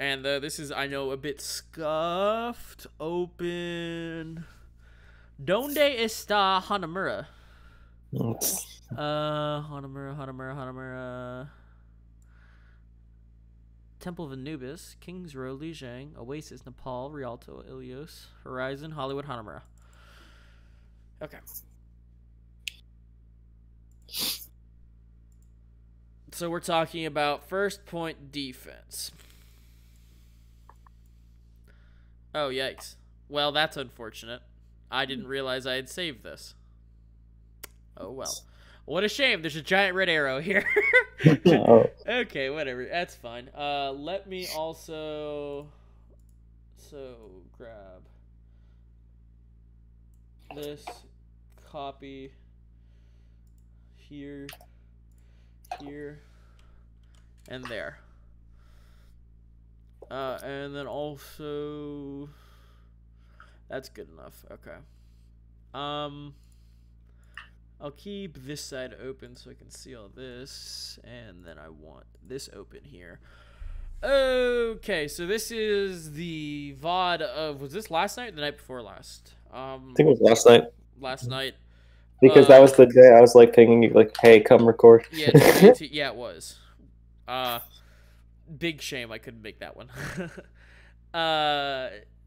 And this is, I know, a bit scuffed. Open. Donde está Hanamura? Hanamura. Temple of Anubis, Kings Row, Lijiang, Oasis, Nepal, Rialto, Ilios, Horizon, Hollywood, Hanamura. Okay. So we're talking about first point defense. Oh, yikes. Well, that's unfortunate. I didn't realize I had saved this. Oh, well. What a shame. There's a giant red arrow here. Okay, whatever. That's fine. Let me also... So, grab this, copy here, and there. And then also... That's good enough. Okay. I'll keep this side open so I can see all this, and then I want this open here. Okay, so this is the VOD of, was this last night or the night before last? I think it was last night. Last night. Because that was the day I was like thinking, like, hey, come record. Yeah, yeah, it was. Big shame I couldn't make that one.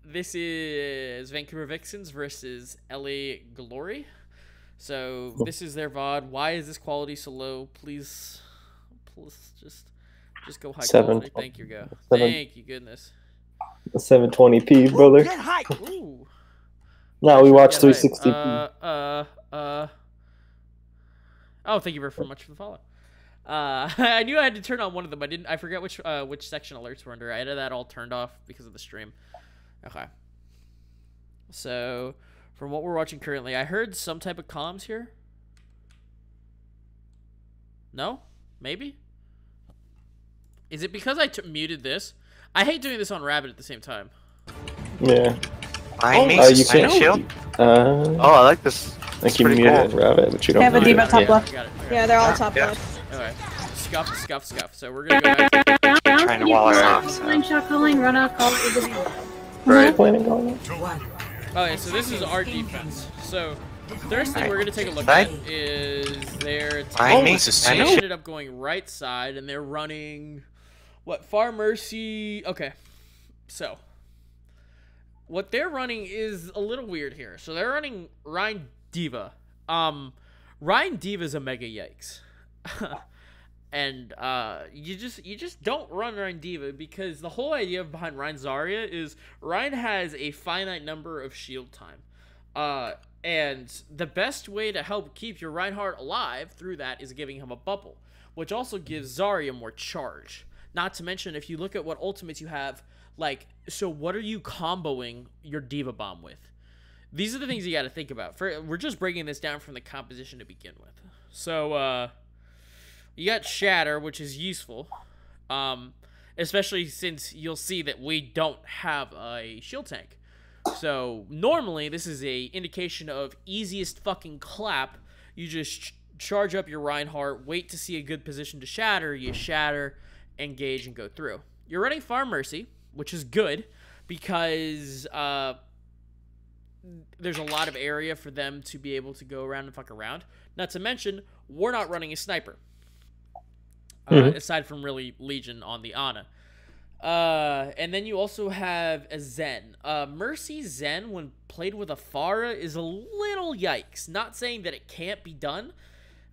This is Vancouver Vixens versus LA Glory. So this is their VOD. Why is this quality so low? Please just go high quality. Thank you, Thank you, goodness. 720p, brother. Get hype. Ooh. No, we watched 360p. Oh, thank you very much for the follow. I knew I had to turn on one of them. I forgot which section alerts were under. I had that all turned off because of the stream. Okay. So, from what we're watching currently, I heard some type of comms here. No? Maybe? Is it because I muted this? I hate doing this on Rabbit at the same time. Yeah. You can shield. Oh, I like this. I can mute it Rabbit, but you don't. They have a diva top left. Yeah, they're all top left. Okay. Scuff. So we're gonna go back to trying to wall her off. Shot calling, run out, call. Right. Okay, so this is our defense. So the first thing we're gonna take a look at is their team. They ended up going right side, and they're running what? Far Mercy. Okay, so what they're running is a little weird here. So they're running Rhine Diva. Rhine Diva is a mega yikes. And you just don't run Rhine Diva, because the whole idea behind Rhine Zarya is Rhine has a finite number of shield time. And the best way to help keep your Reinhardt alive through that is giving him a bubble, which also gives Zarya more charge. Not to mention, if you look at what ultimates you have, like, so what are you comboing your Diva Bomb with? These are the things you got to think about. We're just breaking this down from the composition to begin with. So, you got Shatter, which is useful, especially since you'll see that we don't have a shield tank. So normally this is a indication of easiest fucking clap. You just charge up your Reinhardt, wait to see a good position to shatter, you shatter, engage, and go through. You're running Farm Mercy, which is good because there's a lot of area for them to be able to go around and fuck around. Not to mention, we're not running a sniper. Aside from really Legion on the Ana. And then you also have a Zen. Mercy Zen, when played with a Pharah, is a little yikes. Not saying that it can't be done,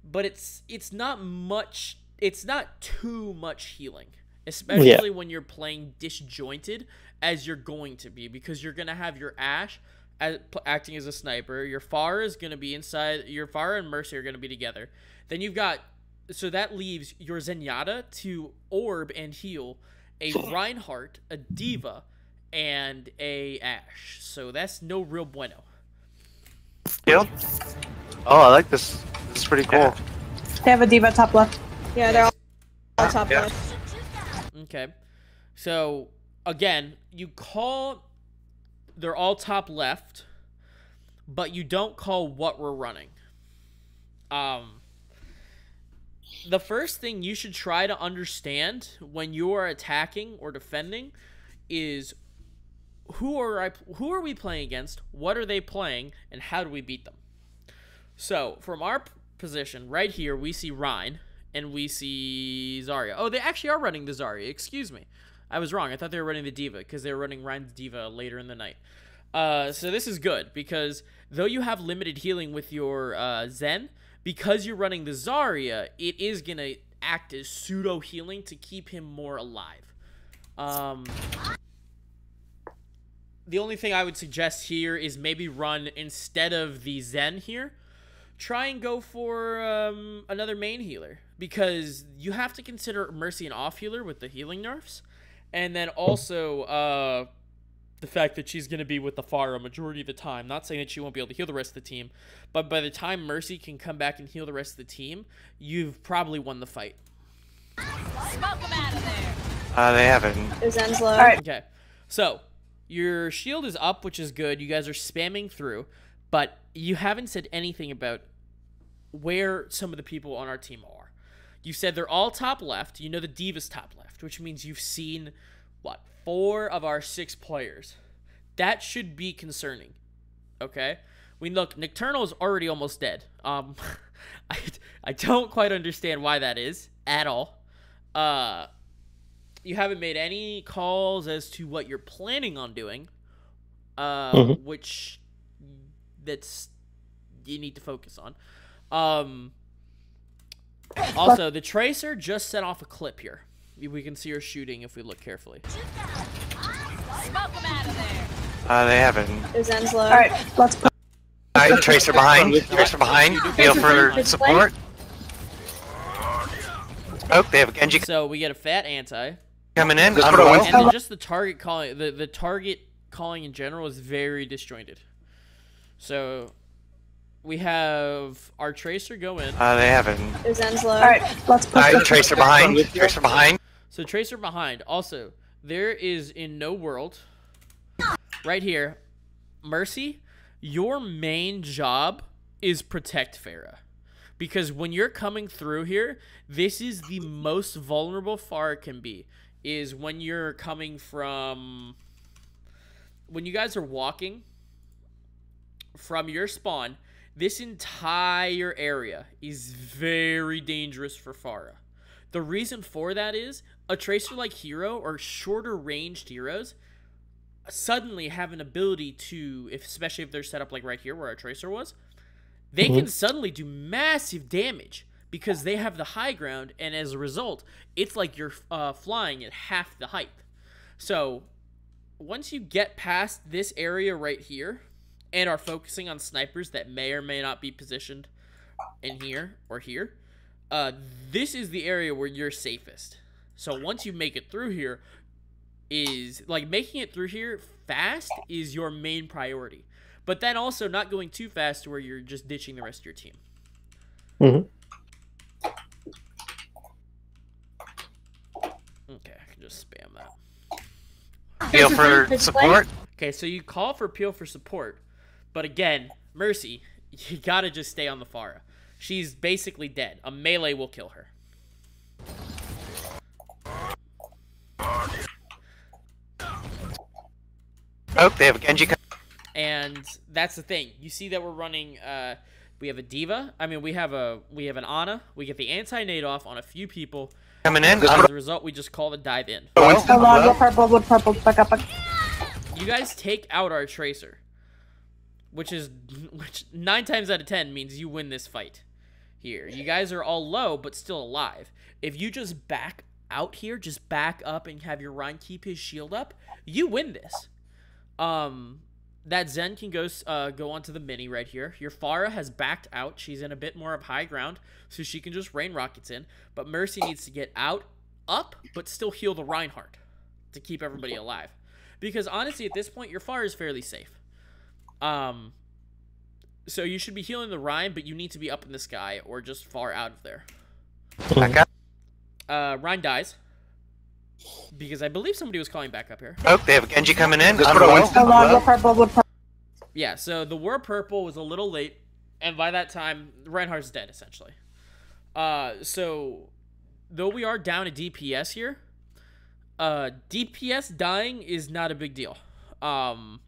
but it's not much. It's not too much healing, especially when you're playing disjointed, as you're going to be, because you're gonna have your Ashe acting as a sniper. Your Pharah is gonna be inside. Your Pharah and Mercy are gonna be together. Then you've got. So that leaves your Zenyatta to orb and heal a Reinhardt, a Diva, and a Ashe. So that's no real bueno. Shield? Oh, I like this. This is pretty cool. They have a Diva top left. Yeah, they're all top left. Okay. So, again, you call... They're all top left, but you don't call what we're running. the first thing you should try to understand when you are attacking or defending is who are we playing against, what are they playing, and how do we beat them. So from our position right here, we see Rhine and we see Zarya. Oh, they actually are running the Zarya. Excuse me, I was wrong. I thought they were running the Diva because they were running Rhine's Diva later in the night. So this is good because though you have limited healing with your Zen, because you're running the Zarya, it is going to act as pseudo-healing to keep him more alive. The only thing I would suggest here is maybe run, instead of the Zen here, try and go for another main healer. Because you have to consider Mercy an off-healer with the healing nerfs. And then also the fact that she's going to be with the Pharah majority of the time. Not saying that she won't be able to heal the rest of the team, but by the time Mercy can come back and heal the rest of the team, you've probably won the fight. Smoke them out of there. They haven't. Zen's low. Alright. Okay, so your shield is up, which is good. You guys are spamming through, but you haven't said anything about where some of the people on our team are. You said they're all top left. You know the Diva's top left, which means you've seen, what, 4 of our 6 players. That should be concerning. Okay? Look, Nocturnal is already almost dead. I don't quite understand why that is at all. You haven't made any calls as to what you're planning on doing, which you need to focus on. Also, the Tracer just set off a clip here. We can see her shooting if we look carefully. Smoke them out of there. They haven't. Zen's low. Alright, let's put. Alright, Tracer behind. Tracer behind. Heal for support. Oh, they have a Genji So we get a fat anti. coming in. And then just the target calling, the target calling in general is very disjointed. So we have our Tracer go in. They haven't. Zen's low. Alright, let's put. Alright, Tracer behind. Tracer behind. So Tracer behind. Also, there is in no world, right here, Mercy, your main job is protect Pharah. Because when you're coming through here, this is the most vulnerable Pharah can be. Is when you're coming from... When you guys are walking from your spawn, this entire area is very dangerous for Pharah. The reason for that is a Tracer like hero or shorter ranged heroes suddenly have an ability to, especially if they're set up like right here where our Tracer was, they can suddenly do massive damage because they have the high ground, and as a result, it's like you're flying at half the height. So once you get past this area right here and are focusing on snipers that may or may not be positioned in here or here, this is the area where you're safest. So once you make it through here, is like making it through here fast is your main priority. But then also not going too fast to where you're just ditching the rest of your team. Okay, I can just spam that. Heal for support. Okay, so you call for Peel for support. But again, Mercy, you gotta just stay on the Pharah. She's basically dead. A melee will kill her. Oh, they have a Genji. And that's the thing. You see that we're running. We have a Diva. I mean, we have an Ana. We get the anti-nade off on a few people. Coming in. As a result, we just call the dive in. Wood purple, back up. You guys take out our Tracer, which 9 times out of 10 means you win this fight. Here, you guys are all low but still alive. If you just back out here, just back up and have your Rhine keep his shield up, you win this. That Zen can go onto the mini right here. Your Pharah has backed out. She's in a bit more of high ground, so she can just rain rockets in. But Mercy needs to get up, but still heal the Reinhardt to keep everybody alive. Because honestly, at this point, your Pharah is fairly safe. So you should be healing the Rhine, but you need to be up in the sky or just far out of there. Rhine dies. Because I believe somebody was calling back up here. Oh, they have a Genji coming in. Wood purple. Yeah, so the War Purple was a little late, and by that time, Reinhardt's dead, essentially. So though we are down a DPS here, DPS dying is not a big deal. The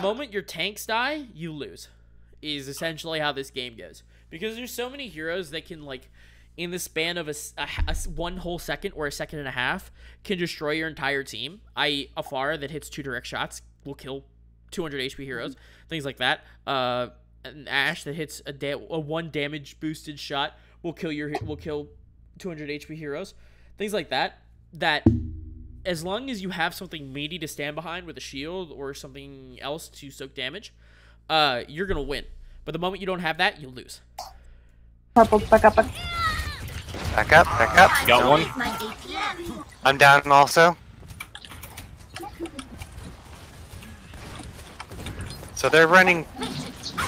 moment your tanks die, you lose, is essentially how this game goes. Because there's so many heroes that can, like, in the span of a 1 whole second or a second and a half, can destroy your entire team. A Pharah that hits 2 direct shots will kill 200 HP heroes, things like that. An Ashe that hits a 1 damage boosted shot will kill 200 HP heroes, things like that. That as long as you have something meaty to stand behind with a shield or something else to soak damage, you're gonna win. But the moment you don't have that, you lose. Purple, back up. Back up, back up. Got one. I'm down also. So they're running.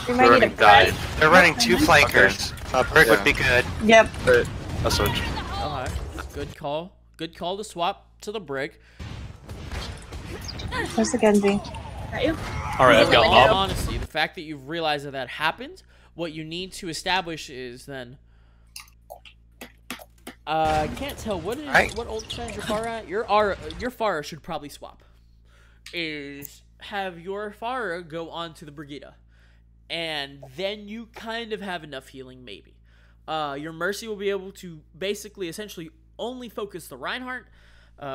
We might need a died. They're running 2 flankers. Brick would be good. Yep. I'll switch. Alright, good call. Good call to swap to the brick. Where's the Genji? Got you? Alright, I've got In all Bob. honesty, the fact that you've realized that that happened, what you need to establish is then... I can't tell, what ult size your Pharah at? Your Pharah should probably swap. Is have your Pharah go on to the Brigitte. And then you kind of have enough healing, maybe. Your Mercy will be able to basically, essentially, only focus the Reinhardt.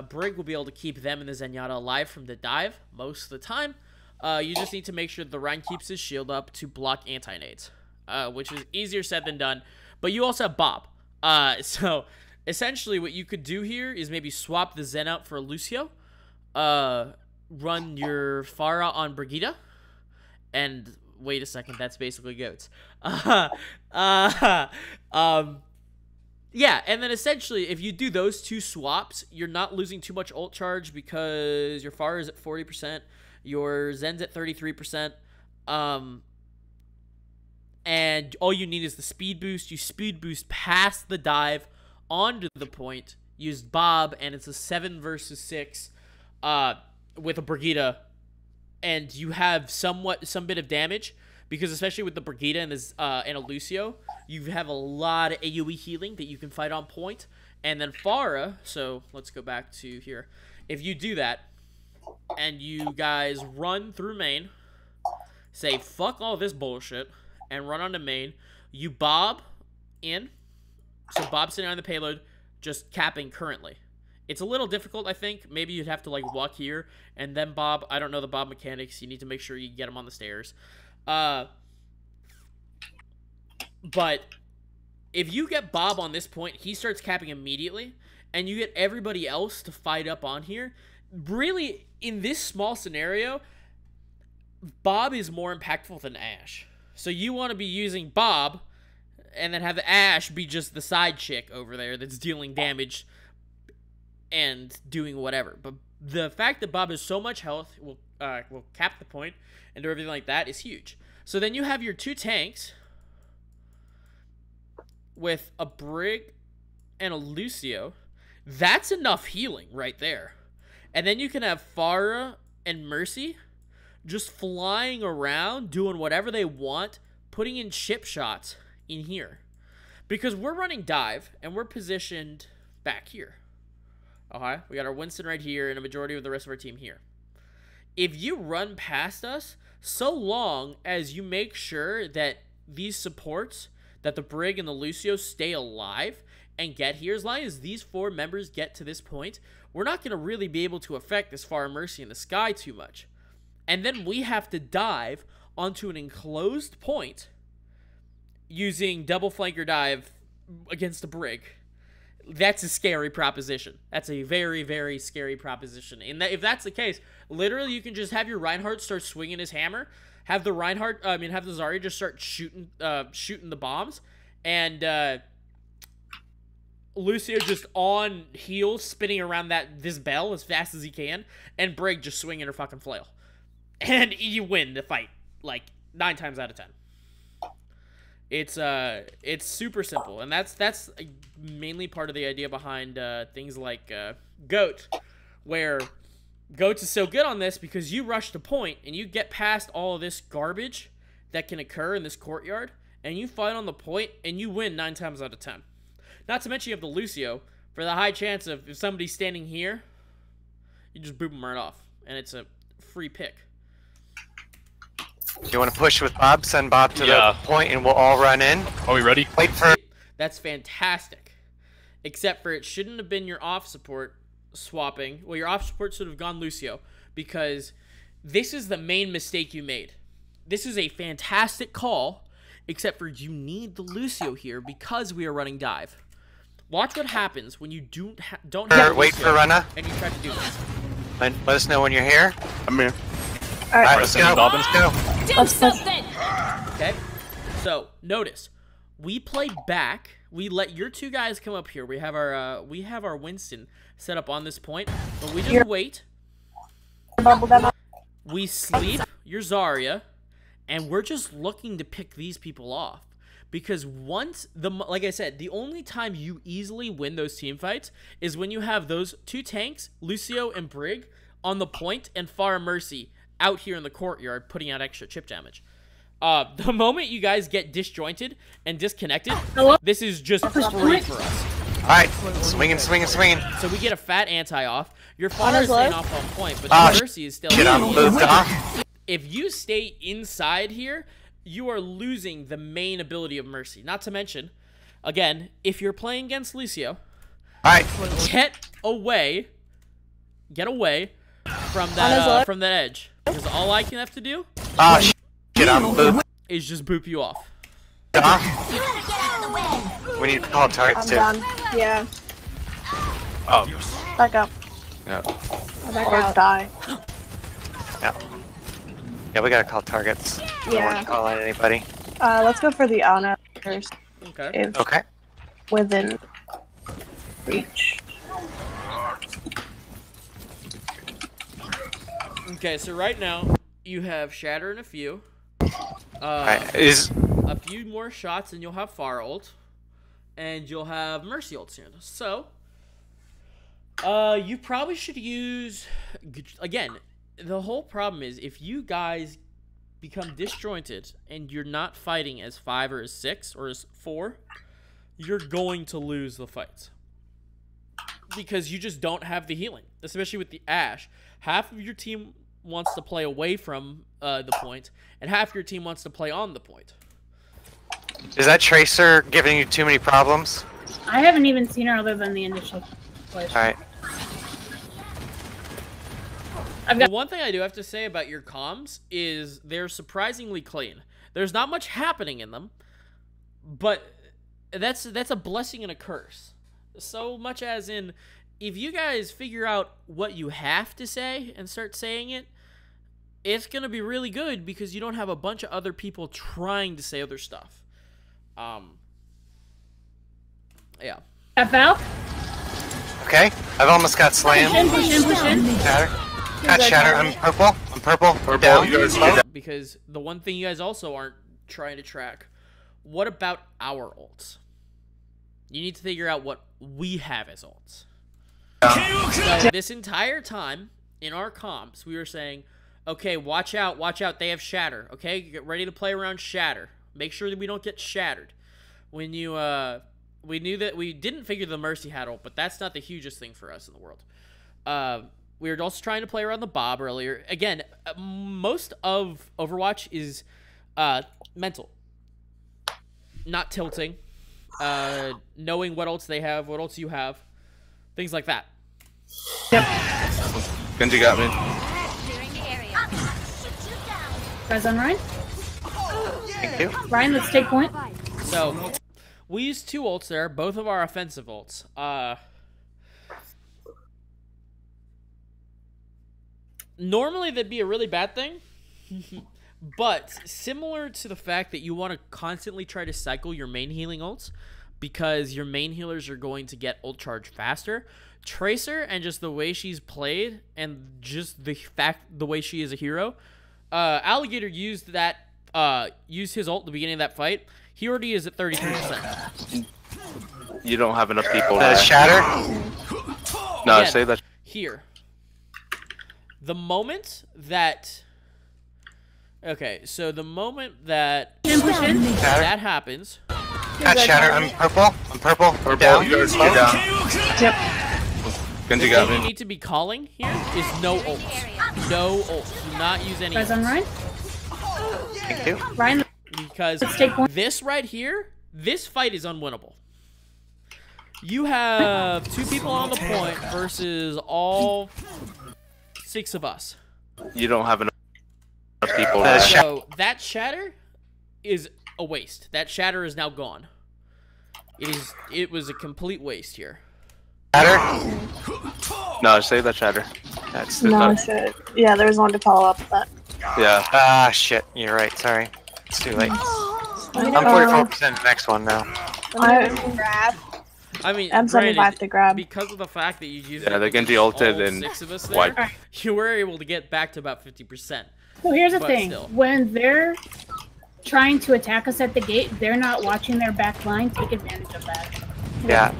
Brig will be able to keep them and the Zenyatta alive from the dive most of the time. You just need to make sure the Rein keeps his shield up to block anti-nades, which is easier said than done. But you also have Bob. So, essentially, what you could do here is maybe swap the Zen out for Lucio. Run your Pharah on Brigitte. And... wait a second, that's basically goats. Yeah, and then essentially, if you do those 2 swaps, you're not losing too much ult charge because your Pharah is at 40%, your Zen's at 33%, and all you need is the speed boost. You speed boost past the dive onto the point, use Bob, and it's a 7 versus 6 with a Brigitte, and you have some bit of damage, because especially with the Brigitte and a Lucio, you have a lot of AoE healing that you can fight on point. And then Pharah, so let's go back to here. If you do that, and you guys run through main, say fuck all this bullshit, and run onto main, you Bob in, so Bob's sitting on the payload, just capping currently. It's a little difficult, I think. Maybe you'd have to, like, walk here, and then Bob. I don't know the Bob mechanics. You need to make sure you get him on the stairs. But if you get Bob on this point, he starts capping immediately, and you get everybody else to fight up on here. Really, in this small scenario, Bob is more impactful than Ashe. So you want to be using Bob, and then have the Ashe be just the side chick over there that's dealing damage and doing whatever. But the fact that Bob has so much health will cap the point and do everything like that is huge. So then you have your 2 tanks with a Brig and a Lucio. That's enough healing right there. And then you can have Pharah and Mercy just flying around, doing whatever they want, putting in chip shots in here. Because we're running dive, and we're positioned back here. Okay, we got our Winston right here, and a majority of the rest of our team here. If you run past us, so long as you make sure that these supports, that the Brig and the Lucio stay alive and get here, as long as these 4 members get to this point, we're not going to really be able to affect this Pharah Mercy in the sky too much. And then we have to dive onto an enclosed point using double flanker dive against a Brig. That's a scary proposition. That's a very, very scary proposition. And if that's the case, literally you can just have your Reinhardt start swinging his hammer, have the have the Zarya just start shooting the bombs, and Lucio just on heels spinning around this bell as fast as he can, and Brig just swinging her fucking flail. And you win the fight, like, 9 times out of 10. It's super simple, and that's mainly part of the idea behind things like Goat, where Goat is so good on this because you rush the point and you get past all of this garbage that can occur in this courtyard, and you fight on the point, and you win 9 times out of 10. Not to mention you have the Lucio for the high chance of if somebody's standing here, you just boop them right off, and it's a free pick. You want to push with Bob? Send Bob to the point, and we'll all run in. Are we ready? Wait for. That's fantastic. Except for it shouldn't have been your off support swapping. Well, your off support should have gone Lucio, because this is the main mistake you made. This is a fantastic call, except for you need the Lucio here because we are running dive. Watch what happens when you don't have wait Lucio for Rana. and you try to do this. Let us know when you're here. I'm here. Alright, Let's go. Let's go. Do something! Okay? So, notice. We played back. We let your 2 guys come up here. We have our Winston set up on this point. But we just wait. We sleep your Zarya. And we're just looking to pick these people off. Because once, like I said, the only time you easily win those team fights is when you have those 2 tanks, Lucio and Brig, on the point, and Pharah Mercy out here in the courtyard putting out extra chip damage. The moment you guys get disjointed and disconnected, this is just free for us. Alright, swinging. So we get a fat anti-off. Your Pharah is staying off on point, but the Mercy is still Shit, I'm moved off. If you stay inside here, you are losing the main ability of Mercy. Not to mention, again, if you're playing against Lucio, get away from that edge. Because all I can have to do is just boop you off. We need to call targets too. I'm done. Yeah. Oh. Back up. Yeah. Back out. Die. Yeah, we gotta call targets. I don't want to call out anybody. Let's go for the Ana first. Okay. Okay. Within reach. Okay, so right now, you have Shatter and a few. A few more shots and you'll have Pharah ult. And you'll have Mercy ult soon. So, you probably should use... Again, the whole problem is if you guys become disjointed and you're not fighting as 5 or as 6 or as 4, you're going to lose the fights. Because you just don't have the healing. Especially with the Ashe. Half of your team wants to play away from the point, and half your team wants to play on the point. Is that Tracer giving you too many problems? I haven't even seen her other than the initial push. Alright. The one thing I do have to say about your comms is they're surprisingly clean. There's not much happening in them, but that's a blessing and a curse. So much as in, if you guys figure out what you have to say and start saying it, it's going to be really good because you don't have a bunch of other people trying to say other stuff. Yeah. Val? Okay. I've almost got slammed. Push in. Shatter. Got Shatter. I'm purple. Purple. Down. Because the one thing you guys also aren't trying to track, what about our ults? You need to figure out what we have as ults. So this entire time in our comps, we were saying, okay, watch out, they have Shatter. Okay, get ready to play around Shatter. Make sure that we don't get shattered. When you, we knew that we didn't figure the Mercy had ult, but that's not the hugest thing for us in the world. We were also trying to play around the Bob earlier. Again, most of Overwatch is mental. Not tilting. Knowing what ults they have, what ults you have. Things like that. Yep. Genji got me. Guys on Ryan? Thank you. Ryan, let's take point. So, we use 2 ults there, both of our offensive ults. Normally, that'd be a really bad thing. But, similar to the fact that you want to constantly try to cycle your main healing ults, because your main healers are going to get ult charge faster, Tracer and just the way she's played, and just the way she is a hero, Alligator used his ult at the beginning of that fight. He already is at 33%. You don't have enough people. Shatter? No, Again, say that. Here. The moment that Okay, so the moment that Push in. that happens, Got Shatter. I'm purple. I'm purple. Purple, Down. you're down. Yep. Genji what got you me. need to be calling here is no ults. No ults. Do not use any Guys on ults. Ryan. Thank you. Ryan, Because let's take point. this right here, this fight is unwinnable. You have 2 people on the point versus all 6 of us. You don't have enough people. So that shatter is a waste. That shatter is now gone. It was a complete waste here. Shatter. No, save that shatter. That's No shit. Yeah, there was one to follow up with that. Yeah. Ah, shit. You're right. Sorry. It's too late. I'm 44% next one now. Grab. I mean, M75 granted, to grab. because of the fact that you used Yeah, the Genji ulted all and 6 of us wiped. there, you were able to get back to about 50%. Well, here's the But thing. still. When they're trying to attack us at the gate, they're not watching their back line. Take advantage of that. Yeah.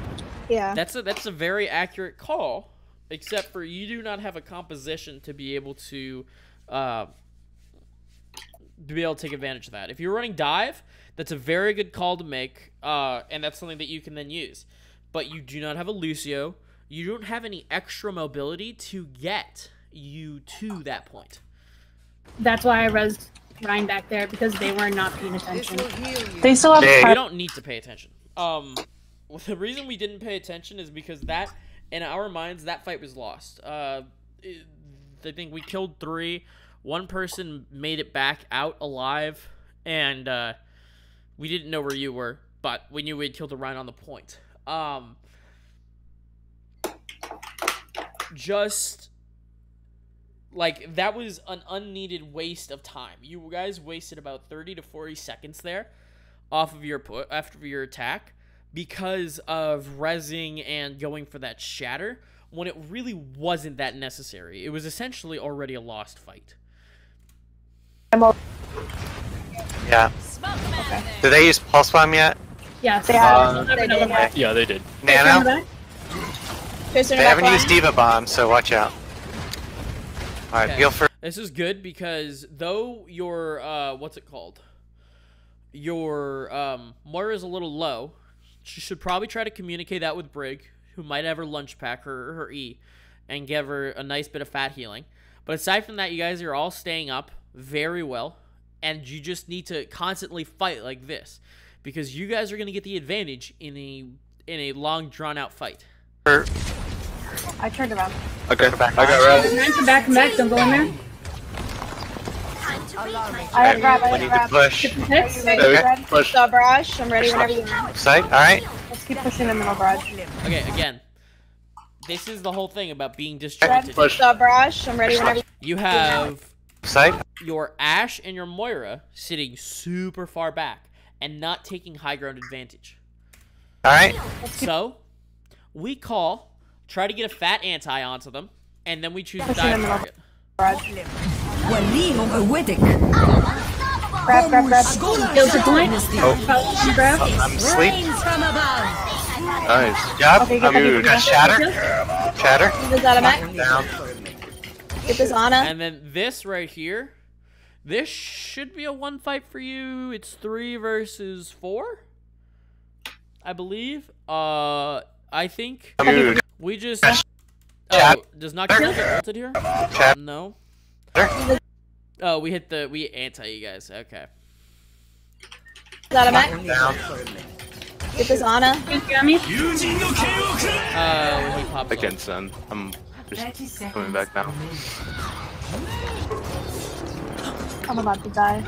Yeah. That's a very accurate call, except for you do not have a composition to be able to take advantage of that. If you're running dive, that's a very good call to make, and that's something that you can then use. But you do not have a Lucio. You don't have any extra mobility to get you to that point. That's why I rezzed Ryan back there, because they were not paying attention. They still have. We don't need to pay attention. The reason we didn't pay attention is because that, in our minds, that fight was lost. I think we killed 3. One person made it back out alive, and we didn't know where you were, but we knew we had killed a Rhine on the point. Just like that was an unneeded waste of time. You guys wasted about 30 to 40 seconds there off of your after your attack because of rezzing and going for that shatter when it really wasn't that necessary. It was essentially already a lost fight. Yeah. Okay. Did they use Pulse Bomb yet? Yes. They have. They did. Yeah, they did. Nano? Tracer They back haven't line. used Diva Bomb, so watch out. Alright, Okay. feel free. This is good because though your what's it called? Your Moira's a little low. She should probably try to communicate that with Brig, who might have her lunch pack, her E, and give her a nice bit of fat healing. But aside from that, you guys are all staying up very well, and you just need to constantly fight like this because you guys are going to get the advantage in a long drawn out fight. I turned around. Okay, I got red. Ryan, come back, don't go in there. I have grab. I We have need to grab. push. Hits. Ready, Okay, Red? push. The barrage. I'm ready whenever you are. Side? Alright. Let's keep pushing the middle barrage. Okay, again, this is the whole thing about being Red. disjointed. Push. The barrage. I'm ready whenever. You have Side? your Ashe and your Moira sitting super far back and not taking high ground advantage. Alright. So, we try to get a fat anti onto them, and then we choose a Pushing dive the middle target. barrage. Grab. Grab. Kill the point. Oh. Grab. I'm asleep. Nice. Yup. Okay, get the Got Shatter. Shatter. Get this out of mech. Down. Get this Ana. And then this right here, this should be a 1 fight for you. It's 3 versus 4, I believe. I think Dude. we just. Chat. Oh, does not get ulted here? Chat. No. Shatter. Oh, we anti you guys. Okay. Get out of mech. Down. Get this Ana. Thank you, Ami. When he pops up. Again, son. I'm just coming back now. I'm about to die.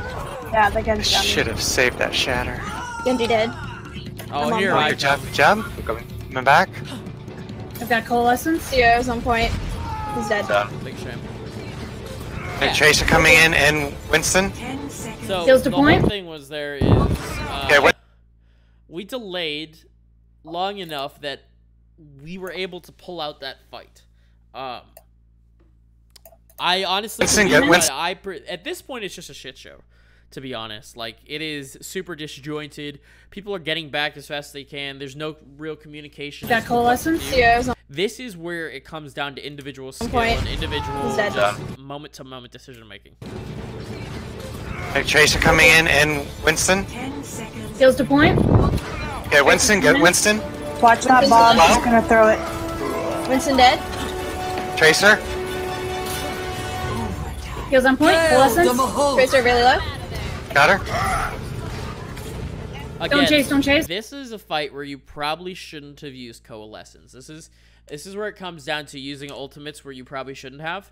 Yeah, the Genji got me. Should have saved that Shatter. Genji did. Oh, on here point. I Good job. Good job. Coming back. I've got coalescence. Theo's on point. He's dead. Big shame. And Tracer coming in and Winston. So Kills the the point. whole thing was there is Okay, what? we delayed long enough that we were able to pull out that fight. I honestly Winston, believe get Winston. at this point it's just a shit show, to be honest. Like, it is super disjointed. People are getting back as fast as they can. There's no real communication. Got coalescence. Theo's on This is where it comes down to individual skill point. and individual He's dead. just moment-to-moment decision making. Hey, Tracer coming in, and Winston. Skills to point. Okay, Winston, get Winston. Watch that bomb. He's gonna throw it. Winston dead. Tracer. Skills on point. Lessons. Tracer really low. Got her. Again, Don't chase, don't chase. This is a fight where you probably shouldn't have used Coalescence. This is where it comes down to using ultimates where you probably shouldn't have.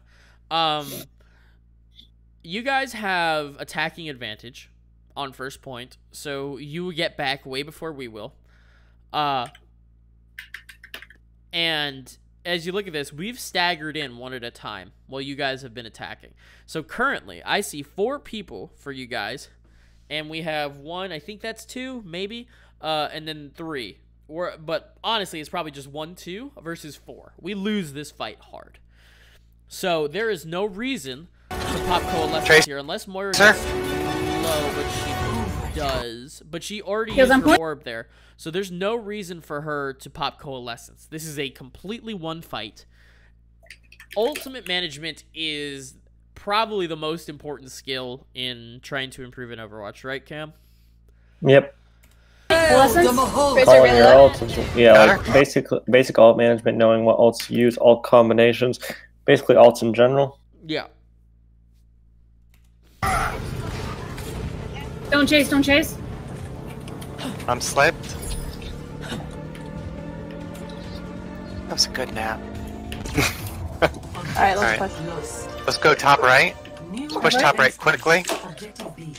You guys have attacking advantage on first point, so you will get back way before we will. And as you look at this, we've staggered in one at a time while you guys have been attacking. So currently, I see 4 people for you guys, and we have 1, I think that's 2, maybe, and then 3. But honestly, it's probably just 1, 2 versus 4. We lose this fight hard. So there is no reason to pop Coalescence here, unless Moira gets low, but she does. But she already used her orb there, so there's no reason for her to pop Coalescence. This is a completely one fight. Ultimate management is probably the most important skill in trying to improve in Overwatch, right, Cam? Yep. Tracer Calling really your low. ults, yeah, like basic ult management, knowing what ults to use, ult combinations, basically ults in general. Yeah. Don't chase, don't chase. I'm slipped. That was a good nap. Alright, let's push. Let's go top right. Let's push top right quickly.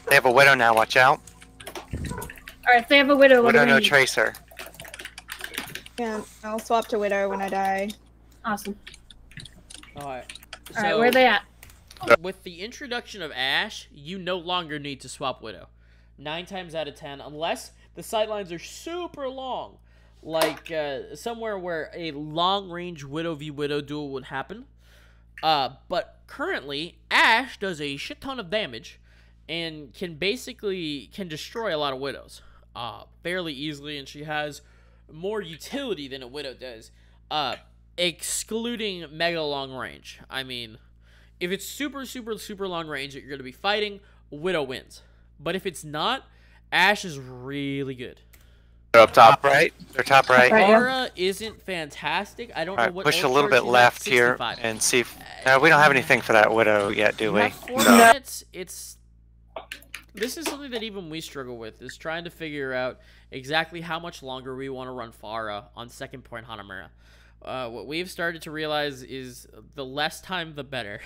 They have a Widow now, watch out. Alright, if they have a Widow, what do Widow, we no need? Tracer. Yeah, I'll swap to Widow when I die. Awesome. Alright. Alright, where are they at? With the introduction of Ashe, you no longer need to swap Widow. 9 times out of 10, unless the sidelines are super long, like somewhere where a long-range Widow v Widow duel would happen. But currently, Ashe does a shit ton of damage and can destroy a lot of Widows fairly easily, and she has more utility than a Widow does, excluding mega long range. I mean, if it's super, super, super long range that you're going to be fighting, Widow wins. But if it's not, Ashe is really good. They're up top. Top right. They're top right. Aura isn't fantastic. I don't know what Push a ult little charge bit you left have, here 65. and see if... No, we don't have anything for that Widow yet, do You we? have 4 minutes. This is something that even we struggle with, is trying to figure out exactly how much longer we want to run Pharah on second point Hanamura. What we've started to realize is the less time, the better.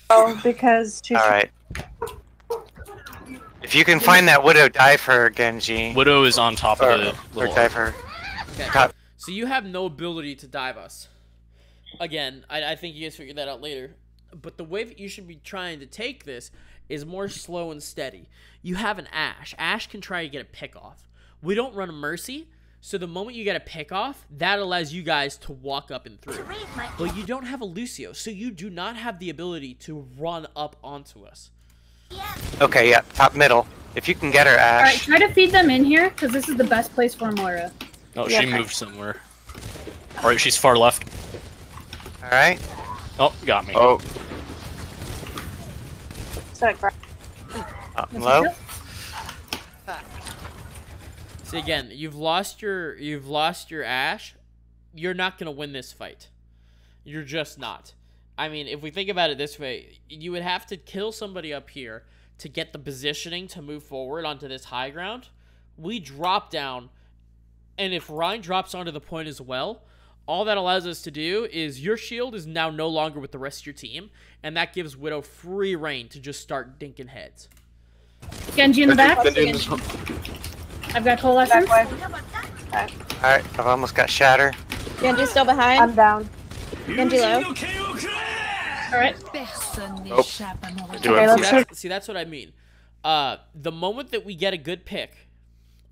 Oh, because she's... Alright. If you can find that Widow, dive her, Genji. Widow is on top of the Or little dive her. Okay. So you have no ability to dive us. Again, I think you guys figured that out later. But the way that you should be trying to take this is more slow and steady. You have an Ashe. Ashe can try to get a pick off. We don't run a Mercy, so the moment you get a pick off, that allows you guys to walk up and through. But you don't have a Lucio, so you do not have the ability to run up onto us. Okay, yeah, top middle. If you can get her, Alright, Ashe. try to feed them in here, because this is the best place for Moira. Oh, she moved somewhere. Alright, she's far left. Alright. Oh, got me. Oh, Low. See, again, you've lost your Ashe. You're not gonna win this fight. You're just not. I mean, if we think about it this way, you would have to kill somebody up here to get the positioning to move forward onto this high ground. We drop down, and if Ryan drops onto the point as well, all that allows us to do is your shield is now no longer with the rest of your team, and that gives Widow free reign to just start dinking heads. Genji in the back. I've got Coalescence. Alright, I've almost got Shatter. Genji's still behind. I'm down. Genji low. Alright. See, that's what I mean. The moment that we get a good pick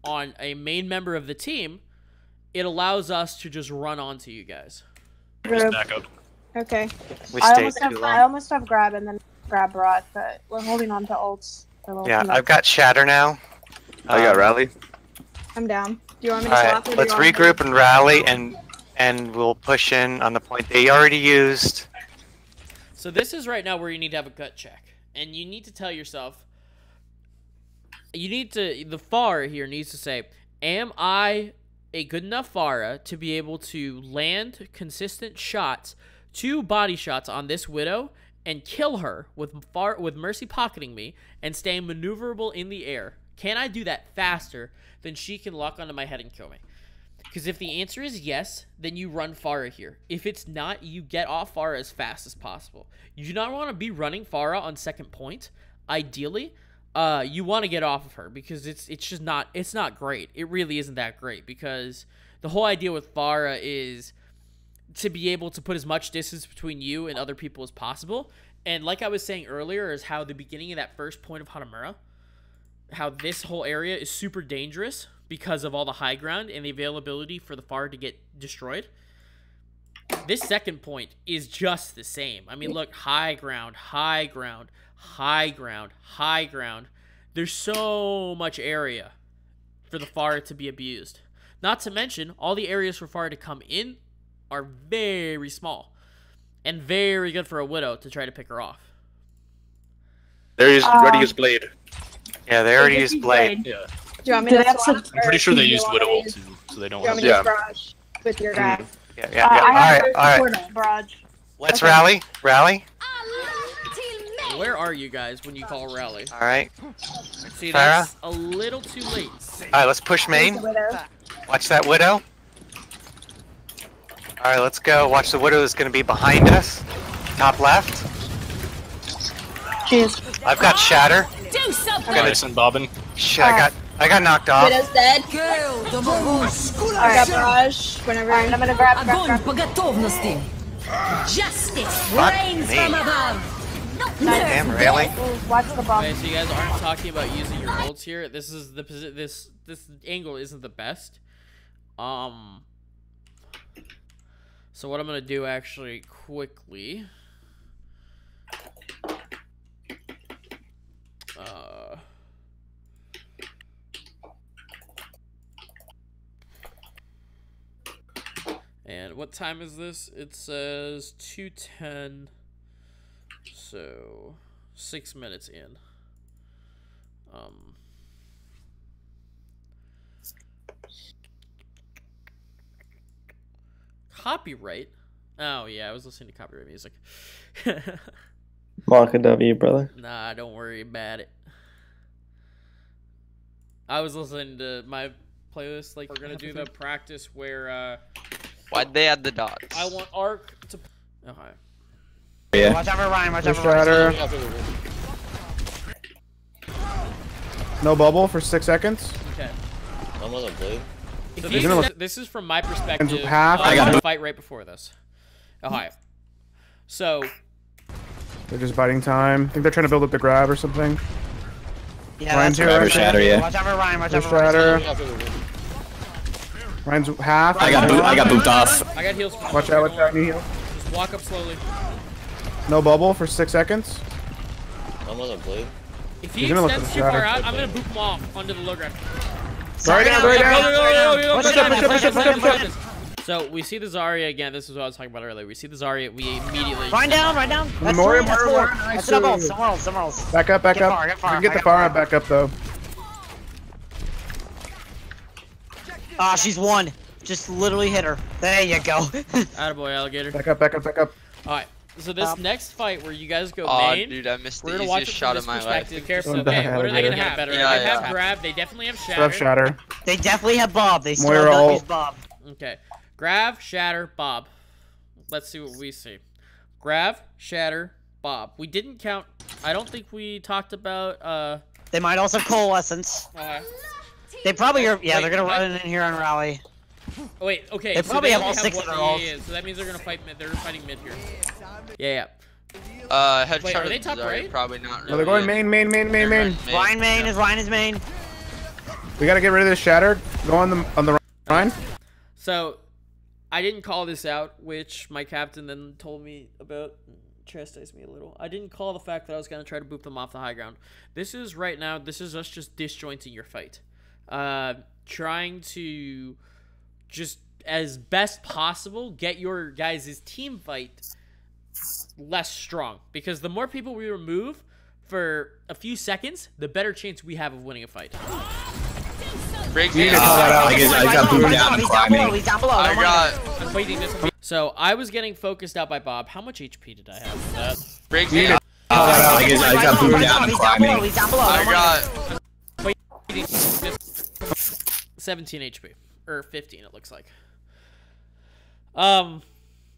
on a main member of the team, it allows us to just run onto you guys. Just back up. Okay. We I stayed too long. almost have grab and then grab rod, but we're holding on to ults. Yeah, I've got Shatter now. I got Rally. I'm down. Do you want me to swap? Alright, or do let's you want me to- regroup and rally, and we'll push in on the point they already used. So this is right now where you need to have a gut check. And you need to tell yourself, you need to, the Pharah here needs to say, am I a good enough Pharah to be able to land consistent shots, 2 body shots on this Widow, and kill her with Mercy pocketing me and staying maneuverable in the air? Can I do that faster than she can lock onto my head and kill me? Because if the answer is yes, then you run Pharah here. If it's not, you get off Pharah as fast as possible. You do not want to be running Pharah on second point. Ideally, you want to get off of her because it's just not, it's not great. It really isn't that great, because the whole idea with Pharah is to be able to put as much distance between you and other people as possible. And like I was saying earlier, is how the beginning of that first point of Hanamura, how this whole area is super dangerous because of all the high ground and the availability for the Pharah to get destroyed. This second point is just the same. I mean, look, high ground, high ground, high ground, high ground. There's so much area for the Pharah to be abused. Not to mention, all the areas for Pharah to come in are very small and very good for a Widow to try to pick her off. There is ready use blade. Yeah, they already used blade. Yeah. Do you want me to swap? I'm pretty sure they Do you used want Widow me ult to- too, so they don't Do you want have me to. to barrage with your guy? Yeah, yeah, I have yeah. All right. a barrage. Let's rally. Rally. Where are you guys when you call rally? All right. See, that's a little too late. All right, let's push main. Widow. Watch that Widow. All right, let's go. Watch the Widow is going to be behind us. Top left. Jeez. I've got Shatter. Do something! Nice and bobbing. Shit, I got knocked off. Widow's dead. I got barrage. Whenever I'm gonna grab. Огонь по готовности! Justice reigns me. from above! Damn, really? Watch the bomb. Okay, so you guys aren't talking about using your ults here. This is the this angle isn't the best. So what I'm gonna do actually quickly. And what time is this? It says 2:10. So 6 minutes in. Copyright? Oh yeah, I was listening to copyright music. Maka W, brother. Nah, don't worry about it. I was listening to my playlist. Like, we're gonna do the practice where Why'd they add the dots? I want Arc to. Okay. Yeah. Watch out for Ryan. Watch out for Shatter. Ryan. No bubble for 6 seconds. Okay. I'm on the blade. So You're this is from my perspective. Half. I got a fight right before this. Okay. So They're just biding time. I think they're trying to build up the grab or something. Yeah, Ryan's here. Grab or Ryan's shatter, here. yeah. Watch out for Ryan. Watch out There's for Ryan. Shatter. Ryan's half. I got booped off. I got heals. Watch out, watch out, new heal. Just walk up slowly. No bubble for 6 seconds. I'm on the blade. If he He's gonna look extends for too the far shatter. out, I'm gonna boop him off onto the low ground. Right down, right down. Push it, So we see the Zarya again. This is what I was talking about earlier. We see the Zarya. We immediately. Ryan down. Ryan down. That's More, 3, that's more, 4. more. That's double ult. Somewhere else. Somewhere else. Back up, back Get up. far, get far. We can get I the got far far. back up though. Ah, she's 1. Just literally hit her. There you go. Attaboy, alligator. Back up, back up, back up. All right. So this next fight where you guys go Aw, main, dude, I missed we're the gonna watch easiest it shot from of this my life. perspective. careful. Okay, what are they gonna Yeah, have? yeah. They have grab. They definitely have Still have shatter. shatter. They definitely have Bob. They still Moira don't ult. use Bob. Okay. Grab, shatter, Bob. Let's see what we see. Grab, shatter, Bob. We didn't count. I don't think we talked about. They might also coalescence. They probably are. Yeah, Wait, they're gonna what? run in here on rally. Oh, wait. Okay. They so probably have only all 6 one- of their ults. yeah, so that means they're gonna fight mid. They're fighting mid here. Yeah. Headshot Wait, are of they the top Zarya, right? Probably not really. No, they're going yeah. main. They're Main. going Ryan main yeah. is Ryan is main. We gotta get rid of this shatter. Go on the Ryan. So, I didn't call this out, which my captain then told me about. Chastised me a little. I didn't call the fact that I was gonna try to boop them off the high ground. This is right now. This is us just disjointing your fight, trying to just as best possible get your guys' team fight less strong, because the more people we remove for a few seconds, the better chance we have of winning a fight. I'm waiting this. So I was getting focused out by Bob. How much HP did I have? Break I got booted down and climbing. I got 17 HP or 15 it looks like.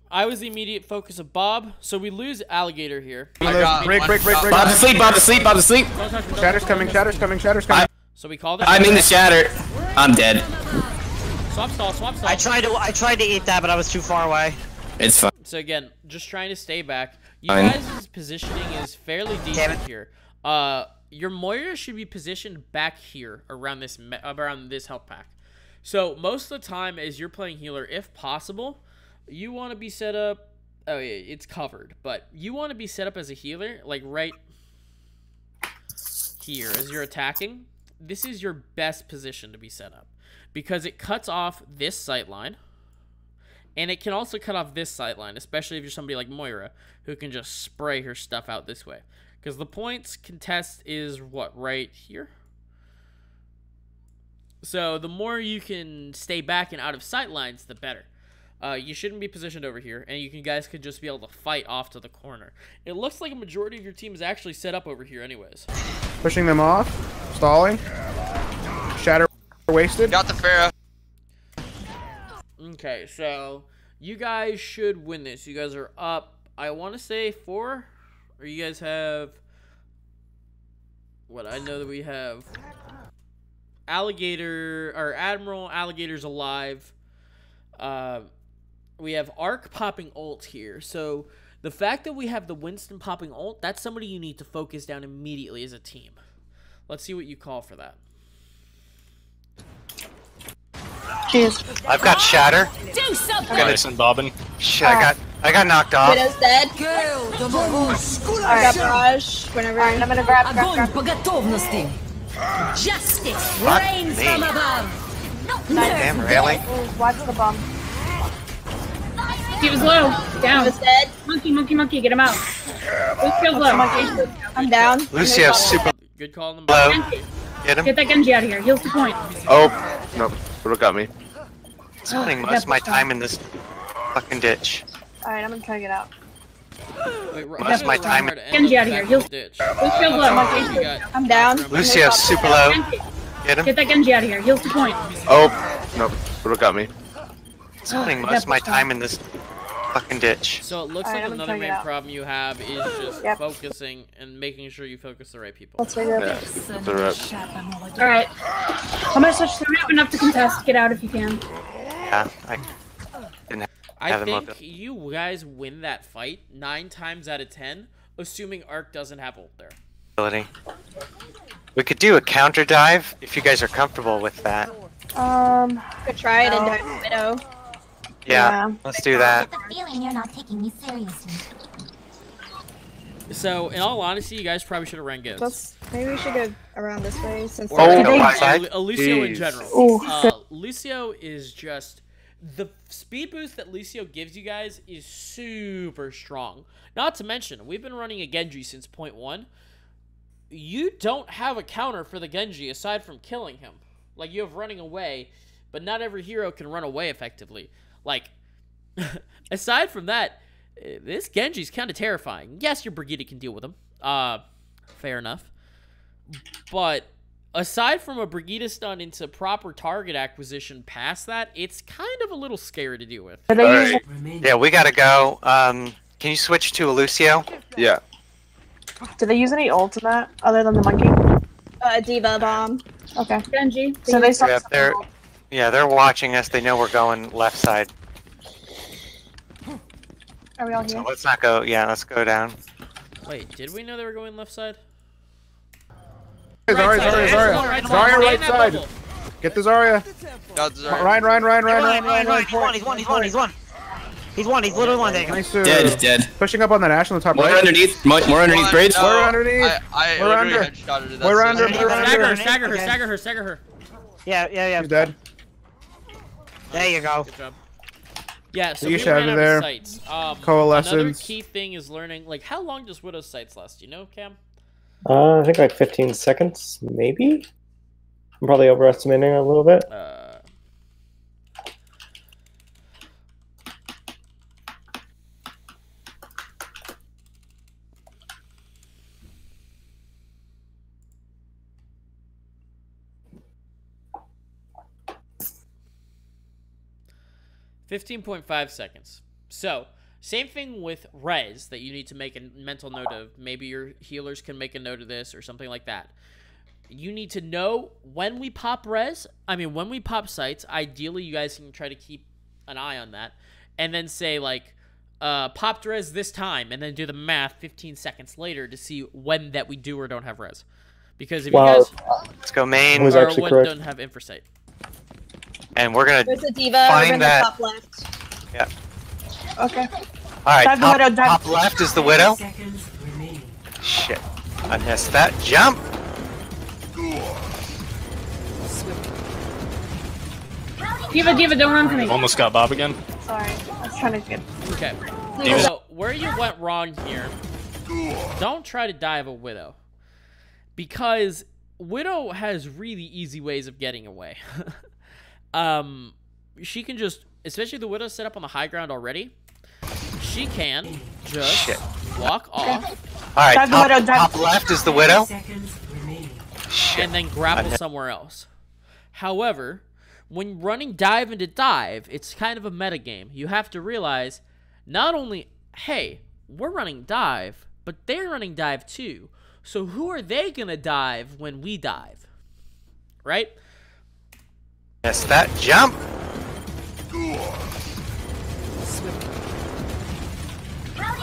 I was the immediate focus of Bob, so we lose Alligator here. Break. Bob to sleep. Shatter's coming. So we called it. I'm in the shatter. I'm dead. Swap stall. I tried to eat that, but I was too far away. It's fine. So again, just trying to stay back. You guys' positioning is fairly decent here. Your Moira should be positioned back here around this health pack. So most of the time, as you're playing healer, if possible, you want to be set up. Oh yeah, it's covered, but you want to be set up as a healer, like right here as you're attacking. This is your best position to be set up because it cuts off this sight line. And it can also cut off this sight line, especially if you're somebody like Moira, who can just spray her stuff out this way. Because the points contest is, what, right here? So the more you can stay back and out of sight lines, the better. You shouldn't be positioned over here, and you guys could just be able to fight off to the corner. It looks like a majority of your team is actually set up over here anyways. Pushing them off. Stalling. Shatter wasted. Got the Pharah. Okay, so you guys should win this. You guys are up, I want to say 4, or you guys have, what, I know that we have Alligator, or Admiral, Alligator's alive. We have Arc popping ult here, so the fact that we have the Winston popping ult, that's somebody you need to focus down immediately as a team. Let's see what you call for that. Cheers. I've got Shatter. Do something. Listen, Bobbin. Shit, I got knocked off. Widow's dead. I got Barrage. Whenever I'm gonna grab. Justice Fuck reigns me. from above. Damn, really? Watch the bomb. He was low. Down. Widow's dead. Monkey, get him out. Lucio's low. I'm down. Lucio's super Good call on the low. Genji. Get him. Get that Genji out of here. Heals the point. Oh, no. Would got me. Spending most of my time in this fucking ditch. Alright, I'm gonna try to get out. Wait, Most of my time. Genji out of here. Heals. Ditch. Lucio's low. I'm down. Lucio's super low. Get him. Get that Genji out of here. Heals the point. Oh, no. Would got me. Spending most of my time in this fucking ditch. So it looks Alright, like I'm another gonna main try it out. problem you have is just focusing and making sure you focus the right people. Let's figure it out. Alright. I'm gonna switch to have enough to contest. Get out if you can. Yeah, I didn't have him think up. you guys win that fight 9 times out of 10, assuming Arc doesn't have ult there. We could do a counter dive if you guys are comfortable with that. Could try it and dive Widow. Yeah, let's do that. Feeling you're not taking me seriously. So, in all honesty, you guys probably should have ran Ghosts. Maybe we should go around this way since Or we go left side. Lucio in general. Lucio is just... The speed boost that Lucio gives you guys is super strong. Not to mention, we've been running a Genji since point 1. You don't have a counter for the Genji aside from killing him. Like, you have running away, but not every hero can run away effectively. Like, aside from that, this Genji's kind of terrifying. Yes, your Brigitte can deal with him. Fair enough. But aside from a Brigitte stun into proper target acquisition past that, it's kind of a little scary to deal with. Right. Yeah, we gotta go. Can you switch to a Lucio? Yeah. Do they use any ult in that other than the monkey? Diva bomb. Okay. Genji. So they saw. Yeah, they're watching us. They know we're going left side. Are we all here? So let's not go. Yeah, let's go down. Wait, did we know they were going left side? Zarya, right side. Get the Zarya. Got the Zarya. Ryan. He's literally one thing. Nice. Dead. Pushing up on that Ash on the top More right. underneath. More underneath bridge. No, We're underneath. I We're under. headshotted it. We're under. Stagger her. Yeah. He's dead. There you go. Good job. Yeah, so Leash we ran out of out there. of sights. Another Coalescence. key thing is learning, like, how long does Widow's sights last? You know, Cam? I think like 15 seconds, maybe? I'm probably overestimating it a little bit. 15.5 seconds. So, same thing with res that you need to make a mental note of. Maybe your healers can make a note of this or something like that. You need to know when we pop when we pop sites, ideally you guys can try to keep an eye on that. And then say, like, popped res this time, and then do the math 15 seconds later to see when that we do or don't have res. Because if you guys... Let's go main. Was or actually when correct. don't have infrasight. And we're gonna There's a D.Va over in find the that. top left. Yeah. Okay. Alright, Dive the widow, dive. top left is the widow. Shit. I missed that. Jump! D.Va, don't run from me. Almost got Bob again. Sorry, I was trying to get. Okay. D.Va. So, where you went wrong here, don't try to dive a Widow. Because Widow has really easy ways of getting away. She can just, especially the Widow set up on the high ground already, she can just walk off. Alright, top left is the widow. And then grapple somewhere else. However, when running dive into dive, it's kind of a meta game. You have to realize, not only, hey, we're running dive, but they're running dive too. So who are they gonna dive when we dive? Right? Yes, that jump.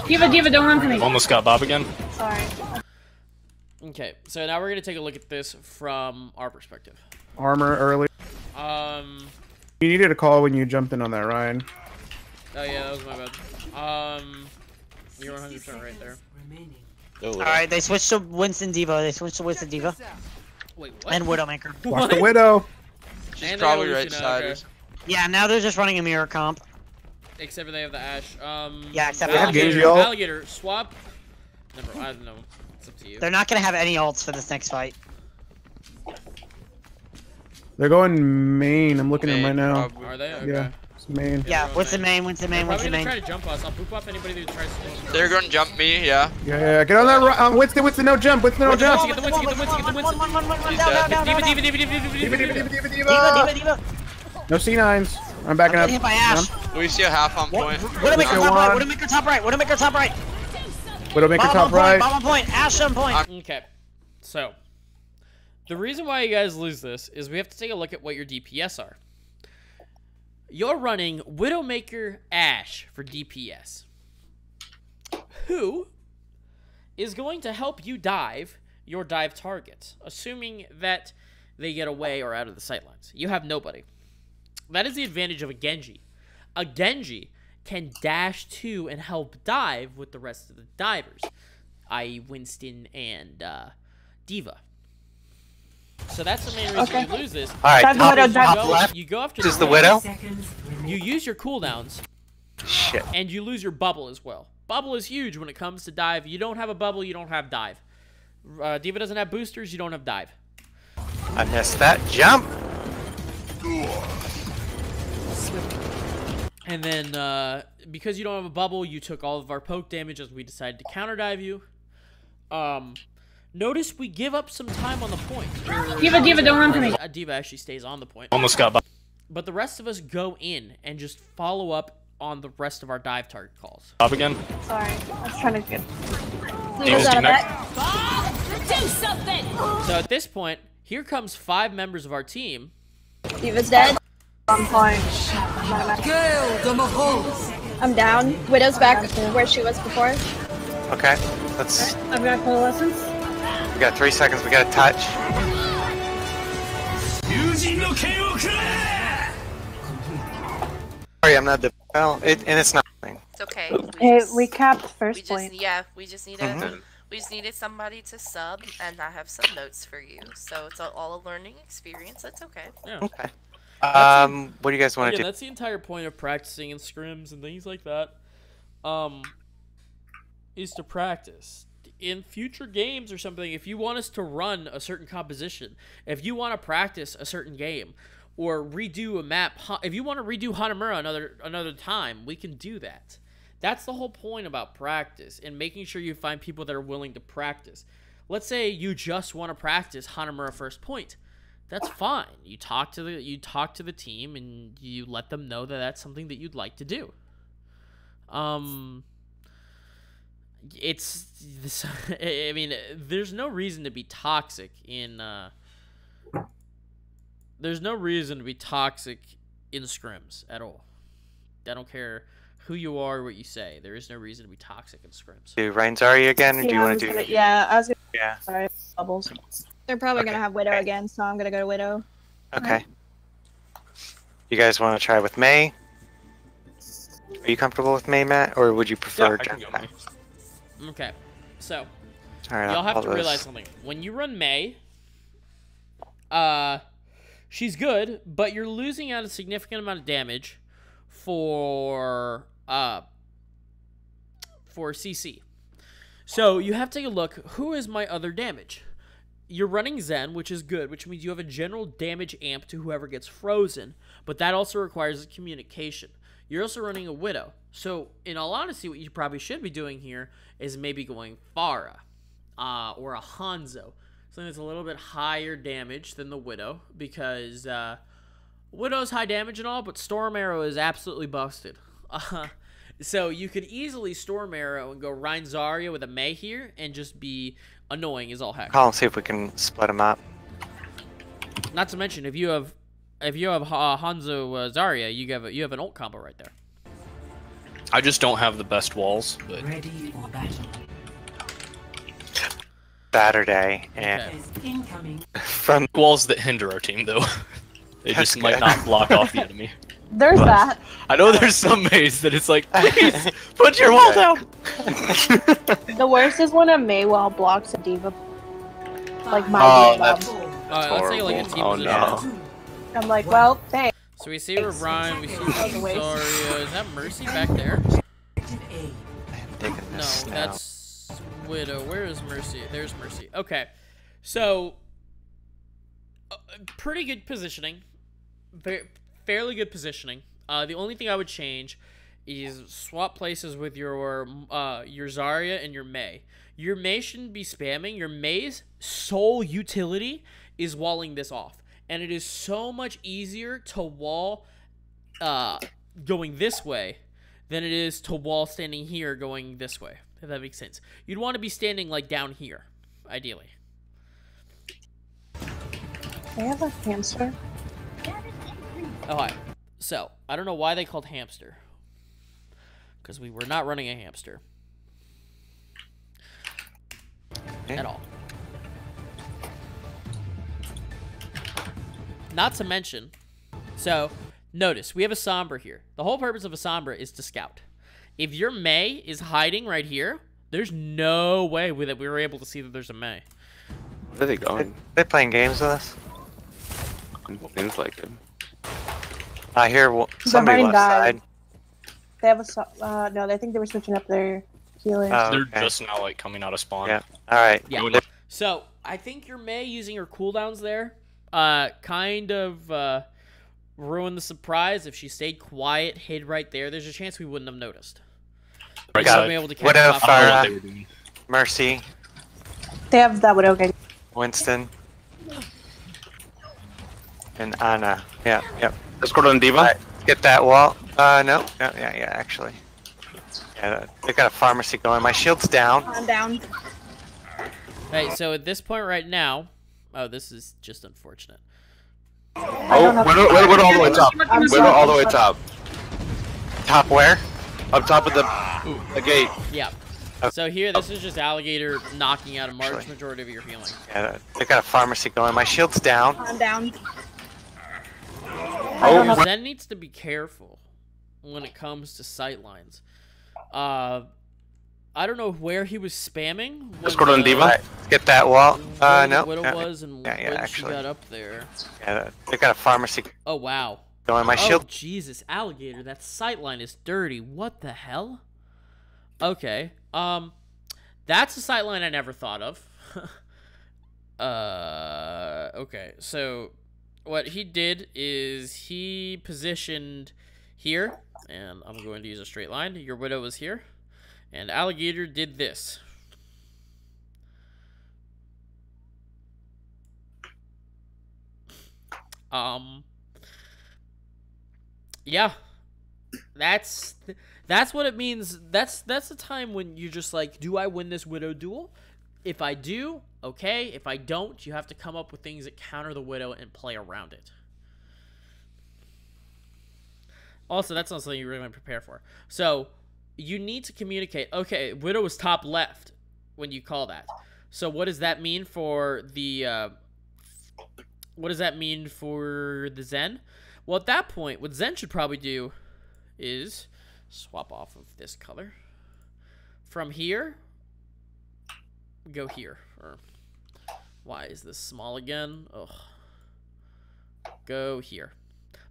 D.Va, don't run from me. Almost got Bob again. Sorry. Okay, so now we're gonna take a look at this from our perspective. Armor early. You needed a call when you jumped in on that, Ryan. Oh yeah, that was my bad. You're 100% right there. Alright, they switched to Winston D.Va. They switched to Winston D.Va. Wait, what? And Widowmaker. Watch the widow. She's And probably they right Lucian, side. okay. Yeah, now they're just running a mirror comp. Except for they have the Ash. Yeah, except for Alligator, swap. Never, I don't know. It's up to you. They're not gonna have any ults for this next fight. They're going main. I'm looking at them right now. Are they? Okay. Yeah, it's main. Yeah, Winston main, Winston main, They're Winston probably main. gonna try to jump us. I'll boop off anybody who tries to. They're gonna jump me, yeah. Yeah, get on that. Winston, no jump. Winston, no jump. Get the Winston, get the Winston, get the Winston. D.Va. No C9s. I'm backing up. Hit by Ash. We see a half on point. Widowmaker top right. Widowmaker top right. Widowmaker top right. Widowmaker Bomb top on right. point. Bomb on point. Ash on point. Okay, so the reason why you guys lose this is we have to take a look at what your DPS are. You're running Widowmaker Ash for DPS, who is going to help you dive your dive targets, assuming that they get away or out of the sightlines. You have nobody. That is the advantage of a Genji. A Genji can dash to and help dive with the rest of the divers, i.e. Winston and D.Va. So that's the main reason you lose this. Alright, top left you go after is the widow. You use your cooldowns. Shit. And you lose your bubble as well. Bubble is huge when it comes to dive. You don't have a bubble, you don't have dive. D.Va doesn't have boosters, you don't have dive. I missed that. Jump. And then, because you don't have a bubble, you took all of our poke damage as we decided to counter dive you. Notice we give up some time on the point. D.Va, don't run from me. D.Va actually stays on the point. Almost got Bob. But the rest of us go in and just follow up on the rest of our dive target calls. Bob again. Sorry, I was trying to get. D.Va's out of connect. that. Do something! So at this point, here comes 5 members of our team. D.Va's dead. I'm fine. I'm down. Widow's back where she was before. Okay, let's. I've got coalescence. We got 3 seconds. We got to touch. Sorry, I'm not the. Well, and it's nothing. It's okay. Hey, we capped first we point. we just need we just needed somebody to sub, and I have some notes for you. So it's all a learning experience. That's okay. Yeah. Okay. What do you guys want to do? That's the entire point of practicing in scrims and things like that. Is to practice. in future games or something, if you want us to run a certain composition, if you want to practice a certain game, or redo a map, if you want to redo Hanamura another time, we can do that. That's the whole point about practice and making sure you find people that are willing to practice. Let's say you just want to practice Hanamura first point. That's fine. You talk to the team and you let them know that that's something that you'd like to do. It's this. I mean, there's no reason to be toxic in. There's no reason to be toxic in scrims at all. I don't care who you are or what you say. There is no reason to be toxic in scrims. Do Ryan Zarya again, or do you want to do? Yeah, I was gonna. Yeah. Sorry, bubbles. They're probably gonna have Widow again, so I'm gonna go to Widow. Okay. You guys want to try with May? Are you comfortable with May, Matt, or would you prefer? Yeah, okay, so right, y'all have to realize something. When you run May, she's good, but you're losing out a significant amount of damage for CC. So you have to take a look. Who is my other damage? You're running Zen, which is good, which means you have a general damage amp to whoever gets frozen, but that also requires communication. You're also running a Widow. So, in all honesty, what you probably should be doing here is maybe going Pharah or a Hanzo. Something that's a little bit higher damage than the Widow, because Widow's high damage and all, but Storm Arrow is absolutely busted. So you could easily Storm Arrow and go Ryan Zarya with a May here and just be annoying as all heck. Call and see if we can split them up. Not to mention, if you have Hanzo Zarya, you have an ult combo right there. I just don't have the best walls. But... Ready for battle. Saturday and from walls that hinder our team, though. They just might not block off the enemy. There's that. I know there's some maze that it's like, please put your wall down. The worst is when a Maywell blocks a diva. Like my Oh, diva. that's Let's take like a team oh position. no. I'm like, well, thanks. So we see Ryan, we see Zarya. Is that Mercy back there? No, that's Widow. Where is Mercy? There's Mercy. Okay, so pretty good positioning, fairly good positioning. The only thing I would change is swap places with your Zarya and your May. Your May shouldn't be spamming. Your May's sole utility is walling this off. And it is so much easier to wall going this way than it is to wall standing here going this way, if that makes sense. You'd want to be standing like down here, ideally. They have a hamster. Oh, hi. So, I don't know why they called hamster. Because we were not running a hamster. At all. Not to mention, so, notice, we have a Sombra here. The whole purpose of a Sombra is to scout. If your May is hiding right here, there's no way that we were able to see that there's a May. Where are they going? They're playing games with us. Seems like it. I hear somebody left side. They have a no. I think they were switching up their healers. Oh, They're okay. just now like coming out of spawn. Yeah. All right. Yeah. So I think your May using her cooldowns there, kind of ruined the surprise. If she stayed quiet, hid right there, there's a chance we wouldn't have noticed. Right. Got it. Able to Widow, Farah, Mercy. They have that Widow game. Winston. And Anna. Yeah. Yep. Let's go to the Diva. Right. Get that wall. No. Yeah. Actually. Yeah. They got a pharmacy going. My shield's down. I'm down. Hey, so at this point right now, oh, this is just unfortunate. Oh, we're all the way top. We're all the way top. Top where? Up top of the gate. Yeah. So here, this is just Alligator knocking out a large majority of your healing. Yeah, they got a pharmacy going. My shield's down. I'm down. Oh, Zen needs to be careful when it comes to sightlines. I don't know where he was spamming. Let's go to the Diva. Right. Get that wall. No. What it was and when actually. she got up there. Yeah, they got a pharmacy Oh, wow. going. My shield. Oh, Jesus, Alligator, that sightline is dirty. What the hell? Okay. That's a sightline I never thought of. Okay, so what he did is he positioned here, and I'm going to use a straight line. Your widow was here, and alligator did this. Yeah, that's what it means. That's the time when you're just like, do I win this widow duel? If I do, okay. If I don't, you have to come up with things that counter the widow and play around it. Also, that's not something you really want to prepare for. So you need to communicate. Okay, widow is top left when you call that. So what does that mean for the? What does that mean for the Zen? Well, at that point, what Zen should probably do is swap off of this color. From here, go here. Or why is this small again? Ugh. Go here.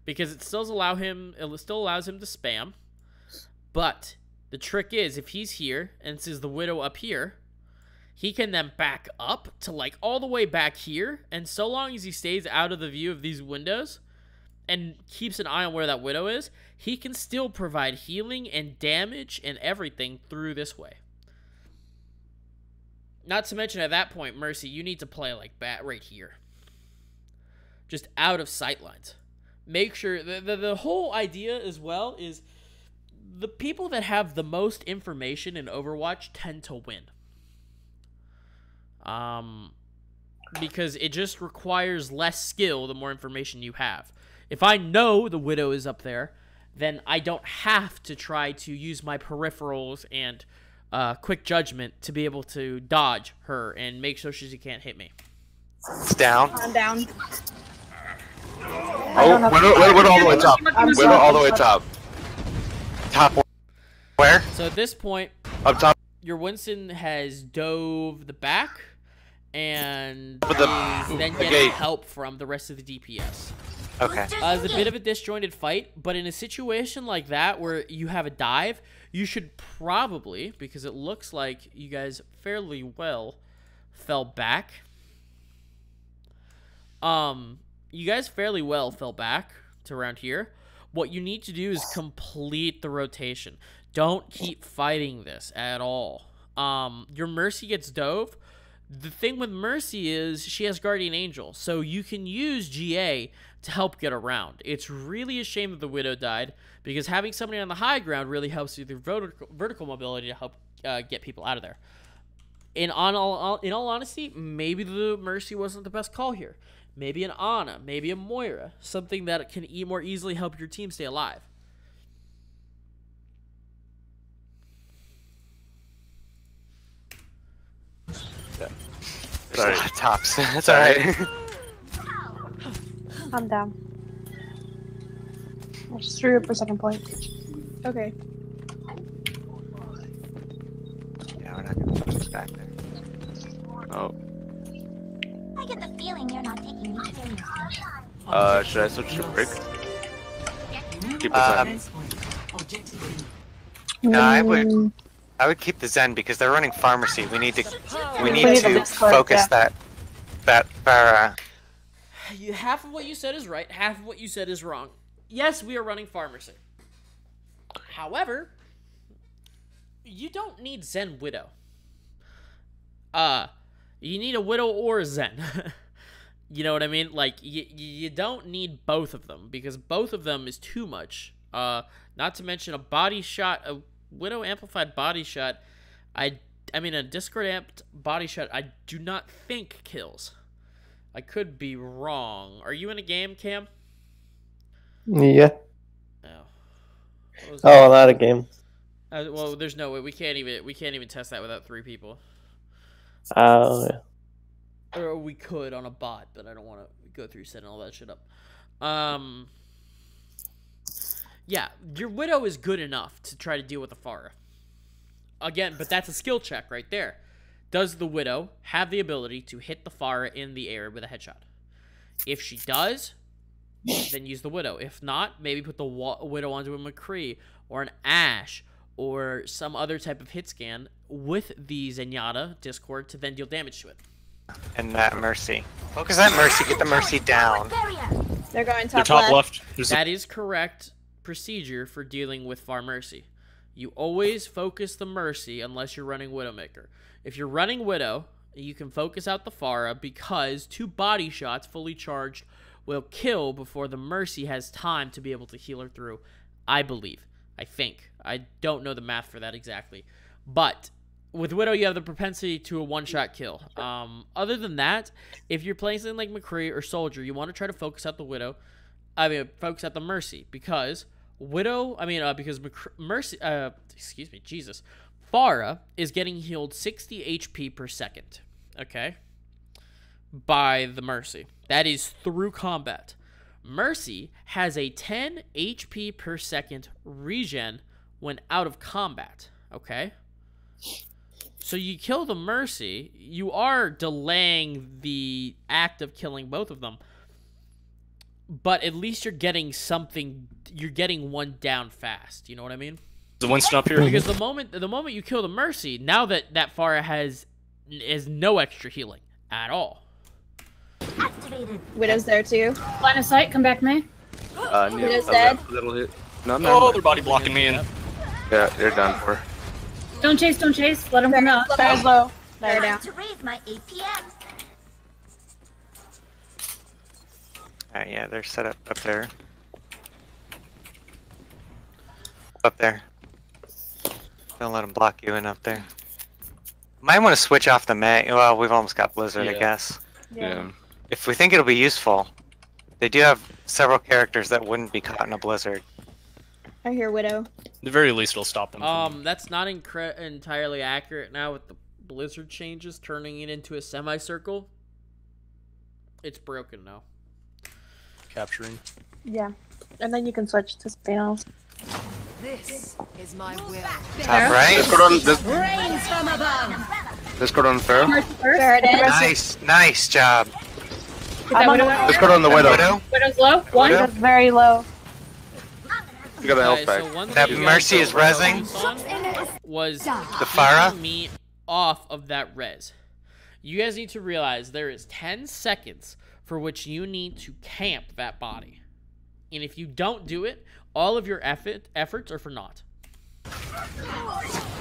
Because it still allows him to spam. But the trick is, if he's here and says the widow up here, he can then back up to like all the way back here, and so long as he stays out of the view of these windows and keeps an eye on where that widow is, he can still provide healing and damage and everything through this way. Not to mention, at that point, Mercy, you need to play like bat right here. Just out of sight lines. Make sure, the whole idea as well is the people that have the most information in Overwatch tend to win. Because it just requires less skill the more information you have. If I know the widow is up there, then I don't have to try to use my peripherals and quick judgment to be able to dodge her and make sure she can't hit me. It's down. I'm down. Oh, widow all the way top. Widow all the way top. Top where? So at this point, Up top. your Winston has dove the back and With the is then getting gate. help from the rest of the DPS. Okay. It's a bit of a disjointed fight, but in a situation like that where you have a dive, you should probably, because it looks like you guys fairly well fell back. You guys fairly well fell back to around here. What you need to do is complete the rotation. Don't keep fighting this at all. Your Mercy gets dove. The thing with Mercy is she has Guardian Angel, so you can use GA to help get around. It's really a shame that the Widow died, because having somebody on the high ground really helps you through vertical mobility to help get people out of there. In all honesty, maybe the Mercy wasn't the best call here. Maybe an Ana, maybe a Moira, something that can more easily help your team stay alive. Sorry. Tops. That's alright. I'm down. I just threw it for second point. Okay. Yeah, we're not gonna put this back there. Oh. I get the feeling you're not taking me seriously. Should I switch to brick? Keep the Zen. No, I would keep the Zen because they're running pharmacy. We need to to focus yeah. that Half of what you said is right, half of what you said is wrong. Yes, we are running pharmacy. However, you don't need Zen Widow. You need a Widow or a Zen. You know what I mean? Like, you don't need both of them, because both of them is too much. Not to mention a body shot, a Widow amplified body shot. I mean, a Discord amped body shot, I do not think kills. I could be wrong. Are you in a game, Cam? Yeah. Oh, not a game. Well, there's no way we can't even test that without 3 people. Yeah. Or we could on a bot, but I don't want to go through setting all that shit up. Yeah, your Widow is good enough to try to deal with the Pharah. Again, but that's a skill check right there. Does the Widow have the ability to hit the Pharah in the air with a headshot? If she does, then use the Widow. If not, maybe put the Widow onto a McCree or an Ashe or some other type of hit scan with the Zenyatta Discord to then deal damage to it. And that Mercy. Focus that Mercy, get the Mercy down. They're going They're top, top left. That is correct procedure for dealing with Far Mercy. You always focus the Mercy unless you're running Widowmaker. If you're running Widow, you can focus out the Pharah because 2 body shots fully charged will kill before the Mercy has time to be able to heal her through, I believe. I think. I don't know the math for that exactly. But with Widow, you have the propensity to a one-shot kill. Other than that, if you're playing something like McCree or Soldier, you want to try to focus out the Widow. Focus out the Mercy because Mercy, excuse me, Jesus. Pharah is getting healed 60 HP per second, okay, by the Mercy. That is through combat. Mercy has a 10 HP per second regen when out of combat, okay? So you kill the Mercy, you are delaying the act of killing both of them, but at least you're getting something, you're getting one down fast, you know what I mean? The Winston up here? Because the moment you kill the Mercy, now that Pharah has no extra healing at all. Widow's there too. Line of sight, come back, May. Widow's dead. Little hit. No, they're body blocking me in. Yeah, they're done for. Don't chase, let them come out. Pharah's low. They're down. Yeah, they're set up there. Up there. Don't let them block you in up there. Might want to switch off the May. Well, we've almost got Blizzard, I guess. Yeah. If we think it'll be useful, they do have several characters that wouldn't be caught in a Blizzard. I hear Widow. At the very least, it'll stop them. That's not entirely accurate now with the Blizzard changes, turning it into a semicircle. It's broken now. Capturing. Yeah. And then you can switch to spells. This is my will. Top right. Rains from above. Discord on Pharaoh. There it is. Nice job. Discord on the Widow. Widow's low. One. Widow's very low. You got a health pack. So that Mercy is rezzing. Was the Pharah me off of that res. You guys need to realize there is 10 seconds for which you need to camp that body. And if you don't do it, all of your efforts are for naught.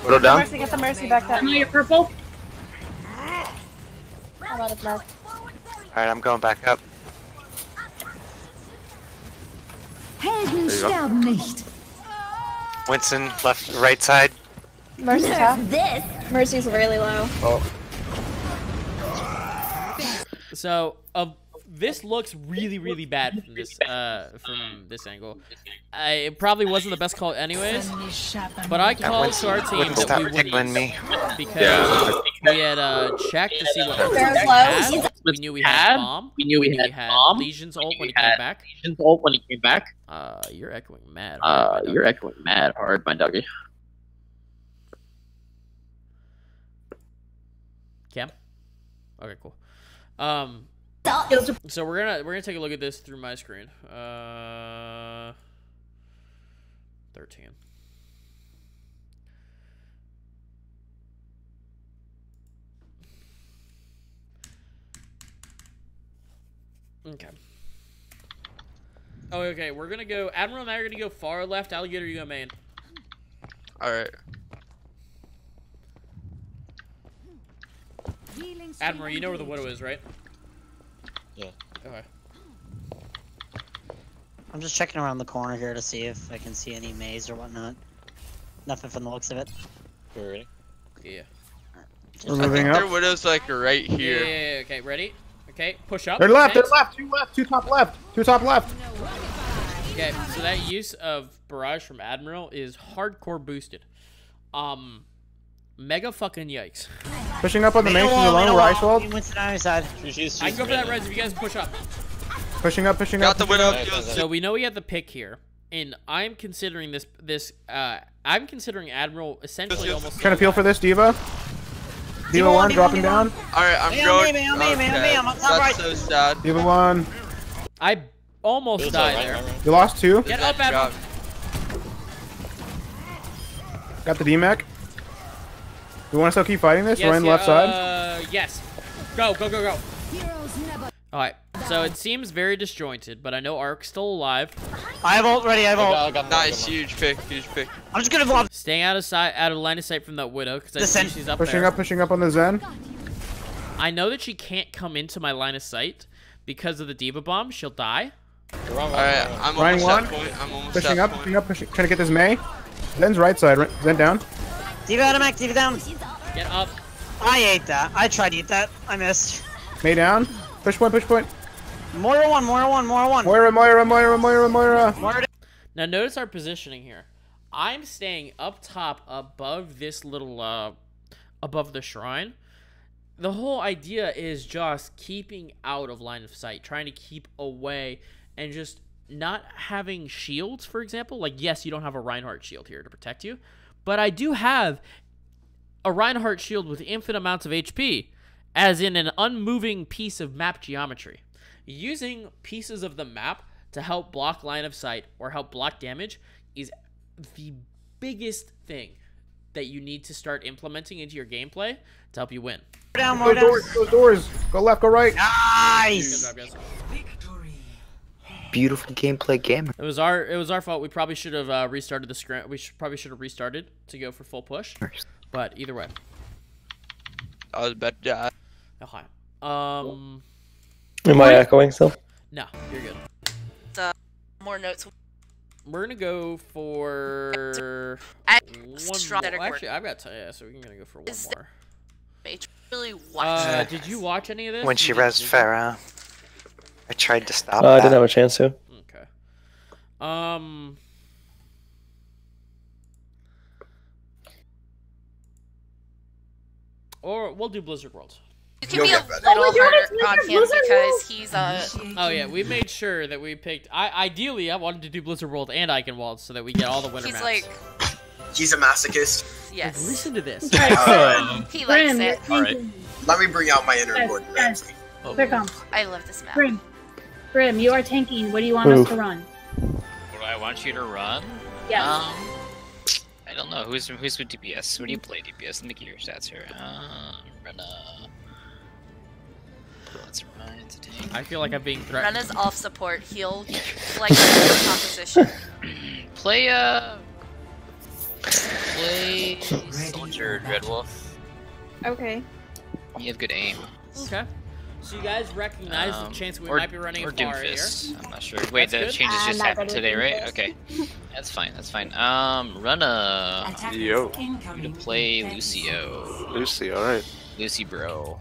Widow down. Mercy, get the Mercy back up. I know you're purple. How about it, Mark? Alright, I'm going back up. Helden sterben nicht. Winston, left, right side. Mercy's half. This. Mercy's really low. Oh. So, this looks really, really bad from this angle. It probably wasn't the best call anyways, but I called to our team that we wouldn't because we had checked to see what we had. We knew we had bomb. We knew we had Legion's ult when he came back. You're echoing mad. You're echoing mad hard, my doggy. Cam? Okay, cool. So we're gonna take a look at this through my screen. 13. Okay. Oh, okay. We're gonna go. Admiral and I are gonna go far left. Alligator, you go main. All right. Admiral, you know where the Widow is, right? Yeah. Okay. I'm just checking around the corner here to see if I can see any maze or whatnot. Nothing from the looks of it. Ready? Yeah. We're moving up. Their Widow's like right here. Yeah. Okay. Ready? Okay. Push up. They're left. Thanks. They're left. Two left. Two top left. Two top left. Okay. So that use of barrage from Admiral is hardcore boosted. Mega fucking yikes. Pushing up on the main from alone. We're isoled. I can go for that res if you guys push up. Pushing up. Pushing up. Got the Widow. So we know we have the pick here, and I'm considering I'm considering Admiral essentially almost. Trying to feel for this Diva. Diva 1 dropping down. Alright, I'm going. I'm on top right. That's so sad. Diva 1. I almost died there. You lost 2. Get up, Admiral. Got the DMAC. We want to still keep fighting this? Yes, Ryan left side? Yes. Go. Alright, so it seems very disjointed, but I know Ark's still alive. I have ult ready, I have ult. Nice, huge pick. I'm just gonna block. Staying out of line of sight from that Widow, because I think she's up there. Pushing up on the Zen. I know that she can't come into my line of sight because of the Diva Bomb. She'll die. Alright, I'm Ryan almost one. that point. I'm almost Pushing that up, point. trying to get this Mei. Zen's right side, Zen down. Diva out of Mac, Diva down. Get up. I ate that. I tried to eat that. I missed. Mei down. Push point. Moira one. Moira. Now notice our positioning here. I'm staying up top above this little, above the shrine. The whole idea is just keeping out of line of sight, trying to keep away, and just not having shields, for example. Like, yes, you don't have a Reinhardt shield here to protect you, but I do have a Reinhardt shield with infinite amounts of HP, as in an unmoving piece of map geometry. Using pieces of the map to help block line of sight or help block damage is the biggest thing that you need to start implementing into your gameplay to help you win. Those doors. Go left, go right. Nice. Good job, guys. Beautiful gameplay, gamer. It was our fault. We probably should have restarted the scrim. Probably should have restarted to go for full push. But either way. I was about to die. Okay. Am I echoing still? No, you're good. More notes. We're gonna go for one more. Actually, I've got so we're gonna go for one more. Really watch did you watch any of this? When she rezzed Pharah, I tried to stop I that. didn't have a chance to. Okay. Or we'll do Blizzard World. You can be a little harder on him because he's Oh yeah, we made sure that we picked. Ideally, I wanted to do Blizzard World and Eichenwald so that we get all the winter maps. like. He's a masochist. Yes. Like, listen to this. He likes it. Alright. Let me bring out my inner Gordon Ramsay. I love this map. Grim, you are tanking. What do you want us to run? What do I want you to run? Yeah. I don't know. Who's with DPS? What do you play DPS? Let me get your stats here. Run Let's run into tank. I feel like I'm being threatened. Run is off support. He'll like the composition. Play Soldier Dreadwolf. Okay. You have good aim. Okay. So you guys recognize the chance we might be running or far here? I'm not sure. Wait, the changes just happened today, right? Okay. That's fine. Run a... Yo. You to play Lucio. Lucy, alright. Lucy bro,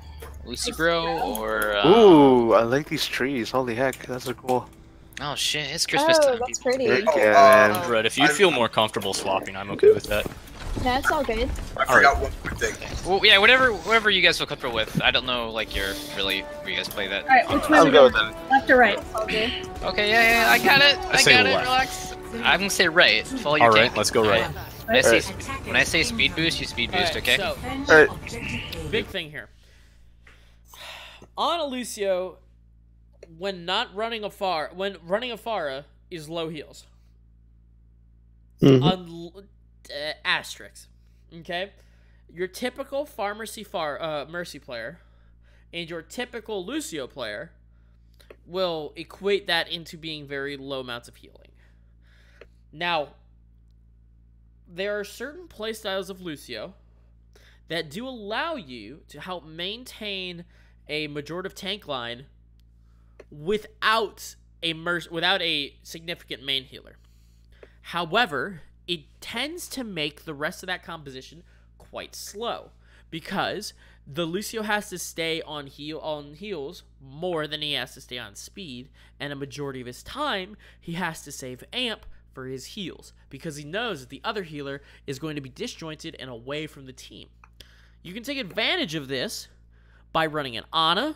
or... Ooh, I like these trees. Holy heck, that's so cool. Oh shit, it's Christmas time. That's pretty. Yeah, Red, if you feel more comfortable swapping, I'm okay with that. No, it's all good. I forgot one more thing. Well, yeah, whatever you guys feel comfortable with. I don't know, like, where you guys play that. Alright, which way I'll we go going? with them. Left or right? Okay, yeah, I got it. I got it. Relax. I'm gonna say right. Follow your tank. Let's go right. When I say speed boost, you speed boost, okay? So, big thing here. On a Lucio, when running a Pharah is low heals. Asterisks. Okay? Your typical Mercy player and your typical Lucio player will equate that into being very low amounts of healing. Now, there are certain playstyles of Lucio that do allow you to help maintain a majorative tank line without a significant main healer. However, it tends to make the rest of that composition quite slow because the Lucio has to stay on heals more than he has to stay on speed, and a majority of his time he has to save amp for his heals because he knows that the other healer is going to be disjointed and away from the team. You can take advantage of this by running an Ana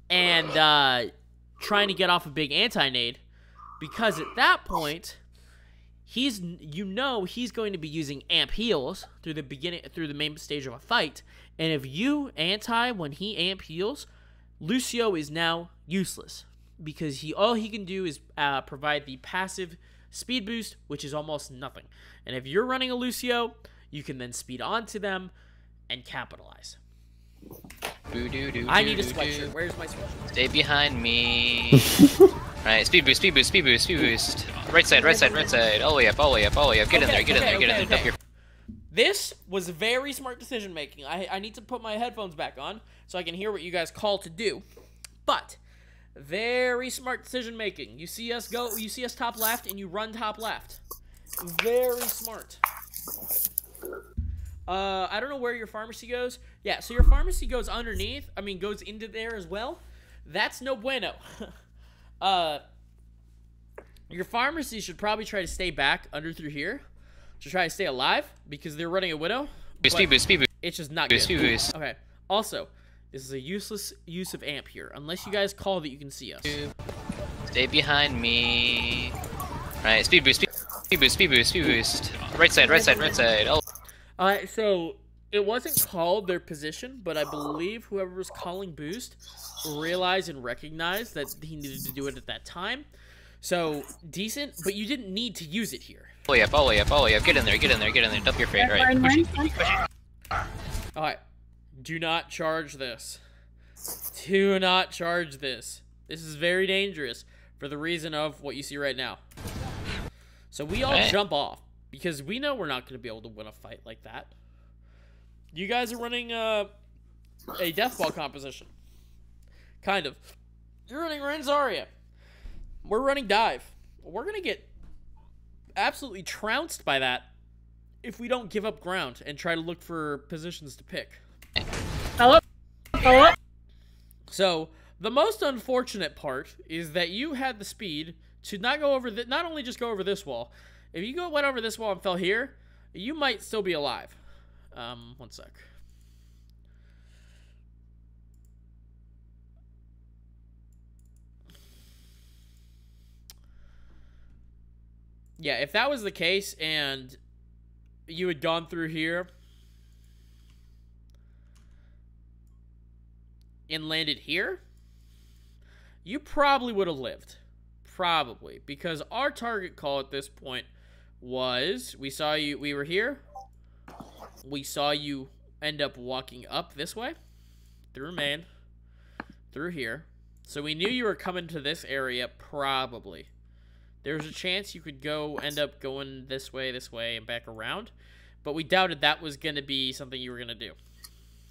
and trying to get off a big anti-nade, because at that point he's going to be using amp heals through the main stage of a fight, and if you anti when he amp heals, Lucio is now useless because all he can do is provide the passive speed boost, which is almost nothing. And if you're running a Lucio, you can then speed onto them and capitalize. I need a sweatshirt. Where's my sweatshirt? Stay behind me. Right, speed boost, speed boost, speed boost, speed boost. Right side, right side, right side. All the way up, all the way up, all the way up. Get in there, get in there, get in there. Dump your... This was very smart decision making. I need to put my headphones back on so I can hear what you guys call to do. But very smart decision making. You see us go, you see us top left, and you run top left. Very smart. I don't know where your pharmacy goes. Yeah, so your pharmacy goes underneath. I mean, goes into there as well. That's no bueno. Your pharmacy should probably try to stay back under through here. To try to stay alive because they're running a widow. Speed boost, speed boost. It's just not good. Speed boost. Okay. Also, this is a useless use of amp here, unless you guys call that you can see us. Stay behind me. Right, speed boost, speed boost, speed boost, speed boost. Right side, right side, right side. Oh. So it wasn't called their position, but I believe whoever was calling boost realized and recognized that he needed to do it at that time. So decent, but you didn't need to use it here. All the way up, all the way up, all the way up. Get in there, get in there, get in there. Dump your fade, right. Alright. Do not charge this. Do not charge this. This is very dangerous for the reason of what you see right now. So we all jump off because we know we're not going to be able to win a fight like that. You guys are running a death ball composition. Kind of. You're running Renzaria. We're running dive. We're going to get absolutely trounced by that if we don't give up ground and try to look for positions to pick. Hello? Hello? So, the most unfortunate part is that you had the speed to not go over not only just go over this wall. If you went over this wall and fell here, you might still be alive. One sec. Yeah, if that was the case and you had gone through here and landed here, you probably would have lived. Probably. Because our target call at this point was, we saw you, we were here. We saw you end up walking up this way, through main, through here. So we knew you were coming to this area, probably. There was a chance you could end up going this way, and back around. But we doubted that was going to be something you were going to do.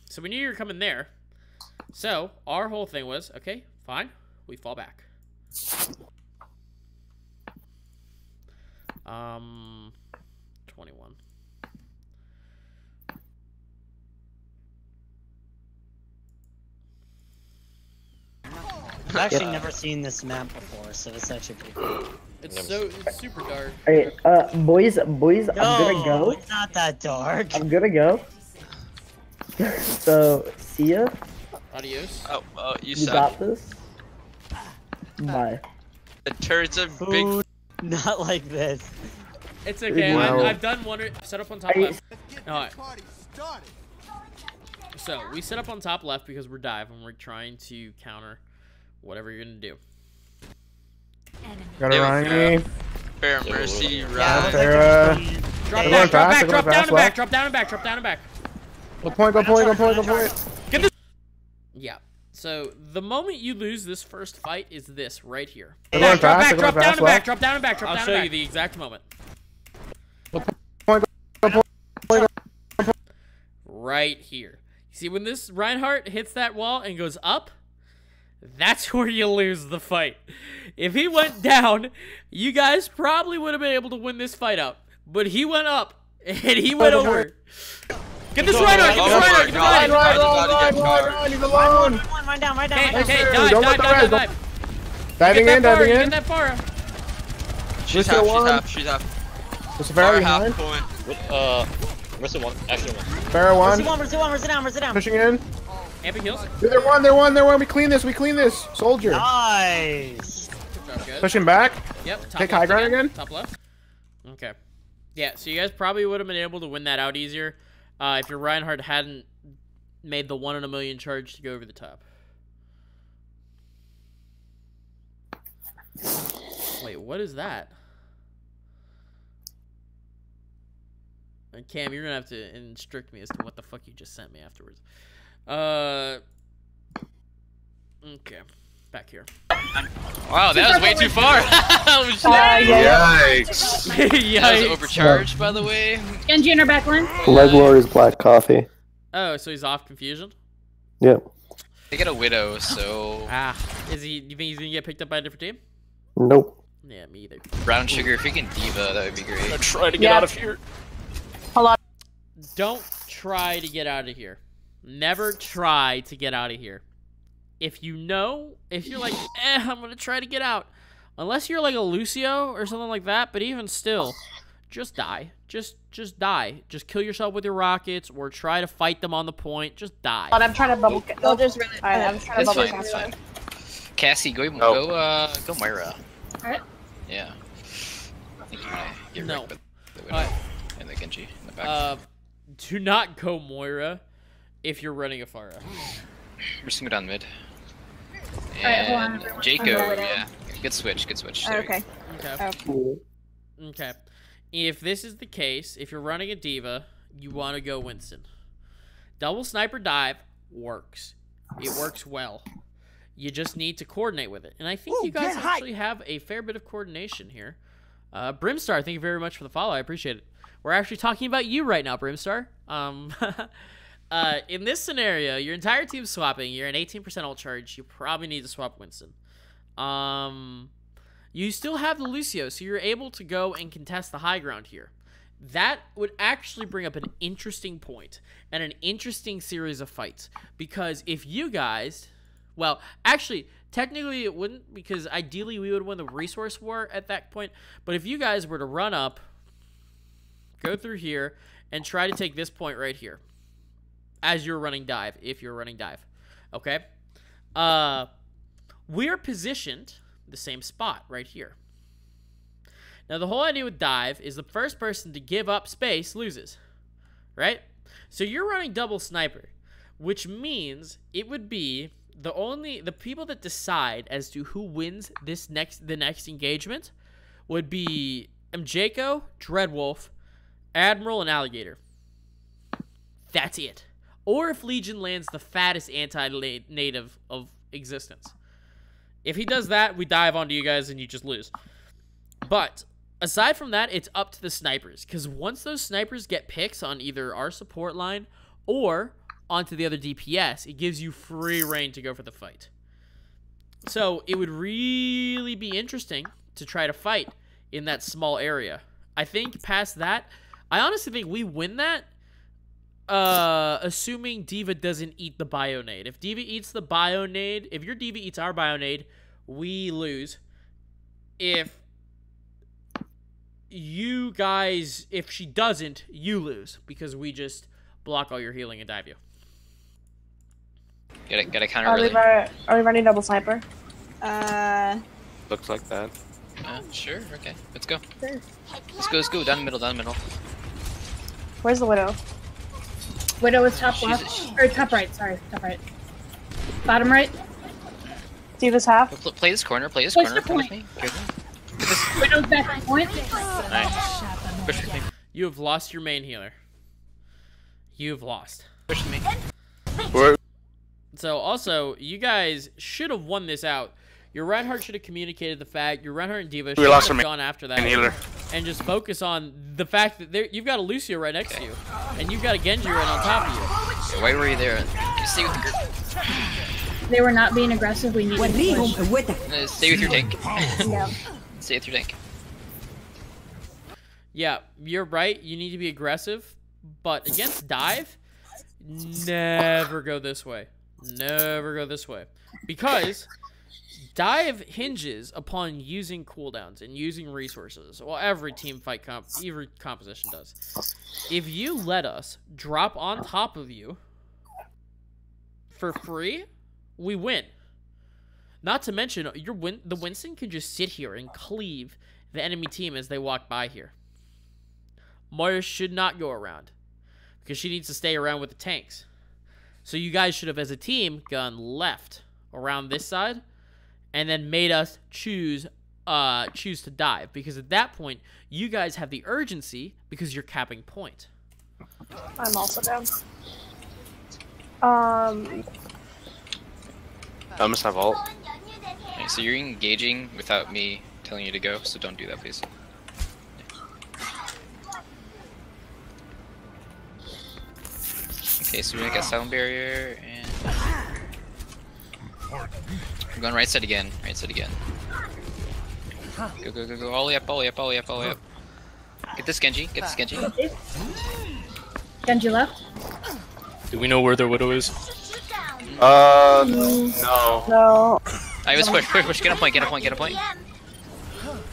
So we knew you were coming there. So, our whole thing was, okay, fine, we fall back. 21. I've actually never seen this map before, so it's actually pretty cool. It's super dark. Hey, boys, I'm gonna go. It's not that dark. I'm gonna go. So, see ya. Adios. Oh, you got this. Bye. The turrets are big. Not like this. It's okay. I've done one. Set up on top left. Alright. So we set up on top left because we're dive and we're trying to counter whatever you're gonna do. Got a Ryan. Fair mercy, Drop down and back. Drop down and back. Go point. Get this. Yeah. So the moment you lose this first fight is this right here. Drop down and back. I'll show you the exact moment. Right here. You see when this Reinhardt hits that wall and goes up? That's where you lose the fight. If he went down, you guys probably would have been able to win this fight out. But he went up and he went over. Get this Reinhardt! He's alone! Run down. Okay, dive. Diving in. Get that far. She's half. There's a Pharah behind. Where's the one? Actually, one. Pharah one. Where's it down? Pushing in. Amping heals. They're one. We clean this. Soldier. Nice. Pushing back. Yep. Take high ground again. Top left. Okay. Yeah, so you guys probably would have been able to win that out easier if your Reinhardt hadn't made the 1 in a million charge to go over the top. Wait, what is that? Cam, you're gonna have to instruct me as to what the fuck you just sent me afterwards. Okay, back here. Wow, that was way too far. Oh, shit. Yikes. Yikes. That was overcharged, by the way. Genji in our back line. Leg Lord is black coffee. Oh, so he's off Confusion? Yep. They get a Widow, so... Is he? You think he's gonna get picked up by a different team? Nope. Yeah, me either. Brown Sugar, if you can Diva, that would be great. I'm trying to get out of here. Hold on. Don't try to get out of here. Never try to get out of here. If you're like, I'm gonna try to get out. Unless you're like a Lucio or something like that, but even still, just die. Just die. Just kill yourself with your rockets, or try to fight them on the point. Just die. But I'm trying to bubble. They'll just really. I'm trying to bubble. That's fine. Cassie, go Moira. Alright. Yeah. I think you're gonna get No. wrecked with the Widow and the Genji in the back. Do not go Moira if you're running a Pharah. We're just gonna go down mid. Alright, hold on. And Jaco, yeah. Good switch, good switch. There Okay. Okay. If this is the case, if you're running a diva, you want to go Winston. Double sniper dive works. It works well. You just need to coordinate with it. And I think you guys actually have a fair bit of coordination here. Brimstar, thank you very much for the follow. I appreciate it. We're actually talking about you right now, Brimstar. In this scenario, your entire team's swapping. You're an 18% ult charge. You probably need to swap Winston. You still have the Lucio, so you're able to go and contest the high ground here. That would actually bring up an interesting point and an interesting series of fights. Because if you guys... Well, actually, technically it wouldn't, because ideally we would win the resource war at that point. But if you guys were to run up, go through here, and try to take this point right here as you're running dive, if you're running dive, okay? We're positioned the same spot right here. Now, the whole idea with dive is the first person to give up space loses, right? So you're running double sniper, which means it would be the people that decide as to who wins the next engagement would be Mjako, Dreadwolf, Admiral, and Alligator. That's it. Or if Legion lands the fattest anti-native of existence. If he does that, we dive onto you guys and you just lose. But aside from that, it's up to the snipers. Because once those snipers get picks on either our support line or onto the other DPS, it gives you free reign to go for the fight. So it would really be interesting to try to fight in that small area. I think past that, I honestly think we win that, assuming Diva doesn't eat the Bionade. If Diva eats the Bionade, if your Diva eats our Bionade, we lose. If she doesn't, you lose, because we just block all your healing and dive you. Get a counter. Are we running double sniper? Looks like that. Sure. Okay. Let's go. Sure. Let's go. Down the middle. Where's the Widow? Widow is top left. Or top right, sorry. Top right. Bottom right. Diva's half. Play this corner. Play this Push corner. the point. With me. Widow's back on point. Nice. Push with me. You have lost your main healer. You've lost. Push with me. Where? So also, you guys should have won this out. Your Reinhardt should have communicated the fact. Your Reinhardt and Diva should have gone after that and just focus on the fact that you've got a Lucio right next to you, and you've got a Genji right on top of you. Why were you there? Stay with the group. They were not being aggressive. We needed to push. Stay with your tank. Yeah. Stay with your tank. Yeah, you're right. You need to be aggressive, but against dive, never go this way. Never go this way, because dive hinges upon using cooldowns and using resources. Well, every team fight every composition does. If you let us drop on top of you for free, we win. Not to mention, the Winston can just sit here and cleave the enemy team as they walk by here. Moira should not go around, because she needs to stay around with the tanks. So you guys should have, as a team, gone left around this side, and then made us choose to dive, because at that point you guys have the urgency because you're capping point. I'm also down. I must have ult. Okay, so you're engaging without me telling you to go, so don't do that, please. Okay, so we got sound barrier, and I'm going right side again. Right side again. Go, go, go, go! All the way up! All the way up! All the way up! All the way up! Get this Genji! Get this Genji! Genji left. Do we know where their Widow is? No. No. I was push! Get a point! Get a point! Get a point!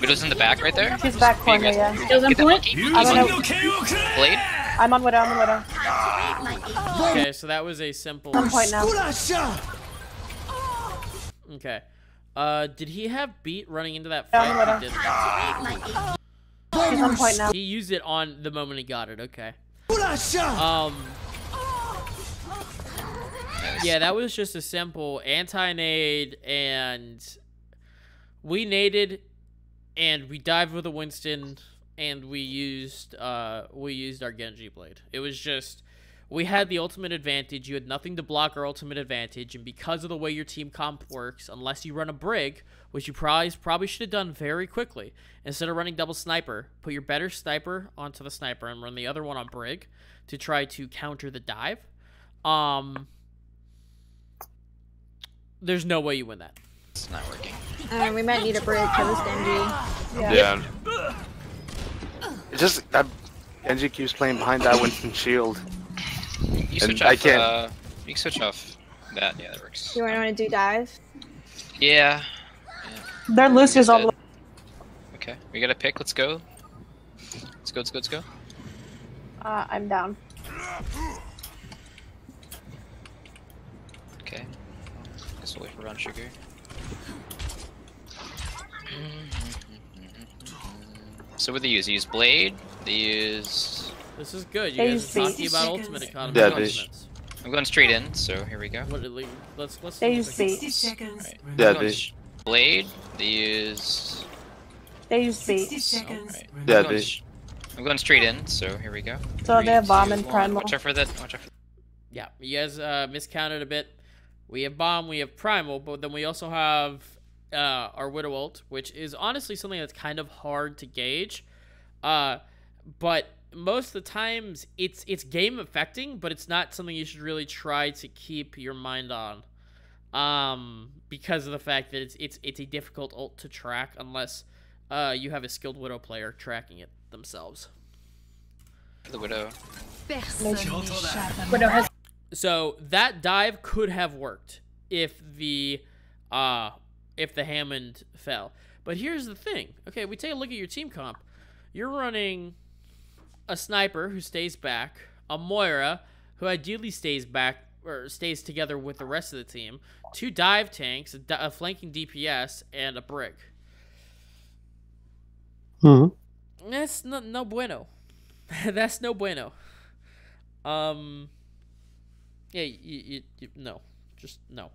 Widow's in the back, right there. She's back corner, yeah. Still on point. Blade. I'm on Widow. Okay, so that was a simple. On point now. Okay. Did he have beat running into that fight? He did. She's on point now. He used it on the moment he got it. Okay. Yeah, that was just a simple anti-nade, and we naded, and we dived with a Winston, and we used our Genji blade. It was just, we had the ultimate advantage. You had nothing to block our ultimate advantage, and because of the way your team comp works, unless you run a Brig, which you probably should have done very quickly, instead of running double sniper, put your better sniper onto the sniper and run the other one on Brig to try to counter the dive. There's no way you win that. It's not working. We might need a Brig for this Genji. Yeah. It's just that Genji keeps playing behind that Winston shield. You switch And I off. can't. You can switch off that. Yeah, that works. You want to do dive? Yeah. Their Lucius all the way. Okay, we got a pick. Let's go. Let's go. Let's go. Let's go. I'm down. Okay. Guess we'll wait for round sugar. So what they use? They use blade. They use. This is good. You guys are talking about ultimate economy. Yeah, ultimates. I'm going straight in. So here we go. Let's. They use bait. Right. Yeah, they. Blade. They use. They use bait. Right. Yeah, they. I'm going straight in. So here we go. So they have bomb and 2, 1. primal. Watch out for that. Watch out for. Yeah, you guys miscounted a bit. We have bomb, we have primal, but then we also have our Widow ult, which is honestly something that's kind of hard to gauge. But most of the times it's game affecting, but it's not something you should really try to keep your mind on. Because of the fact that it's a difficult ult to track unless you have a skilled Widow player tracking it themselves. The Widow. Widow has. So that dive could have worked if the Hammond fell. But here's the thing. Okay, we take a look at your team comp. You're running a sniper who stays back, a Moira who ideally stays back or stays together with the rest of the team, 2 dive tanks, a flanking DPS, and a Brig. That's no bueno. That's no bueno. Yeah, you no. Just no.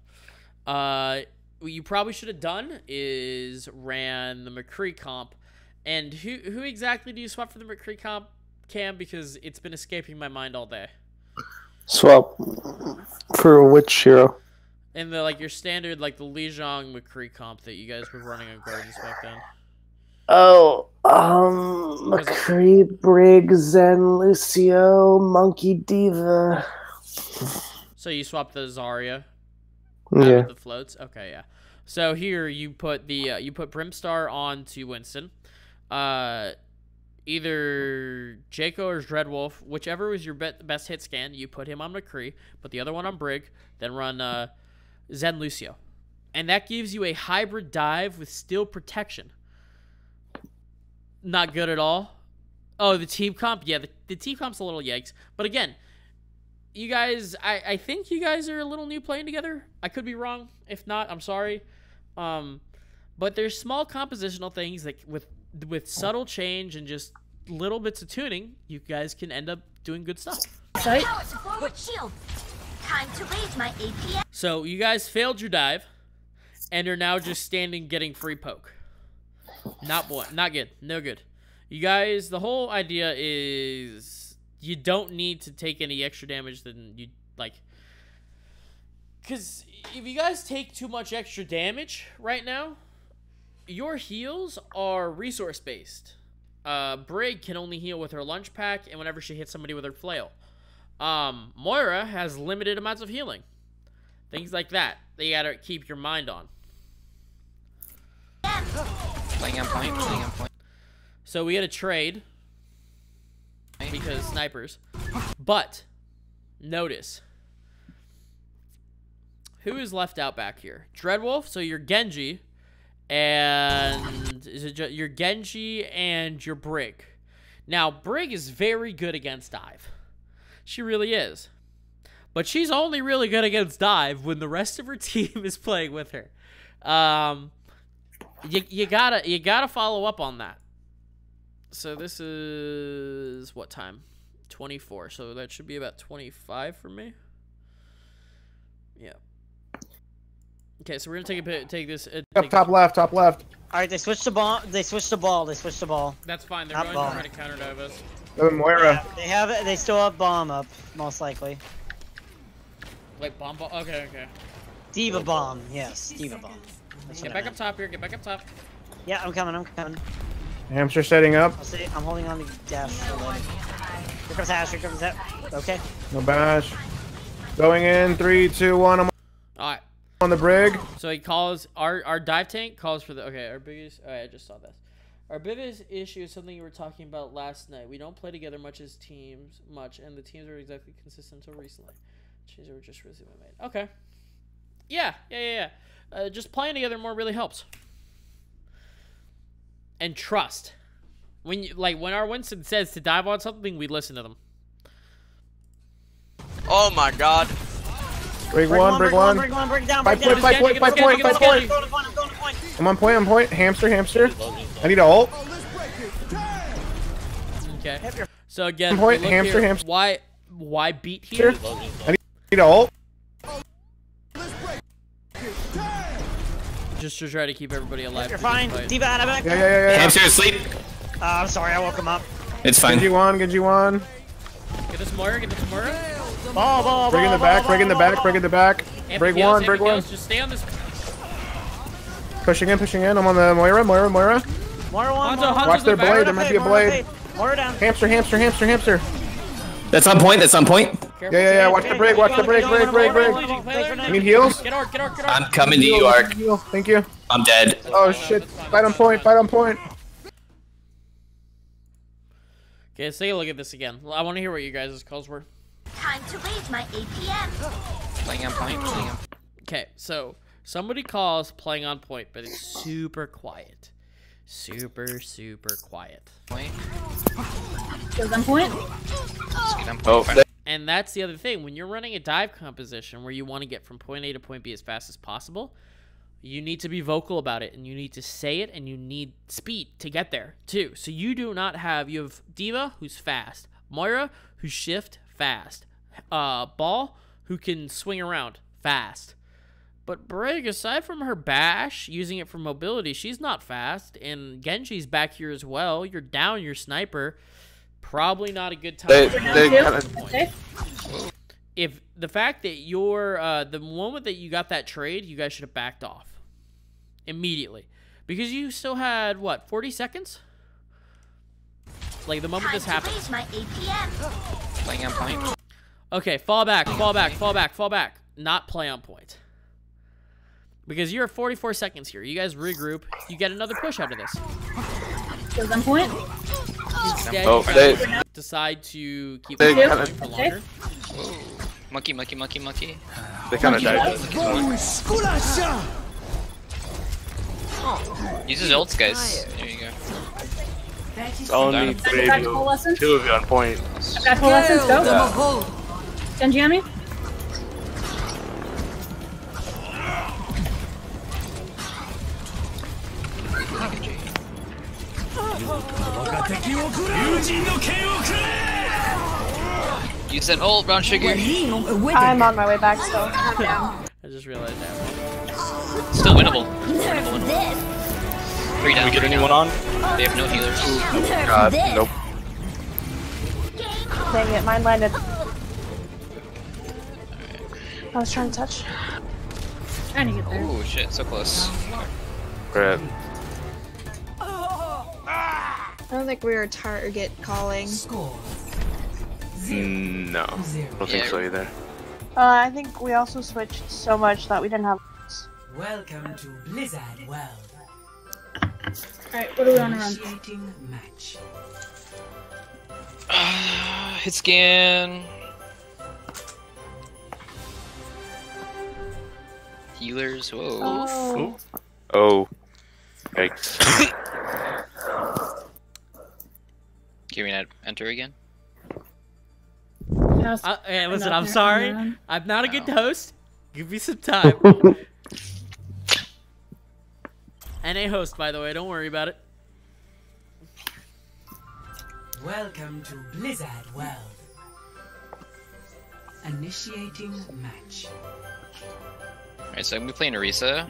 What you probably should have done is ran the McCree comp. And who exactly do you swap for the McCree comp, Cam? Because it's been escaping my mind all day. Swap for which hero? And the your standard the Lijiang McCree comp that you guys were running on Guardians back then. Oh, McCree, Brig, Zen, Lucio, Monkey Diva. So you swapped the Zarya. Yeah. With the floats. Okay, yeah. So here you put the you put Brimstar on to Winston. Either Jaco or Dreadwolf, whichever was your best hit scan, you put him on McCree, put the other one on Brig, then run Zen Lucio. And that gives you a hybrid dive with still protection. Not good at all. Oh, the team comp? Yeah, the team comp's a little yikes. But again, you guys, I think you guys are a little new playing together. I could be wrong. If not, I'm sorry. But there's small compositional things that with subtle change and just little bits of tuning, you guys can end up doing good stuff. Right? Time to raise my APM. So you guys failed your dive, and are now just standing getting free poke. Not good. No good. You guys, the whole idea is you don't need to take any extra damage than you like. Because if you guys take too much extra damage right now, your heals are resource based. Brig can only heal with her lunge pack and whenever she hits somebody with her flail. Moira has limited amounts of healing. Things like that you gotta keep your mind on. Playing on point, playing on point. So we had a trade because snipers. But notice who is left out back here? Dreadwolf, so you're Genji, and you're Genji and your Brig. Now Brig is very good against dive. She really is. But she's only really good against dive when the rest of her team is playing with her. You gotta follow up on that. So this is what time? 24. So that should be about 25 for me. Yeah. Okay, so we're gonna take this. Top left, top left. All right, they switched the ball. They switched the ball. They switched the ball. That's fine. They're Not going ball. to try to counter dive us. Moira. Yeah, they have it. They still have bomb up, most likely. Wait, bomb ball. Okay, okay. Diva bomb. Yes, Diva bomb. That's Get what I back up top here. Get back up top. Yeah, I'm coming. I'm coming. Hamster setting up. I'll see. I'm holding on to dash. For later. Here comes Ash. Here comes that. Okay. No bash. Going in. 3, 2, 1. I'm All right. on the Brig. So he calls our dive tank calls for the our biggest. All right, I just saw this. Our biggest issue is something you were talking about last night. We don't play together much as teams, and the teams are exactly consistent until recently. Changes were just recently made. Okay. Yeah. Just playing together more really helps. And trust. When our Winston says to dive on something, we listen to them. Oh my god. Brig one. Brig down. Five point. I'm on point. Hamster. I need a ult. Okay. So again, Point, look hamster, here. hamster. Why beat here? I need a ult. Just to try to keep everybody alive. You're fine. Diva out of it. Yeah. Hamster asleep. I'm sorry. I woke him up. It's fine. Genji one. Get this Moira. Ball. Brig in the back. Brig one. Just stay on this. Pushing in. I'm on the Moira. Moira one. Watch their blade. There might be a blade. Moira down. Hamster. That's on point. Yeah. Watch the Brig. Brig. I need heals. Get Arc. I'm coming to you, Arc. Thank you. I'm dead. Oh shit. Fight on point. Okay, let's take a look at this again. I want to hear what you guys' calls were. Time to raise my APM. Playing on point, playing on. Okay, so somebody calls playing on point, but it's super quiet. Super quiet. Point. Goes on point. And that's the other thing. When you're running a dive composition where you want to get from point A to point B as fast as possible, you need to be vocal about it, and you need to say it, and you need speed to get there, too. So you have Diva, who's fast, Moira, who's shift, fast, Ball, who can swing around, fast. But Brig, aside from her bash, using it for mobility, she's not fast, and Genji's back here as well. You're down your sniper. Probably not a good time. If the fact that the moment that you got that trade, you guys should have backed off immediately, because you still had what, 40 seconds? Like the moment this happened. Playing on point. Okay, fall back. Not play on point. Because you're at 44 seconds here. You guys regroup. You get another push out of this. Goes on point. Instead, you decide to keep it going for longer. Whoa. Monkey. They kind of died. Use his ults, guys. There you go. It's only 3 of you. 2 of you on point. Basketball lessons, go. Genji on me. Use that ult, brown sugar. I'm on my way back still. I'm down. I just realized that. Still winnable. 3 down. Can we get anyone on? They have no healers. God, nope. dang it, mine landed. I was trying to touch. Trying to get there. Oh shit, so close. Crap. I don't think we were target calling. No, I don't think so either. I think we also switched so much that we didn't have. Welcome to Blizzard World. Alright, what do we want to run? Initiating match. Hit scan. Healers, whoa. Oh. Oh. Yikes. Can we not enter again? Hey, listen, I'm sorry. I'm not a good host. Give me some time. NA host, by the way. Don't worry about it. Welcome to Blizzard World. Initiating match. Alright, so I'm gonna be playing Orisa.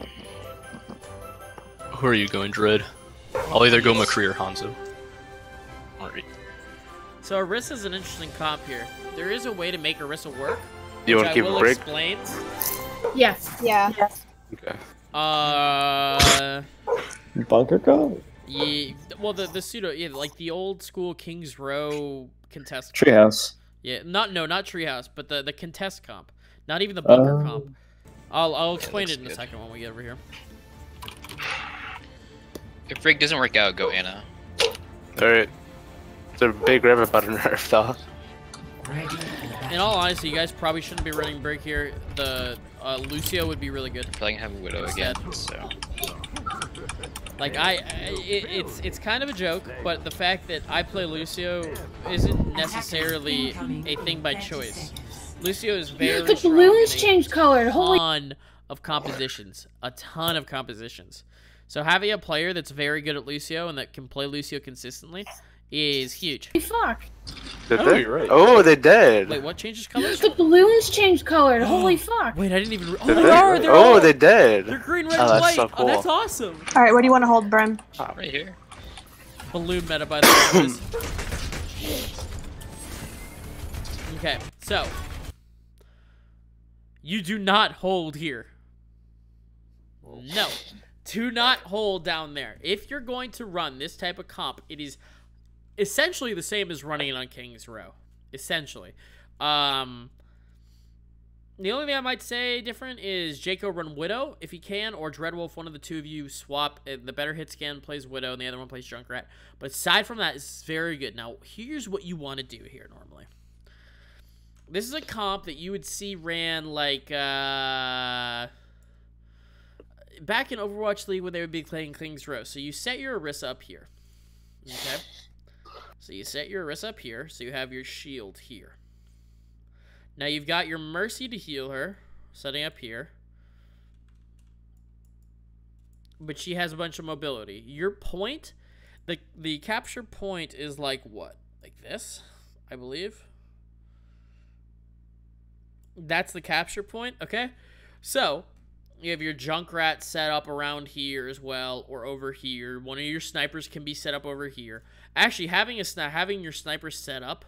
Who are you going, Dread? I'll either go McCree or Hanzo. Alright. So Orisa's an interesting comp here. There is a way to make Orisa work. You want to keep a break? Explain. Yes. Yeah. Okay. Bunker go? Yeah. Well, the pseudo, yeah, like the old school Kings Row contest. Treehouse. Yeah, not Treehouse, but the contest comp. Not even the bunker comp. I'll explain it in a second when we get over here. If Rig doesn't work out, go Anna. Alright. It's a big river button nerf though. In all honesty, you guys probably shouldn't be running break here. The Lucio would be really good. Probably gonna have a Widow again, so. Like it's kind of a joke, but the fact that I play Lucio isn't necessarily a thing by choice. Lucio is very The balloons changed color. Holy. ton of compositions, a ton of compositions. So having a player that's very good at Lucio and that can play Lucio consistently is huge. Fuck. Did they? Right. Oh, they did. Wait, what changes colors? The balloons changed color. Holy fuck. Wait, I didn't even. Oh, Did they they? are. They're Oh, all- they did. They're green, red, Oh, and that's white. so cool. Oh, that's awesome. All right, what do you want to hold, Bren? Right here. Balloon meta, by the way. Okay, so you do not hold here. No, do not hold down there. If you're going to run this type of comp, it is essentially the same as running it on King's Row. Essentially. The only thing I might say different is Jaco run Widow if he can, or Dreadwolf, one of the two of you swap. The better hit scan plays Widow and the other one plays Junkrat. But aside from that, it's very good. Now, here's what you want to do here normally. This is a comp that you would see ran like back in Overwatch League when they would be playing King's Row. So you set your Orisa up here. Okay? So you set your Orisa up here, so you have your shield here. Now you've got your Mercy to heal her, setting up here. But she has a bunch of mobility. Your point, the capture point is like what? Like this, I believe. That's the capture point, okay? So, you have your Junkrat set up around here as well, or over here. One of your snipers can be set up over here. Actually, having your sniper set up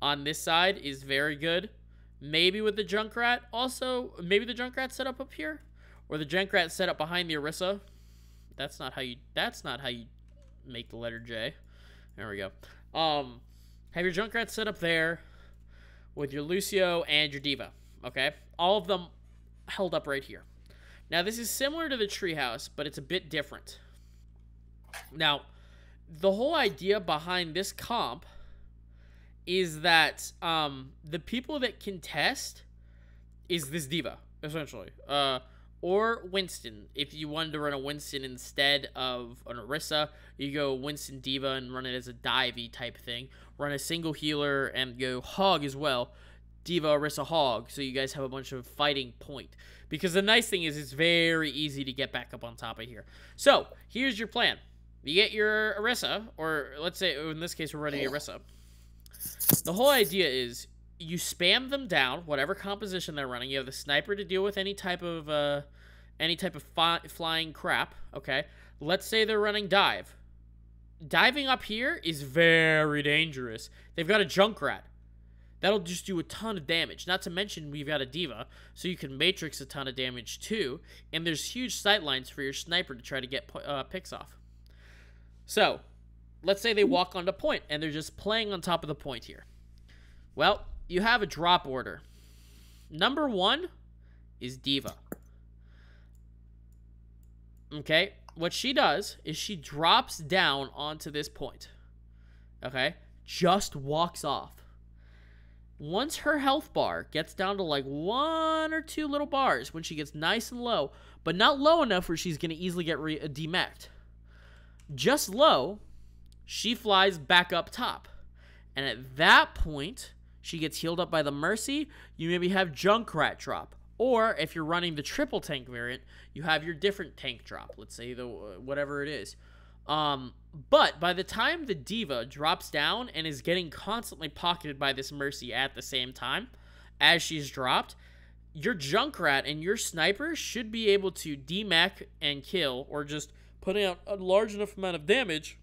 on this side is very good. Maybe with the Junkrat also. Maybe the Junkrat set up here, or the Junkrat set up behind the Orisa. That's not how you make the letter J. There we go. Have your Junkrat set up there with your Lucio and your Diva. Okay, all of them held up right here. Now this is similar to the Treehouse, but it's a bit different. Now, the whole idea behind this comp is that the people that contest is this Diva, essentially. Or Winston. If you wanted to run a Winston instead of an Orisa, you go Winston Diva and run it as a divey type thing. Run a single healer and go Hog as well. Diva, Orisa, Hog, so you guys have a bunch of fighting point. Because the nice thing is it's very easy to get back up on top of here. So, here's your plan. You get your Orisa, or let's say, in this case, we're running Orisa. The whole idea is you spam them down, whatever composition they're running. You have the sniper to deal with any type of flying crap, okay? Let's say they're running dive. Diving up here is very dangerous. They've got a Junkrat. That'll just do a ton of damage. Not to mention we've got a diva, so you can matrix a ton of damage too. And there's huge sight lines for your sniper to try to get picks off. So, let's say they walk onto point and they're just playing on top of the point here. Well, you have a drop order. Number 1 is diva. Okay, what she does is she drops down onto this point. Okay, just walks off. Once her health bar gets down to like 1 or 2 little bars, when she gets nice and low, but not low enough where she's going to easily get demeched, just low, she flies back up top. And at that point, she gets healed up by the Mercy. You maybe have Junkrat drop. Or if you're running the triple tank variant, you have your different tank drop. Let's say the whatever it is. But by the time the diva drops down and is getting constantly pocketed by this Mercy at the same time as she's dropped, your Junkrat and your sniper should be able to demech and kill, or just put out a large enough amount of damage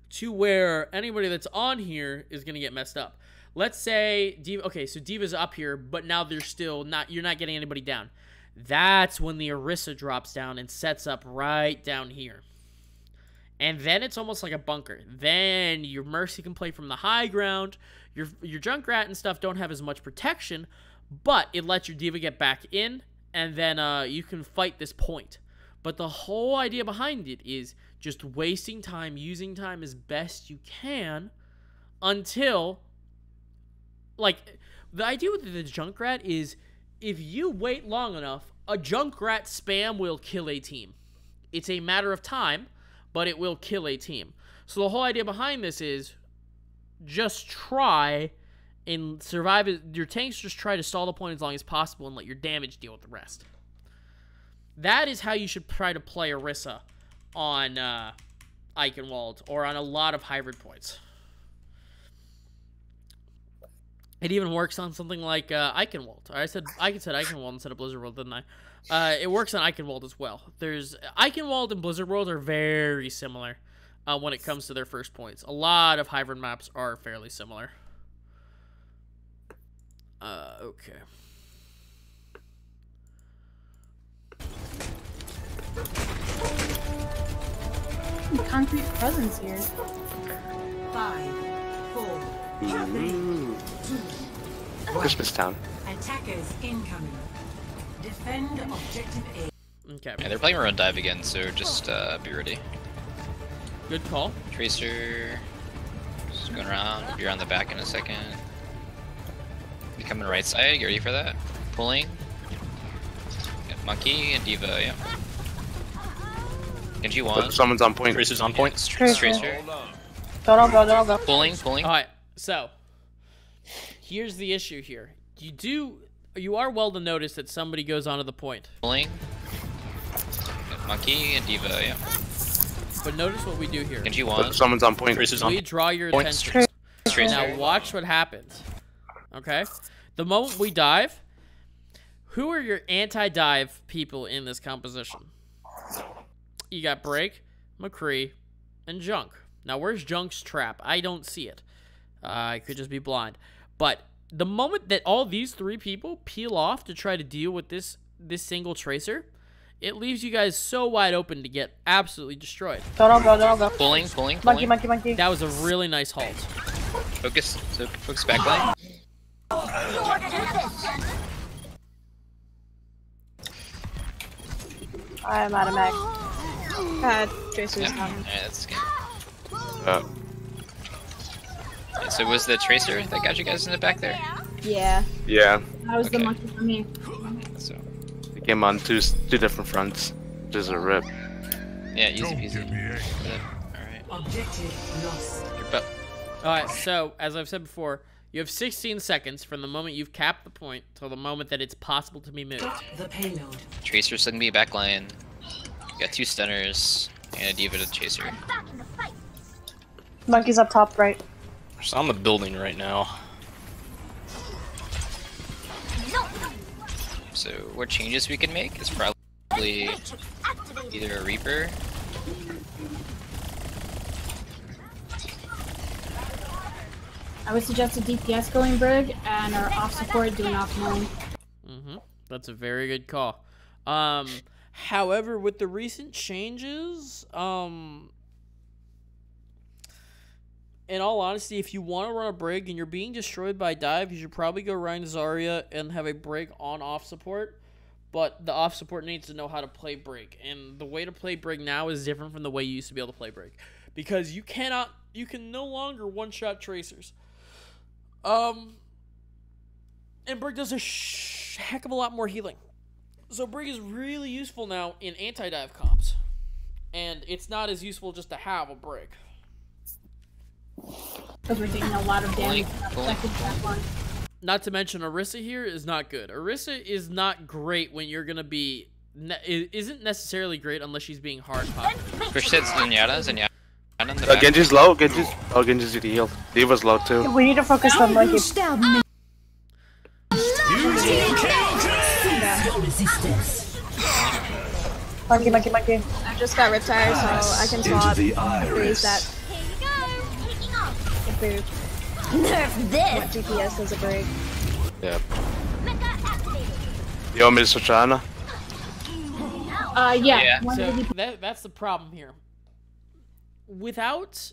to where anybody that's on here is going to get messed up. Let's say diva, okay, so diva's up here, but now they're still not, you're not getting anybody down. That's when the Orisa drops down and sets up right down here. And then it's almost like a bunker. Then your Mercy can play from the high ground. Your Junkrat and stuff don't have as much protection, but it lets your diva get back in, and then you can fight this point. But the whole idea behind it is just wasting time, using time as best you can until, like, the idea with the Junkrat is if you wait long enough, a Junkrat spam will kill a team. It's a matter of time, but it will kill a team. So the whole idea behind this is just try and survive. Your tanks just try to stall the point as long as possible and let your damage deal with the rest. That is how you should try to play Orisa on Eichenwald or on a lot of hybrid points. It even works on something like Eichenwald. I said Eichenwald instead of Blizzard World, didn't I? It works on Eichenwald as well. Eichenwald and Blizzard World are very similar when it comes to their first points. A lot of hybrid maps are fairly similar. Okay. Concrete presence here. 5, 4, 3, 2, 1. Christmas Town. Attackers incoming. Defend objective A. Okay. Yeah, they're playing around dive again, so just be ready. Good call. Tracer. Just going around. Be around the back in a second. Be coming right side. You ready for that? Pulling. Got Monkey and Diva, yeah. Genji one. Someone's on point. Tracer's on point. Tracer. Don't go. Pulling. Alright, so here's the issue here. You are well to notice that somebody goes onto the point. Pulling. Got Monkey and Diva, yeah. But notice what we do here. Genji one. Someone's on point. Tracer's on We draw your point. attention. Tracer. Now watch what happens. Okay? The moment we dive, who are your anti-dive people in this composition? You got Break, McCree, and Junk. Now, where's Junk's trap? I don't see it. I could just be blind. But the moment that all these 3 people peel off to try to deal with this single Tracer, it leaves you guys so wide open to get absolutely destroyed. Don't go. Pulling. Monkey. That was a really nice halt. Focus backline. I'm out of mag. Tracer's coming. Alright, that's good. So was the Tracer that got you guys in the back there? Yeah. Yeah. That was the monkey for me. So. It came on two different fronts. Just a rip. Yeah, easy peasy. Alright. Objective lost. Alright, so, as I've said before, you have 16 seconds from the moment you've capped the point till the moment that it's possible to be moved. The payload. Tracer's still gonna be backline. You got 2 stunners and a Diva to Chaser. Monkey's up top right. Just on the building right now. So what changes we can make is probably either a Reaper. I would suggest a DPS going Brig and our off support doing optimally. That's a very good call. However, with the recent changes, in all honesty, if you want to run a Brig and you're being destroyed by dive, you should probably go Ryan Zarya and have a Brig on off support. But the off support needs to know how to play Brig. And the way to play Brig now is different from the way you used to be able to play Brig. Because you can no longer one-shot tracers. And Brig does a heck of a lot more healing. So Brig is really useful now in anti-dive comps. And it's not as useful just to have a Brig. Because we're taking a lot of damage. Not to mention, Orisa here is not good. Orisa is not great when you're going to be... isn't necessarily great unless she's being hard popped. Push hit Zenyatta. Genji's low. Genji's healed. D.Va's low too. We need to focus on Monkey. Monkey. I just got Riptire, so I can swap. Raise that. Nerf this! What DPS is a break? Yep. You want me to switch Ana? Yeah. So that's the problem here. Without,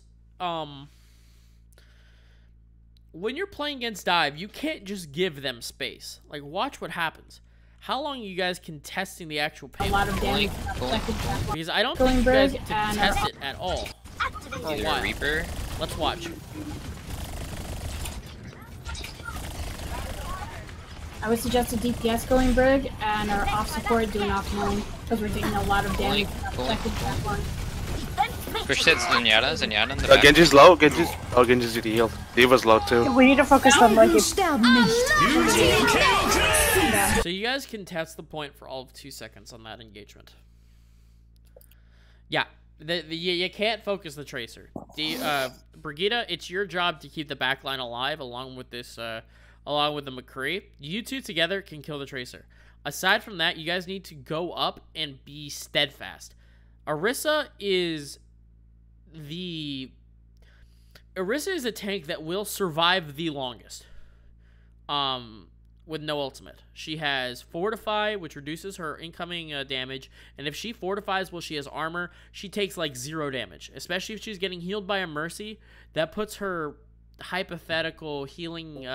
when you're playing against dive, you can't just give them space. Like, watch what happens. How long are you guys contesting the actual payload? A lot of damage. Because I don't think you guys get to contest it at all. For a while. Reaper. Let's watch. I would suggest a DPS going Brig and our off support doing optimally. Because we're taking a lot of damage. Push hit Zenyatta in the back. Genji's low. Genji's healed. D.Va's low too. We need to focus on Monkey. So you guys can test the point for all of 2 seconds on that engagement. Yeah, you can't focus the tracer. Brigitte, it's your job to keep the backline alive along with this, along with the McCree. You two together can kill the tracer. Aside from that, you guys need to go up and be steadfast. Orisa is a tank that will survive the longest. With no ultimate. She has Fortify, which reduces her incoming damage, and if she fortifies while she has armor, she takes like 0 damage. Especially if she's getting healed by a Mercy, that puts her hypothetical healing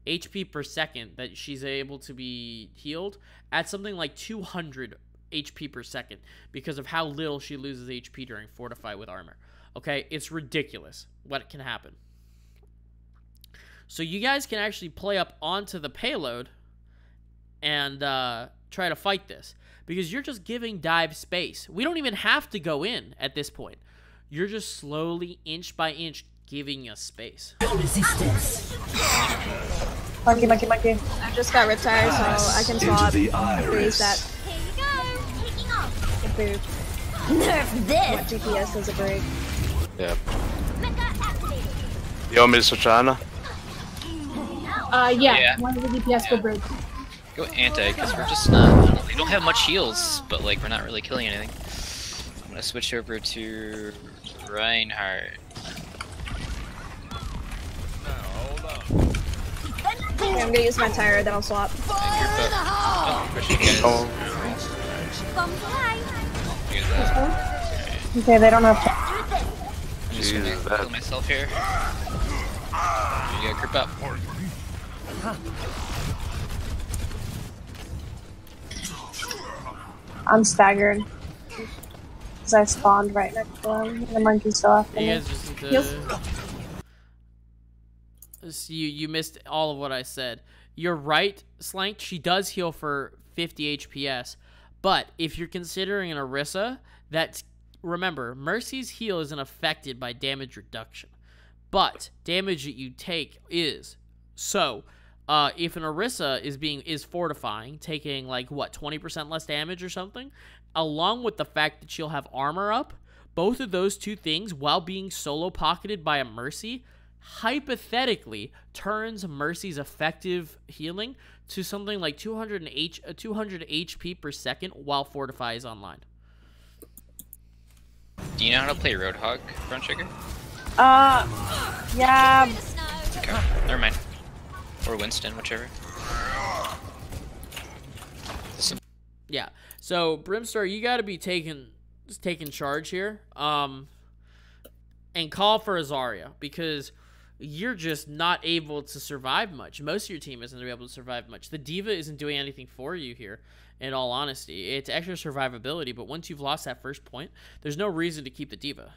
HP per second that she's able to be healed at something like 200 HP per second because of how little she loses HP during Fortify with armor. Okay, it's ridiculous what can happen. So you guys can actually play up onto the payload and try to fight this. Because you're just giving dive space. We don't even have to go in at this point. You're just slowly, inch by inch, giving us space. Monkey. I just got Riptire, so I can swap. Raise that. Nerf this! What DPS is a break? Yep. You want me to switch Ana? Yeah. One of the DPS go Brig. Go anti, because we're just not. We don't have much heals, but like we're not really killing anything. I'm gonna switch over to Reinhardt. Okay, I'm gonna use my tire, then I'll swap. Okay, they don't have to. I'm just gonna kill myself here. You gotta group up. I'm staggered. Because I spawned right next to him. The monkey's still after me. You guys just you missed all of what I said. You're right, Slanked. She does heal for 50 HPS. But if you're considering an Orisa, remember, Mercy's heal isn't affected by damage reduction. But damage that you take is. So, if an Orisa is fortifying, taking like what, 20% less damage or something, along with the fact that she'll have armor up, both of those two things, while being solo pocketed by a Mercy, hypothetically turns Mercy's effective healing to something like 200 HP per second while Fortify is online. Do you know how to play Roadhog, Front Trigger? Yeah. Okay, never mind. Or Winston, whichever. Yeah. So Brimstar, you got to be taking charge here, and call for a Zarya, because you're just not able to survive much. Most of your team isn't able to survive much. The D.Va isn't doing anything for you here. In all honesty, it's extra survivability, but once you've lost that first point, there's no reason to keep the D.Va.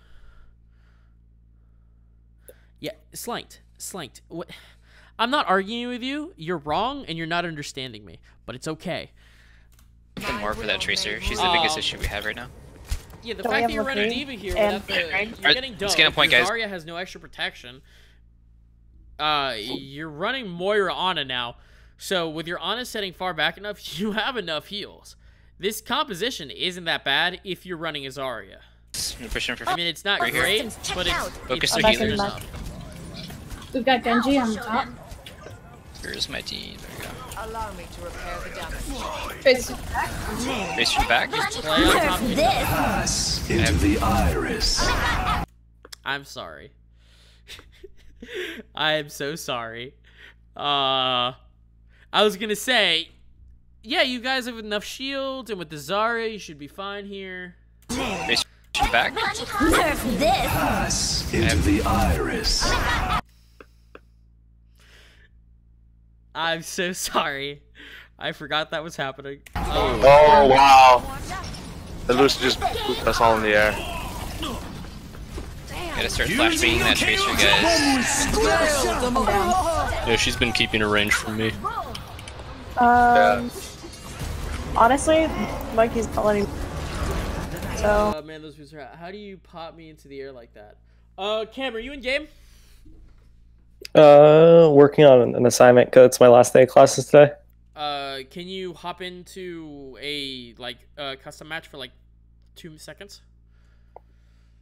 Yeah, slanked. What? I'm not arguing with you. You're wrong, and you're not understanding me, but it's okay. Nothing more for that Tracer. She's the biggest issue we have right now. Yeah, the fact that you're running D.Va here, without you're getting dumped. Get a point, guys. Zarya has no extra protection. You're running Moira Ana now. So with your Ana setting far back enough, you have enough heals. This composition isn't that bad if you're running a Zarya. I mean, it's not great, but it's healer. enough. We've got Genji on the top. Here's my team. There we go. Allow me to repair the damage. Tracer back. Tracer back. Play on top of Us into the iris. I'm sorry. I am so sorry. I was gonna say, yeah, you guys have enough shields, and with the Zarya, you should be fine here. Tracer back. Us into the iris. I'm so sorry. I forgot that was happening. Oh wow. The Lucy just pooped us all in the air. Gotta start flashbanging that Tracer, guys. Yeah, she's been keeping a range from me. Honestly, Mikey's not letting. So. Man, those boots are out. How do you pop me into the air like that? Cam, are you in game? Working on an assignment because it's my last day of classes today. Can you hop into a custom match for like 2 seconds?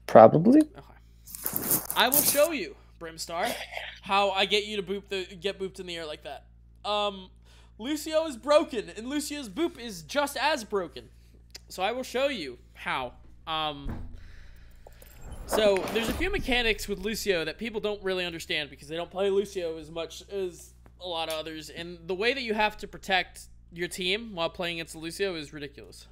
Probably. Okay. I will show you, Brimstar, how I get you to get booped in the air like that. Lucio is broken, and Lucio's boop is just as broken. So I will show you how. So there's a few mechanics with Lucio that people don't really understand because they don't play Lucio as much as a lot of others, and the way that you have to protect your team while playing against Lucio is ridiculous.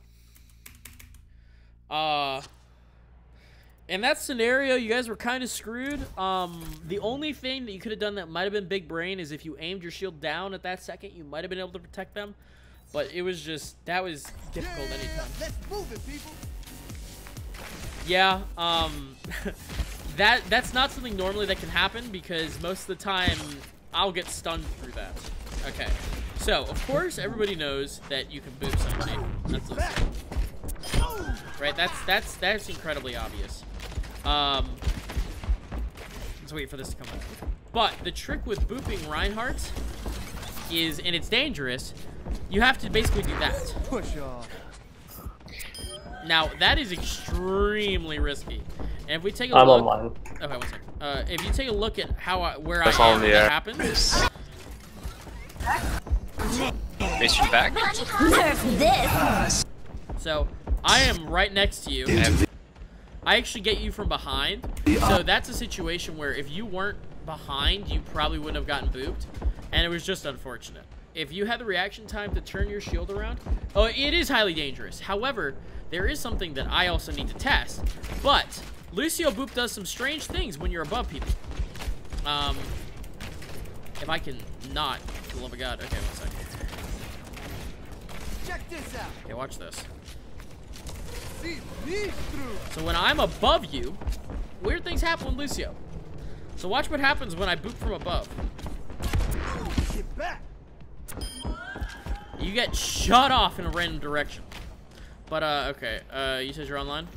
In that scenario, you guys were kind of screwed. The only thing that you could have done that might have been big brain is if you aimed your shield down at that second, you might have been able to protect them. But it was just, that was difficult anytime. Let's move it, people. Yeah, that's not something normally that can happen because most of the time I'll get stunned through that. Okay, so of course everybody knows that you can boop somebody. That's Lucio. Right, that's incredibly obvious. Let's wait for this to come up. But the trick with booping Reinhardt is, and it's dangerous, you have to basically do that. Push off. Now, that is extremely risky. And if we take a look... I'm online. Okay, one second. If you take a look at where That's I all am in when the that air. happens... Tracer back. So, I am right next to you. I actually get you from behind. So that's a situation where if you weren't behind, you probably wouldn't have gotten booped. And it was just unfortunate. If you had the reaction time to turn your shield around, oh, it is highly dangerous. However, there is something that I also need to test. But Lucio boop does some strange things when you're above people. If I can not, for the love of God. Okay, one second. Check this out. Okay, watch this. So when I'm above you, weird things happen with Lucio. So watch what happens when I boop from above. Get back. You get shot off in a random direction. But okay, you said you're online?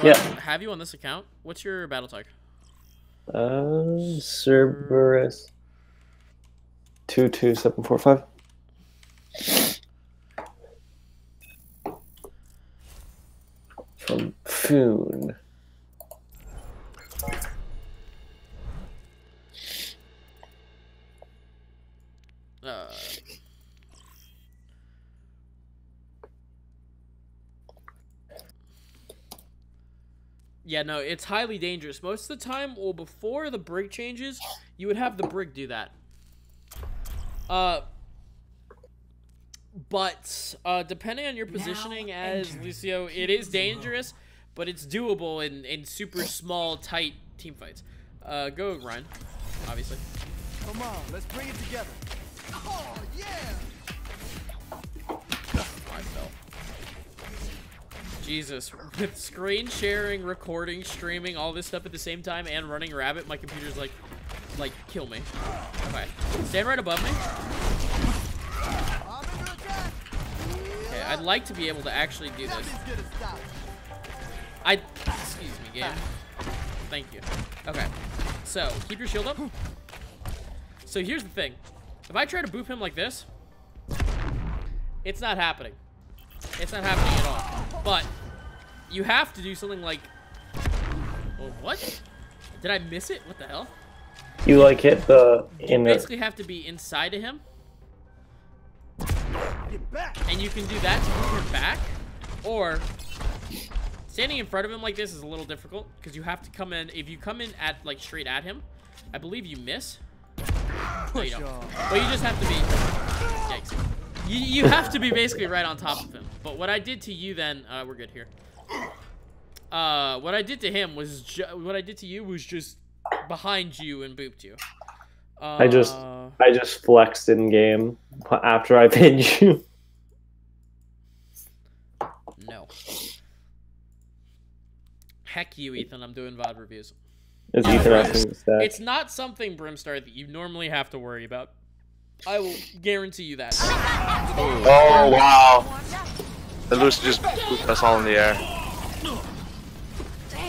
Yeah. Have you on this account? What's your battle tag? Cerberus 22745. From Foon. Yeah, no, it's highly dangerous. Most of the time, well, before the brig changes, you would have the brig do that. But depending on your positioning as Lucio, it is dangerous, but it's doable in super small, tight team fights. Go, Ryan, obviously. Come on, let's bring it together. Oh, yeah! I fell. Jesus, with screen sharing, recording, streaming, all this stuff at the same time, and running Rabbit, my computer's like, kill me. Okay, stand right above me. Okay, I'd like to be able to actually do this. Excuse me, game. Thank you. Okay, so keep your shield up. So here's the thing. If I try to boop him like this, it's not happening. It's not happening at all. But you have to do something like... Oh, what? Did I miss it? What the hell? You like hit the... You basically have to be inside of him. And you can do that to move him back. Or... standing in front of him like this is a little difficult. Because you have to come in... If you come in at like straight at him, I believe you miss. No, you don't. But you just have to be... Yikes. You have to be basically right on top of him. But what I did to you then... we're good here. What I did to him was... what I did to you was just behind you and booped you. I just flexed in game after I pinned you. No. Heck you, Ethan. I'm doing VOD reviews. Is Ethan asking the stats? It's not something, Brimstar, that you normally have to worry about. I will guarantee you that. Oh, wow. The Lucy just put us all in the air.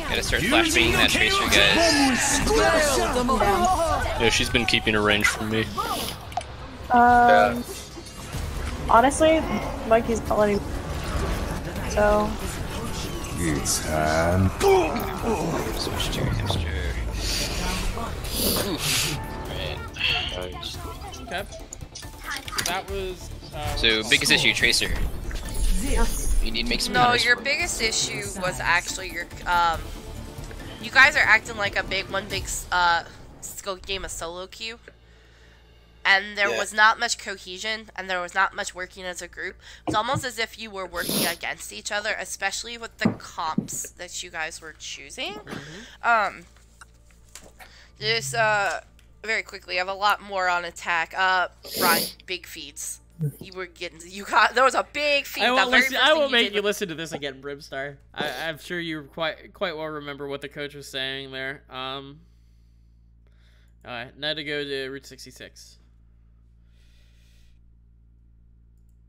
Gotta start flash beating that tracer, guys. Yeah, she's been keeping a range from me. Honestly, Mikey's not letting. So. It's time. Switch to hamster. Okay. That was... so, biggest issue, Tracer. You need to make some No, your biggest issue was actually your, you guys are acting like one big game of solo queue. And there was not much cohesion, and there was not much working as a group. It's almost as if you were working against each other, especially with the comps that you guys were choosing. Just, very quickly, I have a lot more on attack. Ryan, big feats. There was a big feat. I won't make you listen to this again, Brimstar. I'm sure you quite well remember what the coach was saying there. Alright, now to go to Route 66.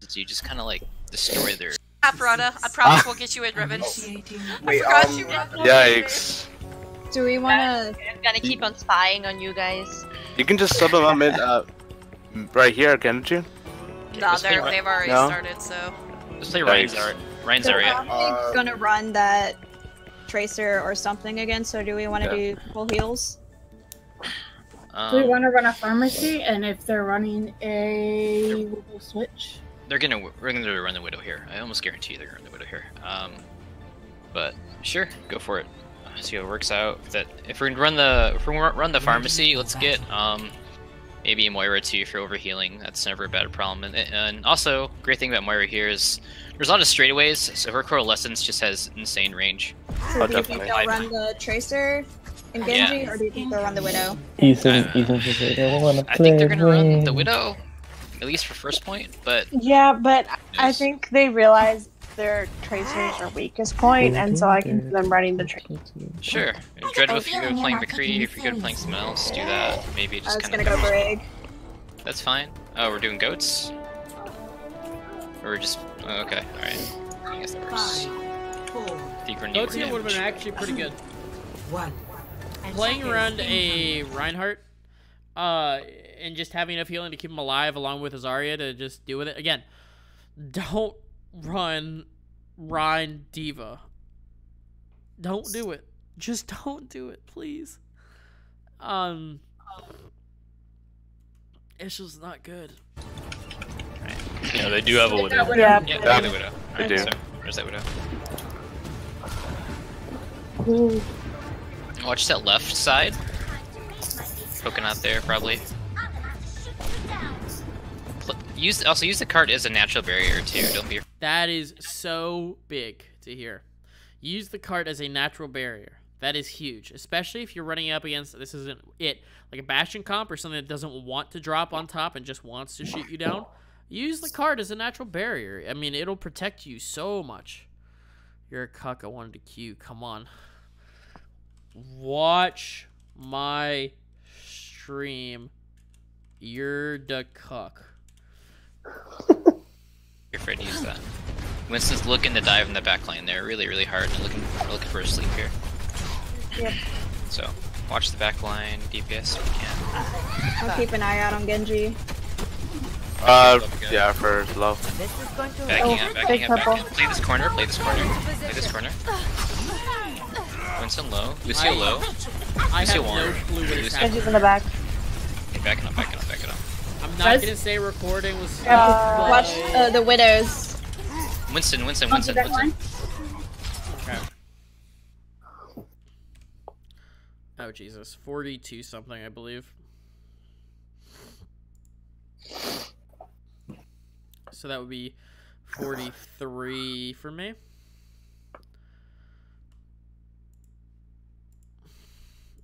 So you just kind of like destroy their... Rada, I promise we'll get you in ribbons. Wait, yikes. Do we want to... I'm gonna keep on spying on you guys. You can just sub them up in, right here, can't you? No, they've already started, so... Let's play Ryan's area. I'm gonna run that Tracer or something again, so do we want to do full heals? Do we want to run a pharmacy, and if they're running a Widow switch? We're gonna run the Widow here. I almost guarantee they're gonna run the Widow here. But sure, go for it. See how it works out. If we're gonna run the pharmacy, let's get maybe a Moira too if you're overhealing. That's never a bad problem. And also, great thing about Moira here is there's a lot of straightaways, so her Coalescence just has insane range. So do you think they'll run the Tracer and Genji, or do you think they'll run the Widow? I think they're gonna run the Widow, at least for first point. But yeah, but I think they realize their Tracers are weakest point, and so I can see them running the Tracer. Sure. Dread, if you're playing McCree, if you're good at playing someone else, do that. Maybe just kind of. I was gonna go Brig. That's fine. Oh, we're doing goats? Or we're just... Oh, okay, alright. I guess that works. Goats here would have been actually pretty good. Playing around a Reinhardt, and just having enough healing to keep him alive along with his Zarya to just deal with it. Again, don't run Rein Diva. Don't do it. Just don't do it, please. It's just not good. Right. Yeah, they do have a Widow. Yeah, they have a Widow. They do. So, where's that Widow? Watch that left side. Poking out there, probably. Also use the cart as a natural barrier too. Don't be. That is so big to hear. Use the cart as a natural barrier. That is huge, especially if you're running up against, this isn't it, like a Bastion comp or something that doesn't want to drop on top and just wants to shoot you down. Use the cart as a natural barrier. I mean, it'll protect you so much. You're a cuck. I wanted to queue. Come on. Watch my stream. You're the cuck. You're afraid to use that. Winston's looking to dive in the back lane there really, really hard and looking for a sleep here. Yep. So, watch the back line, DPS if you can. I'll keep an eye out on Genji. Yeah, for low. Backing up. Play this corner. Play this corner. Winston low. Lucio low. Lucio one. Genji's in the back. Okay, back it up. I'm not gonna say recording was. Watch the widows. Winston. Okay. Oh Jesus, 42 something, I believe. So that would be 43 for me.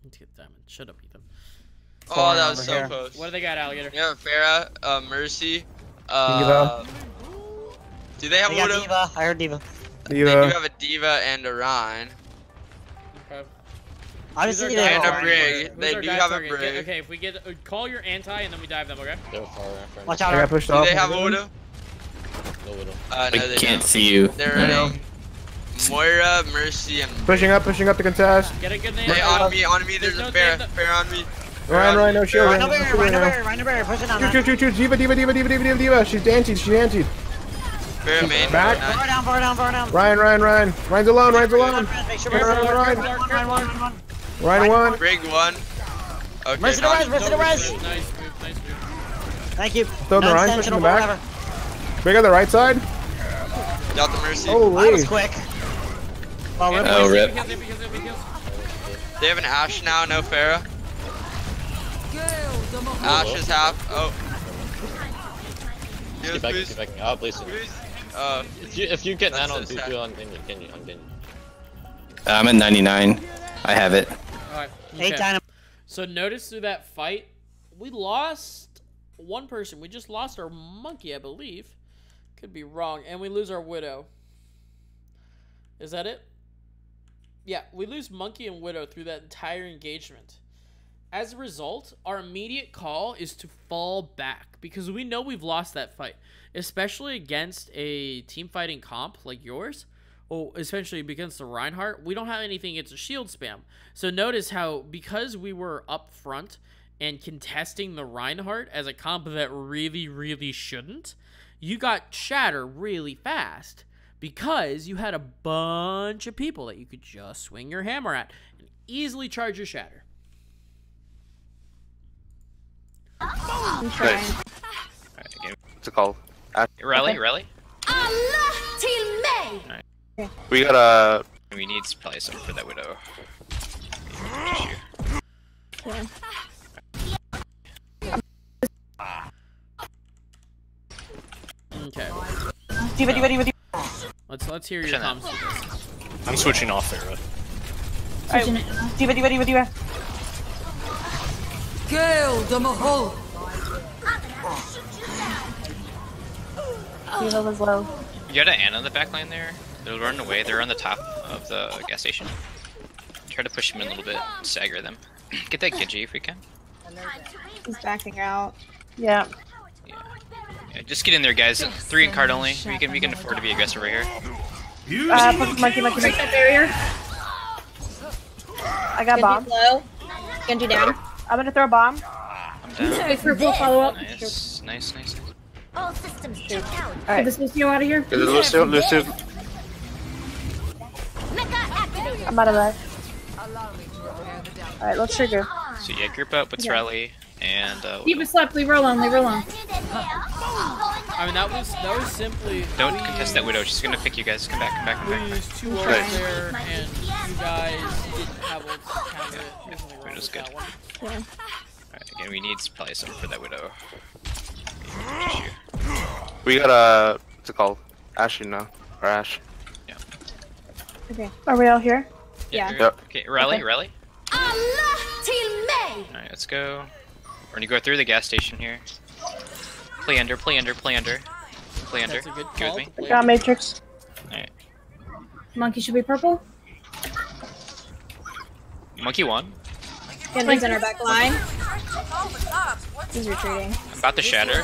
Let's get Diamond. Shut up, Ethan. Oh, that was so close. What do they got, Alligator? Yeah, Pharah, Mercy. D.Va. Do they have a Widow? D.Va. I heard D.Va. They do have a D.Va and a Rhine. Okay. Obviously, and a Brig. They do have a Brig. Okay, if we get call your anti and then we dive them, okay? Watch out. I got pushed Do off. they have a Widow? No Widow. No, I they can't don't. see you. They're running Moira, Mercy, and Pushing up to contest. Get a good name. Hey, on me, there's a Pharah. Pharah on me. Ryan, no shield. Ryan over here, pushing on that. Shoot. D.Va. She's antied. Pharah main. Back. Far down. Ryan. Ryan's alone. Make sure Ryan one. Brig one. Okay. Mercy to res. Nice move. Thank you. Throw the Ryan, pushing him back. Big on the right side. Got the Mercy. Holy. That was quick. Oh, rip. They have an Ashe now, no Pharah. Ashe is half. Oh. Get back. Oh, please. If you get nano, do on Genji. I'm at 99. I have it. Alright. Hey, Dynam. So notice through that fight, we lost one person. We just lost our monkey, I believe. Could be wrong. And we lose our widow. Is that it? Yeah, we lose monkey and widow through that entire engagement. As a result, our immediate call is to fall back because we know we've lost that fight, especially against a team fighting comp like yours, or especially against the Reinhardt. We don't have anything against a shield spam. So notice how, because we were up front and contesting the Reinhardt as a comp that really, really shouldn't, you got shatter really fast because you had a bunch of people that you could just swing your hammer at and easily charge your shatter. I'm trying. What's it called? Rally. We got We need probably some for that Widow. Yeah. Okay. D.Va. Let's hear your comms to this. I'm switching off Pharah. Alright. D.Va. Kill the Mahal. D.Va was low. You got an Ana in the back line there. They're running away. They're on the top of the gas station. Try to push them in a little bit, stagger them. Get that Genji if we can. He's backing out. Yeah. Yeah, just get in there, guys. 3 card only. We can afford to be aggressive right here. Monkey. That barrier. I got bomb. Low. Genji down. I'm gonna throw a bomb. I'm down. Wait for a full follow up. Nice. All systems check out. Get this Lucio out of here. Lucio. I'm out of that. Alright, let's trigger. So yeah, group up with Rally and D.Va slept. Leave her alone. I mean, that was simply. don't contest that Widow. She's gonna pick you guys. Come back. Lose 2 ults there and you guys didn't have a counter. Widow's good. Yeah. Alright, again, we need probably something for that Widow. We got what's it called? Ashley now. Or Ash. Yeah. Okay. Are we all here? Yeah. Yep. Okay, rally, Okay. rally. Alright, let's go. We're gonna go through the gas station here. Play under, play under, play under. Play under. That's a good Go call. with me. Got Matrix. Alright. Monkey should be purple. Monkey 1. Genji's in our back line. He's retreating. I'm about to shatter.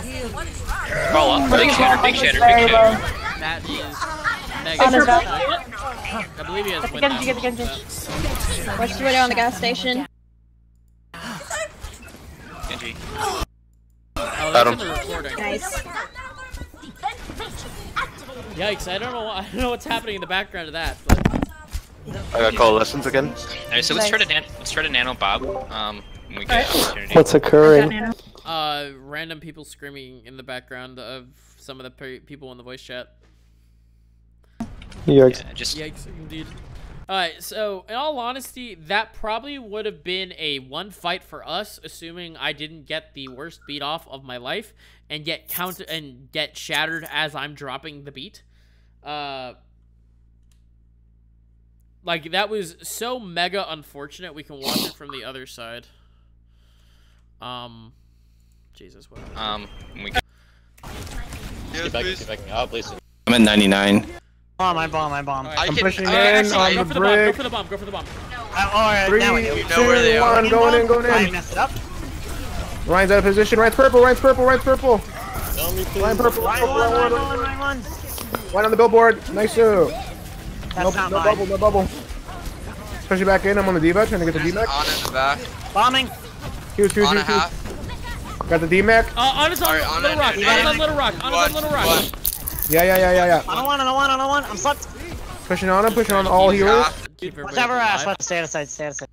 Crawl up. Big shatter, big shatter, big shatter. That is On his negative. back. I believe he has Get the win Genji, now. get the Genji. Watch the Widow on the gas station. Genji. Oh, Got that's him. in the recording. Nice. Yikes! I don't know what's happening in the background of that. But I got coalescence again. Alright, so let's try to nano Bob. When we get opportunity. What's occurring? Random people screaming in the background of some of the people in the voice chat. Yikes. Yeah, just Yikes, indeed. Alright, so in all honesty, that probably would have been a one fight for us, assuming I didn't get the worst beat off of my life and get shattered as I'm dropping the beat. Like, that was so mega unfortunate. We can watch it from the other side. Jesus, what? We can... Get back. Oh, please. I'm at 99. Bomb, I bomb. Right. I'm pushing in Actually, on go the for brick. the bomb, go for the bomb. Alright, 3, now we do. 2, 1, going in. I messed it up. Ryan's out of position. Ryan's purple. Ryan purple. Line Purple. One on the billboard. Nice. No That's not mine. bubble. No bubble. Pushing back in. I'm on the D-back. Trying to get the D-back. On in the back. Bombing. Huge. On a half. Got the D-mac. On his Alright, Little Rock. On Little Rock. Yeah. I don't want. I'm slept. Pushing on all healers. Watch out for Ash. Stay out of sight.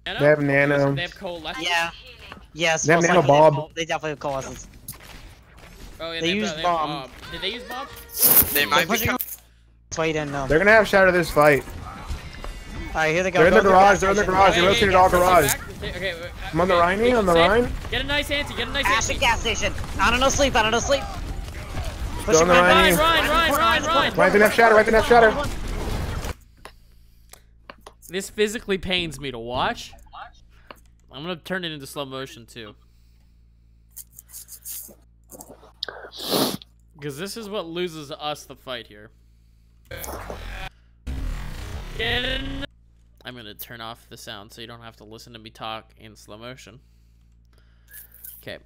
They have nano. They have coalescence. Yeah. Yes. They have most nano likely Bob. They definitely have coalescence. Oh, yeah, They have used they bomb. have, did they use bomb? They might be coming. That's why you didn't know. They're gonna have shatter this fight. Alright, here they go. They're in the Go garage. to They're in the gas garage. station. They rotated all garage. Okay, I'm on the Rhine. On the Rhine. Get a nice anti. Ash at gas station. I don't know sleep. Go on the Pushing Rhine. Ryan. Right to that shatter. This physically pains me to watch. I'm gonna turn it into slow motion too. Because this is what loses us the fight here. I'm gonna turn off the sound so you don't have to listen to me talk in slow motion. Okay.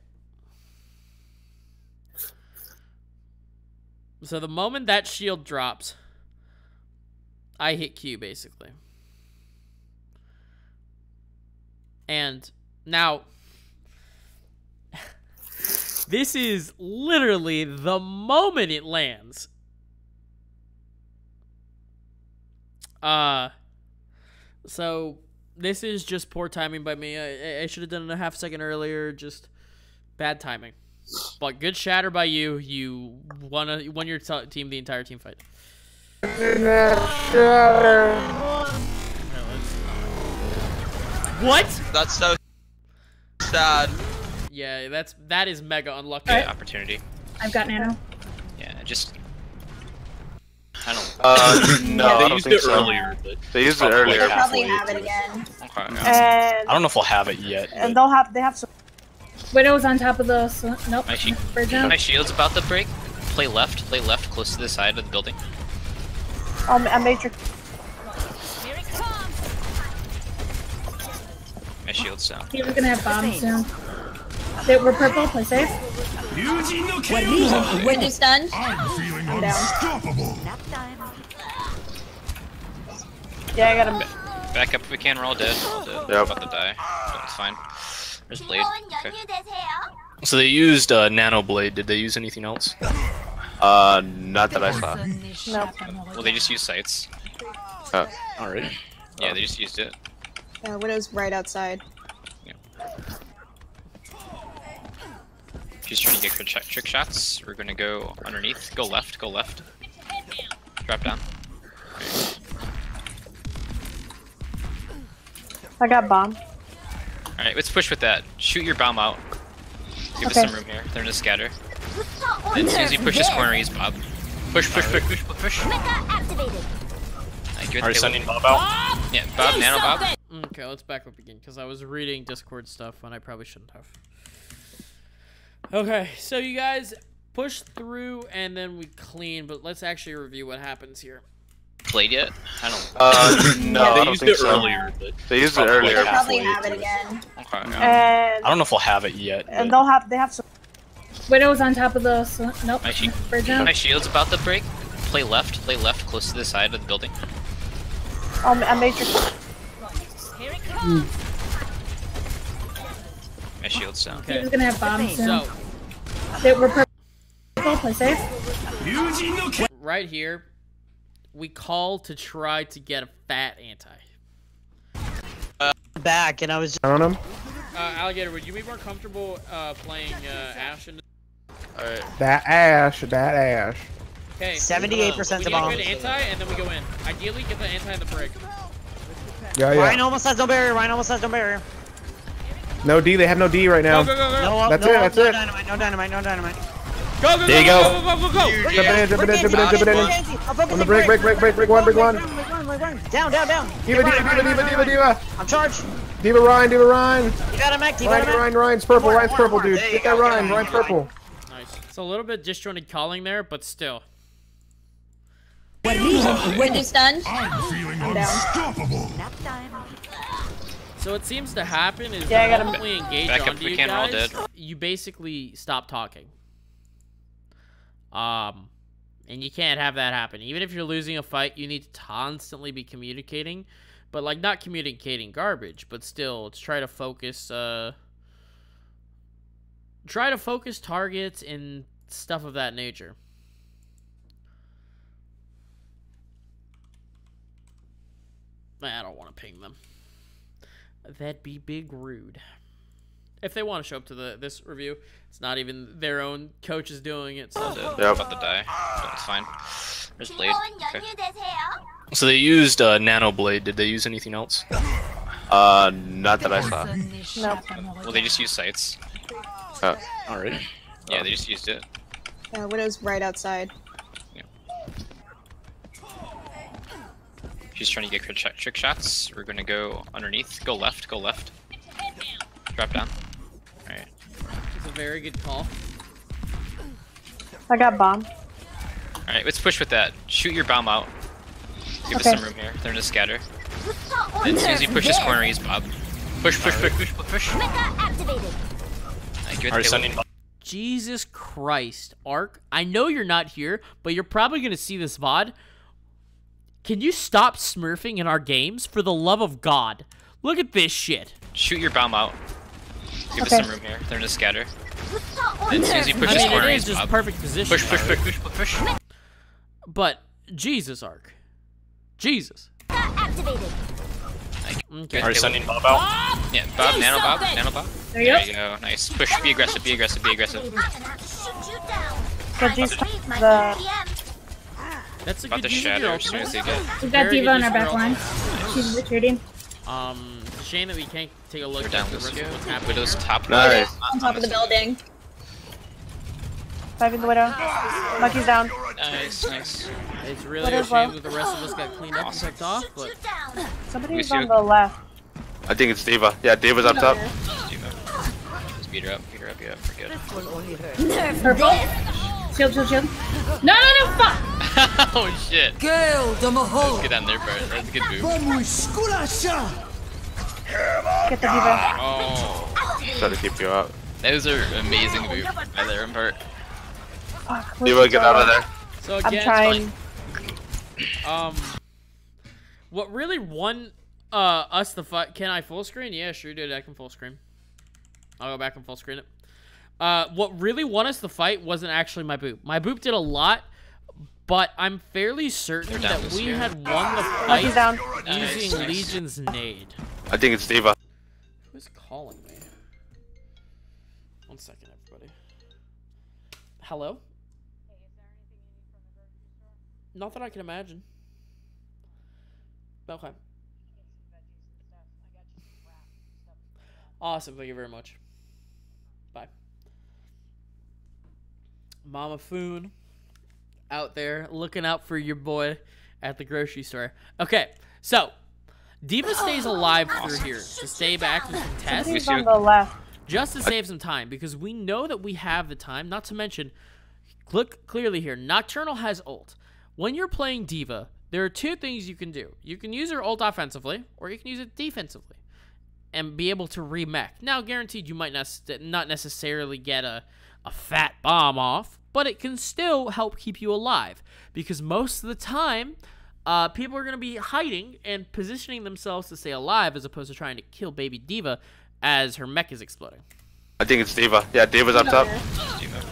So the moment that shield drops, I hit Q basically. And now, this is literally the moment it lands. So this is just poor timing by me. I should have done it a half second earlier. Just bad timing. But good shatter by you. You won your team the entire team fight. What? That's so sad. Yeah, that is mega unlucky. Good opportunity. I've got nano. Yeah, just. I don't. No, They I don't used think it so. earlier. But They used it earlier. They'll probably have it again. Okay. And, I don't know if we'll have it yet. and but- they have some. Widow's on top of the. Nope. My shield's about to break. Play left, close to the side of the building. A Matrix. My shield's down. He was gonna have bombs soon. We're purple. Play safe. Wendy stunned. I'm down. Yeah, I got him. Back up if we can. We're all dead. Yep. About to die. But it's fine. There's Blade. Okay. So they used Nano Blade. Did they use anything else? Not that I saw. No. Well, they just used sights. Alright. Yeah, they just used it. Widow's right outside. She's trying to get trick shots. We're gonna go underneath. Go left. Drop down. I got bomb. Alright, let's push with that. Shoot your bomb out. Give us Okay. some room here. They're gonna scatter. And as soon as you push this corner, use Bob. Push. Alright, sending Bob out. Yeah, Bob, nano Bob. Okay, let's back up again because I was reading Discord stuff when I probably shouldn't have. Okay, so you guys push through and then we clean, but let's actually review what happens here. Played yet? I don't. No, they I don't used think it so. earlier. But They used it earlier. They'll probably have it again. Okay, I don't know if we'll have it yet. And but- they have some. Widow's on top of the. Nope. My shield's about to break. Play left, close to the side of the building. I made your. My shield's down. He's gonna have bombs soon. So, We're purple. Play safe. right here, we call to try to get a fat anti. Back, and I was. On him. Alligator, would you be more comfortable playing Ash? Alright. That ash. Okay. 78% we of get a bombs. good anti, and then we go in. Ideally, get the anti in the brig. Yeah. Ryan almost has no barrier. No D. They have no D right now. Go. That's No it. dynamite. Go. There you go. Go. Jump it in. On the break. One. Down. Diva. I'm charged. Diva Ryan. You got a mech. Ryan's purple, dude. Get that Ryan's purple. Nice. It's a little bit disjointed calling there, but still. When you stunned? I'm feeling I'm down. unstoppable. So what seems to happen is Yeah, I the got him. moment we engage Back up onto if we you can, we're all guys, dead. you basically stop talking. And you can't have that happen. Even if you're losing a fight, you need to constantly be communicating. But, like, not communicating garbage, but still, let's try to focus, targets and stuff of that nature. I don't want to ping them. That'd be big rude. If they want to show up to this review, it's not even their own coach is doing it. So They're about to die. So it's fine. There's Blade. Okay. So they used Nano Blade. Did they use anything else? Not that I saw. No. Well, they just used sights. Alright. Yeah, they just used it. Widow's right outside. She's trying to get trick shots. We're gonna go underneath. Go left. Drop down. Alright. it's a very good call. I got bomb. Alright, let's push with that. Shoot your bomb out. Give us Okay. some room here. They're gonna scatter. And as soon as you push this corner, use Bob. Push. Alright, give it Sending Bob. Jesus Christ, Ark. I know you're not here, but you're probably going to see this VOD. Can you stop smurfing in our games? For the love of God. Look at this shit. Shoot your bomb out. Give us Okay. some room here. They're gonna scatter. And as soon as you push this I mean, corner, it use is just Bob. perfect position. Push. But, Jesus, Ark. Jesus. Okay. Alright, sending Bob out. Yeah, Bob, nano Bob. There you go. Nice. Push, be aggressive. But these That's a About good to use of your shatter as soon as ultimate. they get. We've got Very Diva good on use our of your back line. ultimate. She's retreating. It's a shame that we can't take a look We're at down the rest of Lucio. what's happening. Widow's here. top Nice. on top of the building. Diving the Widow. Monkey's down. Nice. It's really What a is shame low? that the rest of us got cleaned up and picked off, but Somebody's Lucio. on the left. I think it's Diva. Yeah, Diva's up top. Just beat her up. We're good. Purple. Shield. No, fuck! Oh shit. Gale the Mahal. Let's get on there, bro. That's a good move. Get the Diva. Oh. Try to keep you out. Those are amazing moves by their own part. Fuck, Diva, get out of there. so I'm again, trying. what really won us the fight? Can I full screen? Yeah, sure, dude. I can full screen. I'll go back and full screen it. What really won us the fight wasn't actually my boop. My boop did a lot, but I'm fairly certain They're down that this we year. had won the Monkey's fight down. using Nice. Legion's nade. I think it's Diva. Who's calling me? One second, everybody. Hello? Not that I can imagine. Okay. Awesome. Thank you very much. Bye. Mama Foon out there looking out for your boy at the grocery store. Okay, so D.Va stays alive through here to stay back and contest. He's on the left. Just to save some time, because we know that we have the time. Not to mention, look clearly here, Nocturnal has ult. When you're playing D.Va, there are two things you can do. You can use her ult offensively, or you can use it defensively, and be able to remech. Now, guaranteed you might not necessarily get a fat bomb off, but it can still help keep you alive, because most of the time, people are going to be hiding and positioning themselves to stay alive as opposed to trying to kill baby D.Va as her mech is exploding. I think it's D.Va. Yeah, D.Va's up top. D.Va.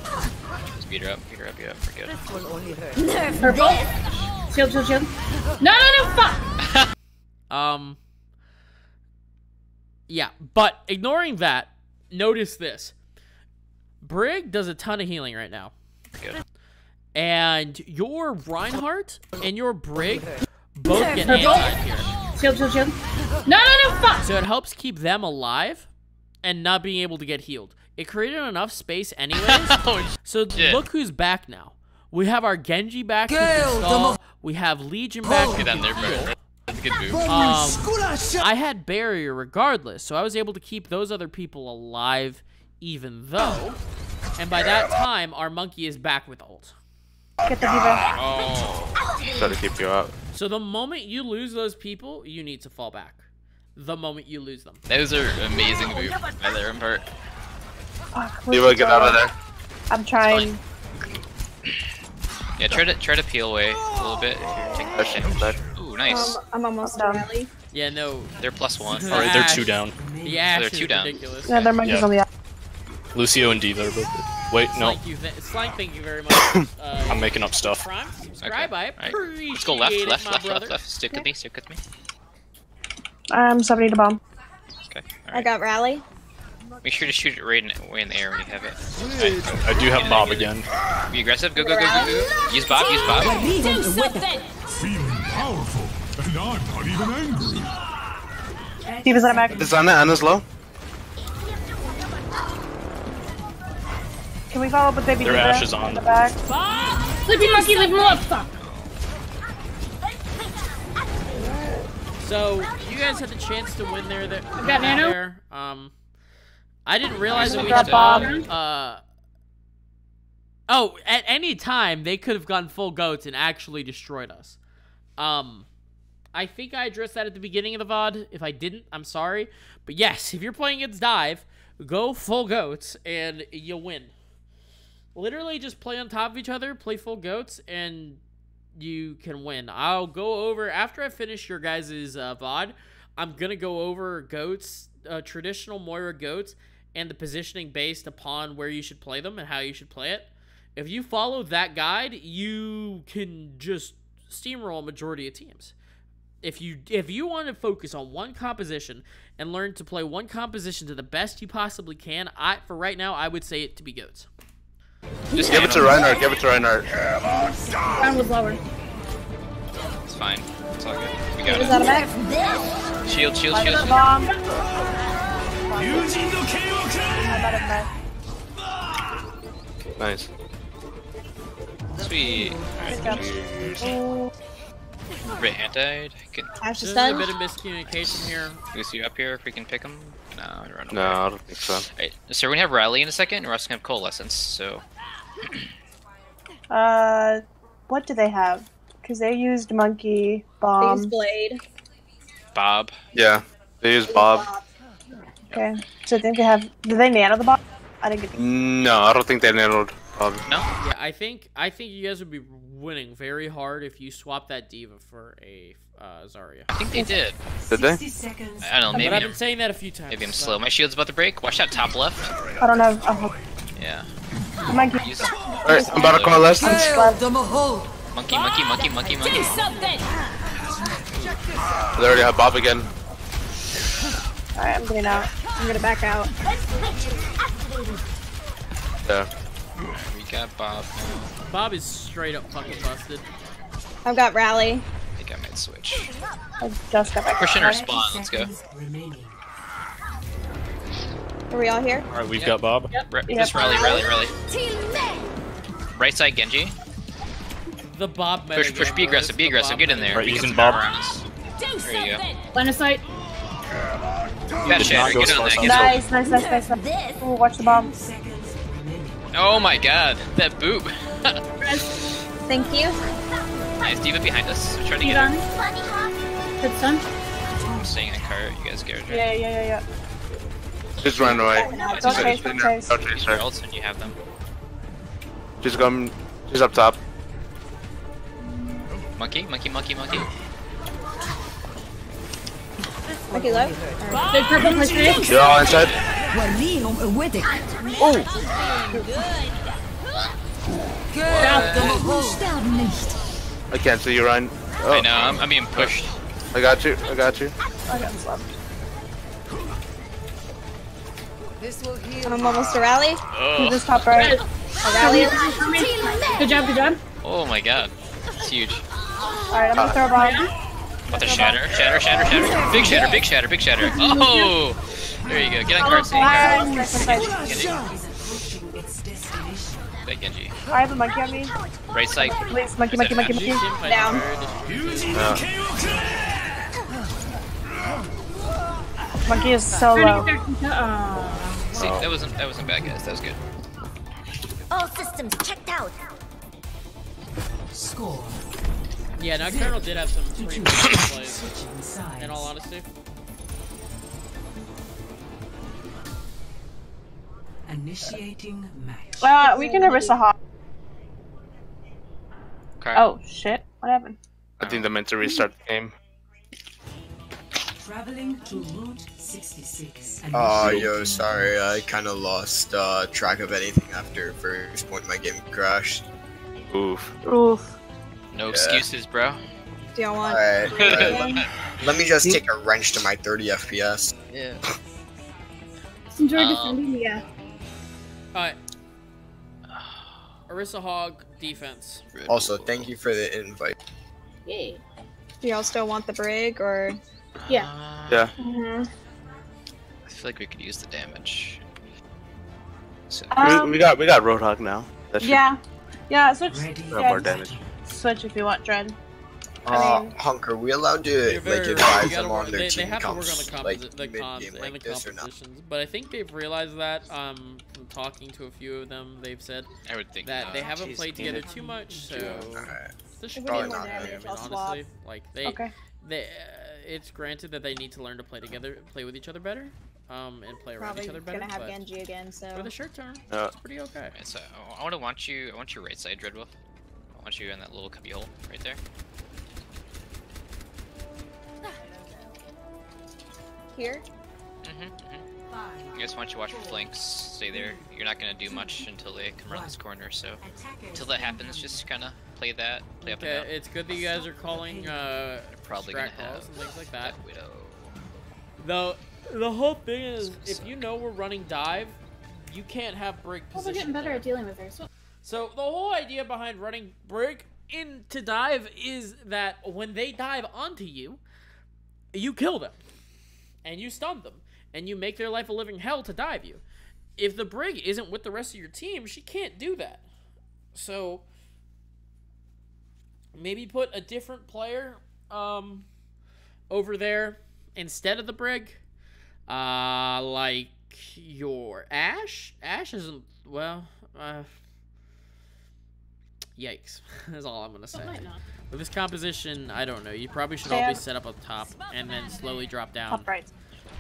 Just beat her up, we're good. Purple. Shield. No, fuck! Yeah, but ignoring that, notice this. Brig does a ton of healing right now. Good. And your Reinhardt and your Brig both get anti here. Shield. No, fuck! So it helps keep them alive and not being able to get healed. It created enough space anyways. So look who's back now. We have our Genji back. We have Legion back. Get down there, bro. That's a good move. I had barrier regardless, so I was able to keep those other people alive even though. And by that time, our monkey is back with ult. Get the D.Va. Oh. Try to keep you out. So the moment you lose those people, you need to fall back. The moment you lose them. Those are amazing moves by their own part. D.Va, get out of there. I'm trying. Yeah, try to peel away a little bit if you're taking damage. Ooh, nice. I'm almost down. Rally. Yeah, no. They're +1. Alright, they're 2 down. The Ash they're is 2 down. ridiculous. Yeah, their monkeys on the outside. Lucio and D.Va are both good. Wait, no. Slank, thank you very much. I'm making up stuff. Prime, subscribe, I appreciate Let's go left. brother. Stick with me. I'm 70 to bomb. Okay. I got rally. Make sure to shoot it right way in the air when you have it. I do have Bob again. Be aggressive. Go. Use Bob. Do something! Feeling powerful, and I'm not even angry. D.Va's at back. It's Anna's low. Can we follow up with baby Their D.Va? Ash is on the back. Sleepy monkey, leave him alone. Fuck. So you guys had the chance to win there. I've got nano. I didn't realize that we got had bomb. Oh, at any time they could have gone full goats and actually destroyed us. I think I addressed that at the beginning of the VOD. If I didn't, I'm sorry. But yes, if you're playing against Dive, go full goats and you'll win. Literally just play on top of each other, play full goats, and you can win. I'll go over, after I finish your guys' VOD, I'm going to go over goats, traditional Moira goats, and the positioning based upon where you should play them and how you should play it. If you follow that guide, you can just steamroll a majority of teams. If you want to focus on one composition and learn to play one composition to the best you possibly can, for right now, I would say it to be goats. Just give it to Reinhardt. Round was lower. It's fine. It's all good. We got Is that a it. back? Shield. Bomb. Nice. Sweet. Bit anti. Ash is There's a done. bit of miscommunication here. Lucy up here if we can pick him. No, run away. No, I don't think so. Alright, so we're gonna have Rally in a second, and we're also gonna have Coalescence, so... What do they have? Because they used monkey, bomb. Phase blade. Bob. Yeah, they use Bob. Okay, so I think they have. Did they nano the bomb? I didn't get. No, I don't think they nanoed Bob. No? Yeah, I think you guys would be winning very hard if you swap that D.Va for a Zarya. I think they did. Did they? I don't know, maybe But I've been saying that a few times. maybe I'm slow. My shield's about to break. Watch out, top left. I don't know. Oh, Yeah. monkey. Alright, I'm about to call Lessons. Monkey. Do something! They already have Bob again. Alright, I'm getting out. I'm gonna back out. Yeah. We got Bob now. Bob is straight up fucking busted. I've got rally. I think I might switch. I just got back. Pushing our spawn, let's go. Are we all here? Alright, we've got Bob. Yep. Just rally. Right side, Genji. The Bob push, be aggressive, get in there. Right, using Bob. There you go. Line of sight. You got Shatter, get on that. Nice. Ooh, watch the bomb. Oh my god, that boob. Thank you. Nice, D.Va behind us. We're trying to get her. Good stun. I'm staying in a cart, you guys get her. Yeah. Just run away. Don't chase. Don't chase her. Ults when you have them. Just come. She's up top. Monkey. Monkey low. Big purple push me. You're all inside. Oh. I can't see you, Ryan. Oh. I know, I'm being pushed. I got you. I got some. I'm almost to rally. Oh. You just hop right. A rally. Good job. Oh my god, it's huge. Alright, I'm gonna throw a bomb. What the shatter? Big shatter. Oh! There you go, get on cart, Genji. I have a monkey on me. Right side. Please, monkey. Down. Monkey is so low. See, that wasn't bad, guys. That was good. All systems checked out. Score. Yeah, Nocturnal did have some pretty good plays, in all honesty. Initiating match. We can Orisa hop. Okay. Oh shit! What happened? I think they're meant to restart the game. Traveling to Route 66. Oh, yo, sorry. I kind of lost track of anything after first point my game crashed. Oof. No excuses, bro. Do y'all want? Alright, let me just take a wrench to my 30 FPS. Yeah. Enjoy defending, yeah. Alright. Orisa Hog defense. Also, thank you for the invite. Yay. Do y'all still want the brig or? Yeah. Yeah. Mm-hmm. I feel like we could use the damage. So. We got Roadhog now. That should Switch. more damage. Switch if you want Dread. I mean, Hunk, are we allowed to advise them on their team they have comps, to work on the cons and the compositions, but I think they've realized that from talking to a few of them, they've said I would think that they haven't played together too much, so this should probably be not. I mean, honestly, like it's granted that they need to learn to play together, play with each other better, and play around each other better. Gonna have Genji again, so for the short term, it's pretty okay. Right, so I want you right side, Dreadwolf. I want you in that little cubby hole right there. Here. I just want you to watch for flanks. Stay there. You're not gonna do much until they come around this corner. So until that happens, just kind of play up and down. It's good that you guys are calling probably strat gonna calls have and things like that. Widow. The whole thing is, if you know we're running dive, you can't have brig Well, position. we're getting better there. at dealing with her. So the whole idea behind running brig into dive is that when they dive onto you, you kill them, and you stun them, and you make their life a living hell to dive you. If the brig isn't with the rest of your team, she can't do that. So maybe put a different player over there instead of the brig. Like your Ashe. Ashe isn't, well, yikes. That's all I'm gonna say. With this composition, I don't know. You probably should all be set up up top and then slowly drop down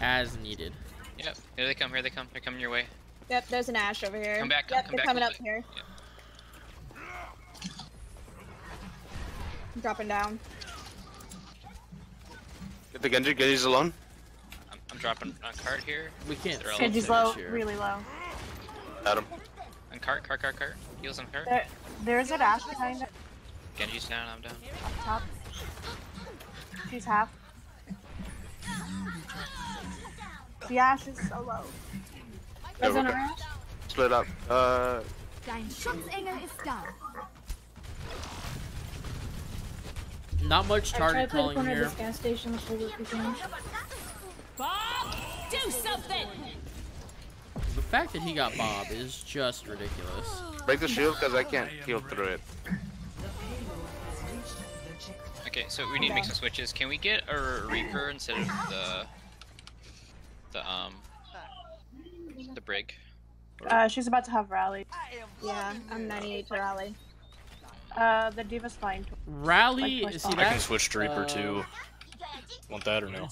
as needed. Yep, here they come. They're coming your way. Yep, there's an Ashe over here. Come back. Yep, come they're back coming a up little here. Yep. Dropping down. Get the Genji's alone. I'm dropping on cart here. We can't. Genji's low, really low. Got him. On cart. Heals on cart. There's an Ashe behind it. Genji's down, I'm down. Up top. She's half. The Ashe is so low. There's an Ashe. Split up. Dein Schutzengel ist da. Not much target I tried to play the calling corner here. of this gas station. Let's hold it if we can. Bob, do something. fact that he got Bob is just ridiculous. Break the shield because I can't heal through it. Okay, so we need to make some switches. Can we get a Reaper instead of the Brig? She's about to have rally. Yeah, I'm 98 to rally. The Diva's fine. Rally, Like, see I that? can switch to Reaper too. Want that or no?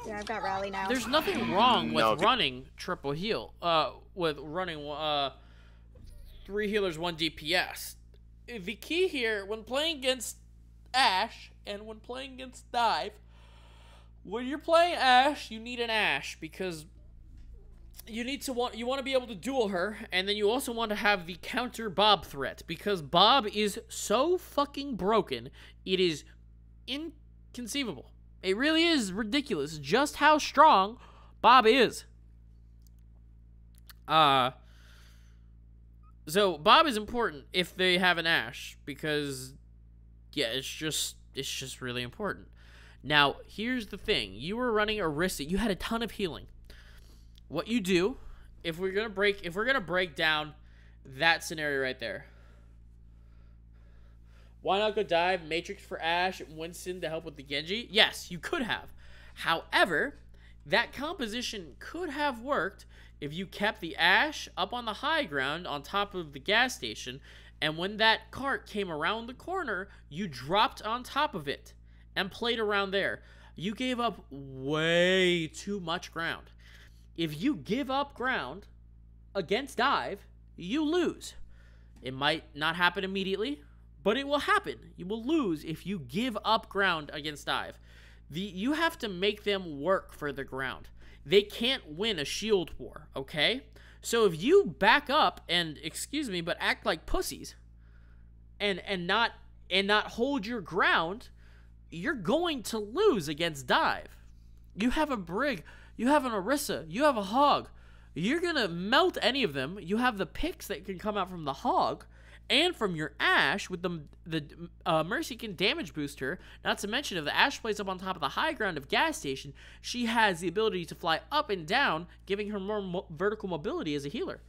Yeah, I've got rally now. There's nothing wrong with running triple heal. With running 3 healers, 1 DPS. The key here, when playing against Ashe and when playing against Dive, when you're playing Ashe, you need an Ashe because you want to be able to duel her, and then you also want to have the counter Bob threat because Bob is so fucking broken. It is inconceivable. It really is ridiculous just how strong Bob is. So Bob is important if they have an Ashe because yeah, it's just really important. Now, here's the thing. You were running Orisa. You had a ton of healing. What you do, if we're gonna break down that scenario right there. Why not go dive Matrix for Ashe and Winston to help with the Genji? Yes, you could have. However, that composition could have worked if you kept the Ashe up on the high ground on top of the gas station, and when that cart came around the corner, you dropped on top of it and played around there. You gave up way too much ground. If you give up ground against dive, you lose. It might not happen immediately, but it will happen. You will lose if you give up ground against dive. You have to make them work for the ground. They can't win a shield war, okay? So if you back up and, excuse me, but act like pussies and not hold your ground, you're going to lose against dive. You have a Brig, you have an Orisa, you have a Hog. You're going to melt any of them. You have the picks that can come out from the Hog and from your Ashe with the Mercy can damage boost her. Not to mention if the Ashe plays up on top of the high ground of gas station, she has the ability to fly up and down, giving her more vertical mobility as a healer.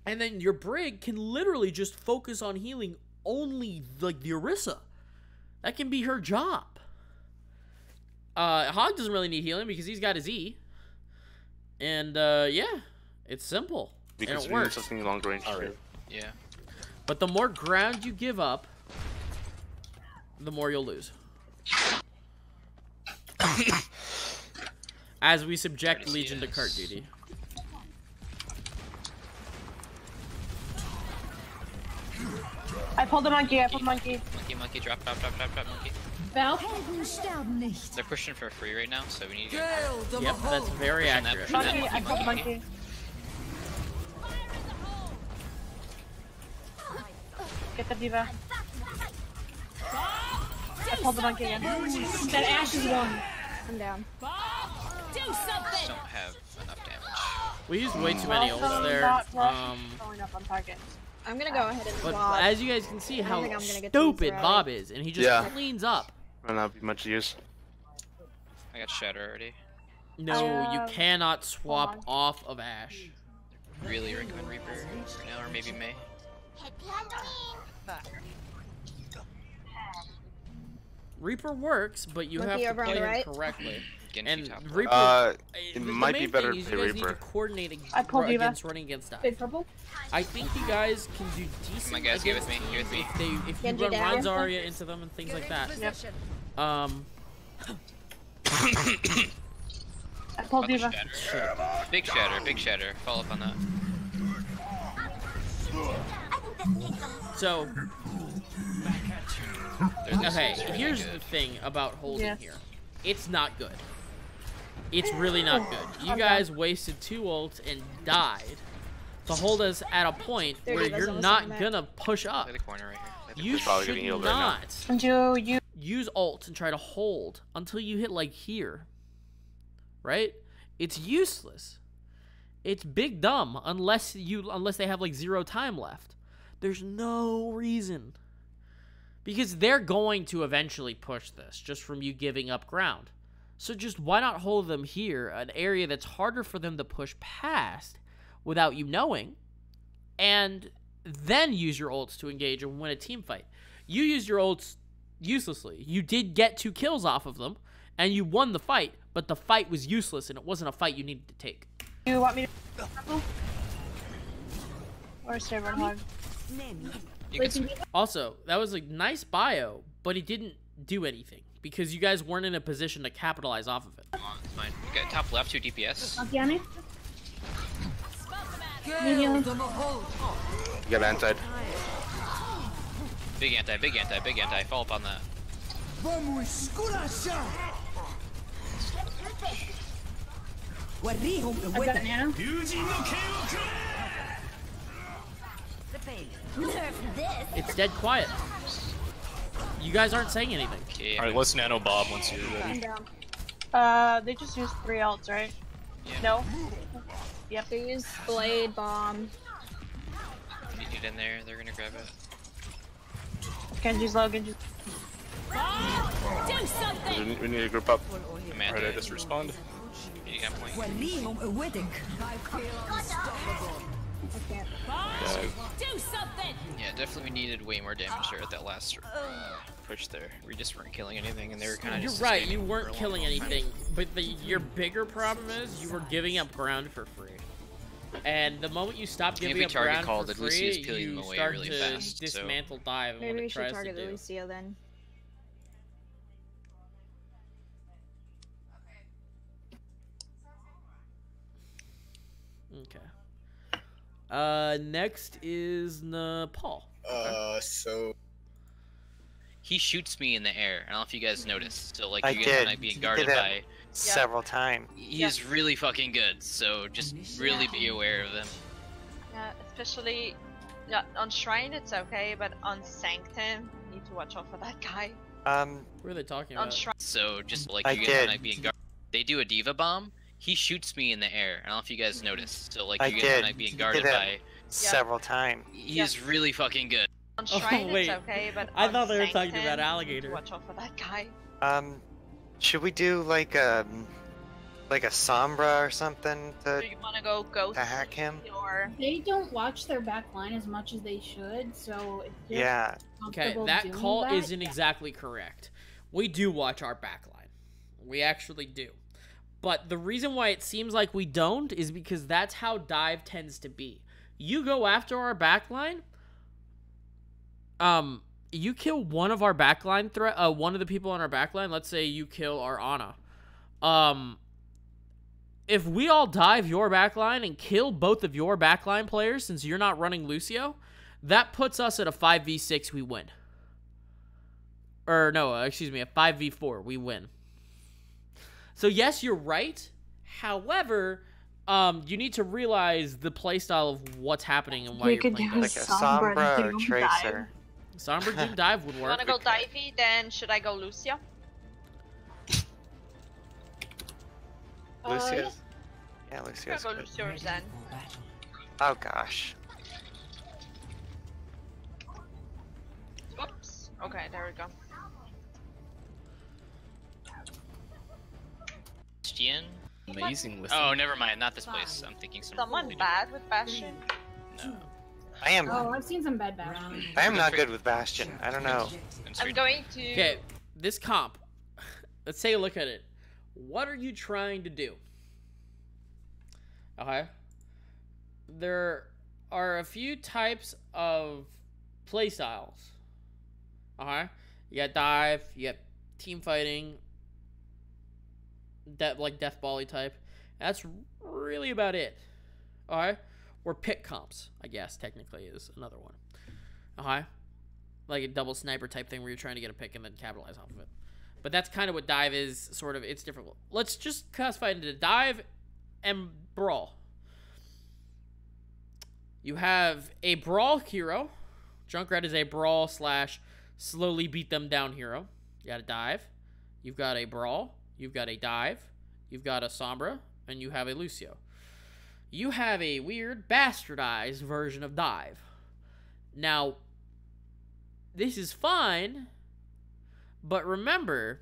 And then your Brig can literally just focus on healing only like the Orisa. That can be her job. Hog doesn't really need healing because he's got his E. And yeah, it's simple. Because and it works. Something long range. Right. Yeah. But the more ground you give up, the more you'll lose. As we subject Legion to cart duty. I pulled the monkey, Monkey, drop, monkey. Val? They're pushing for free right now, so we need to Yep, that's very accurate. Monkey, I pulled the monkey. Get the Diva. I pulled the monkey again. That Ashe is one. I'm down. Do something. Don't have enough damage. We used way too many ults there. Going up on target. I'm gonna go ahead and But swap. as you guys can see how stupid Bob is, and he just cleans up. Might not be much use. I got Shatter already. No, you cannot swap off of Ashe. Really recommend Reaper right now, or maybe May. Reaper works, but you have to play him correctly. And Reaper, it might be better to play you guys need Reaper. to coordinate against running against that. Big purple? I think you guys can do decent. Come on, guys, get with me. Get with me. If you run Zarya into them and things like that. Yep. I pulled Diva. Big shatter. Follow up on that. So, okay, here's the thing about holding here. It's not good. It's really not good. You guys wasted 2 ults and died to hold us at a point where you're not gonna push up. You should not use ults and try to hold until you hit like here. Right? It's useless. It's big dumb unless they have like 0 time left. There's no reason. Because they're going to eventually push this just from you giving up ground. So just why not hold them here, an area that's harder for them to push past without you knowing, and then use your ults to engage and win a team fight. You used your ults uselessly. You did get 2 kills off of them, and you won the fight, but the fight was useless, and it wasn't a fight you needed to take. You want me to... Or stay run hard? Also, that was a nice bio, but he didn't do anything because you guys weren't in a position to capitalize off of it. It's fine. You got top left, 2 DPS. Yanni? You got inside. Big anti, big anti, big anti. Follow up on that. I've got Nano. It's dead quiet. You guys aren't saying anything. Okay, Alright, let's nano Bob once you're ready. I'm down. They just used 3 ults, right? Yeah. No? Yep, they used Blade, Bomb. If you get in there, they're gonna grab it. Genji's low, Genji's... Do something! We need to group up. Alright, I just respond. You got point. Do something! Yeah, definitely we needed way more damage there at that last push there. We just weren't killing anything, and they were kind of just... You're right, you weren't killing anything, but your bigger problem is you were giving up ground for free. And the moment you stop giving up ground for free, you start to dismantle dive. Maybe we should target the Lucio then. Okay. Next is Nepal. So he shoots me in the air. I don't know if you guys noticed. So like I you guys did. might be He guarded did by several times. He's really fucking good. So just really be aware of them. Yeah, especially on Shrine it's okay, but on Sanctum you need to watch out for that guy. What are they talking On about? Shrine. So just like I you guys did. might be guarded. They do a diva bomb. He shoots me in the air. I don't know if you guys noticed. So like I you guys did. might be He guarded did that by several times. He's really fucking good. On Shrine wait. it's okay, but I on thought they were talking Sanctum, about you alligator. need to watch out for that guy. Should we do like a Sombra or something Do to you wanna go ghost hack him? or They don't watch their back line as much as they should, so if you're Yeah. Okay, comfortable that doing call that, isn't exactly correct. We do watch our backline. We actually do. But the reason why it seems like we don't is because that's how dive tends to be. You go after our backline, you kill one of our backline one of the people on our backline, let's say you kill our Ana. If we all dive your backline and kill both of your backline players since you're not running Lucio, that puts us at a 5v6, we win. Or no, excuse me, a 5v4, we win. So yes, you're right. However, you need to realize the playstyle of what's happening and why you're playing like a Sombra or Tracer. Sombra Doom Dive would you work. wanna go divey, then should I go Lucio? Lucio's? Yeah, Lucio's I'll go good. Lucio then. Oh gosh. Oops. Okay, there we go. Bastion? Amazing with Oh, never mind. Not this place. I'm thinking some. Someone bad with Bastion? No. I am. Oh, I've seen some bad Bastion. I am not good with Bastion. I don't know. I'm going to... Okay, this comp. Let's take a look at it. What are you trying to do? Okay. There are a few types of playstyles. Okay. You got dive, you got team fighting, like death volley type. That's really about it. Alright? Or pick comps, I guess, technically is another one. Okay? Like a double sniper type thing where you're trying to get a pick and then capitalize off of it. But that's kind of what dive is, sort of. It's different. Let's just classify it into dive and brawl. You have a brawl hero. Junkrat is a brawl / slowly beat them down hero. You got a dive. You've got a brawl. You've got a dive. You've got a Sombra. And you have a Lucio. You have a weird bastardized version of dive. Now, this is fine. But remember,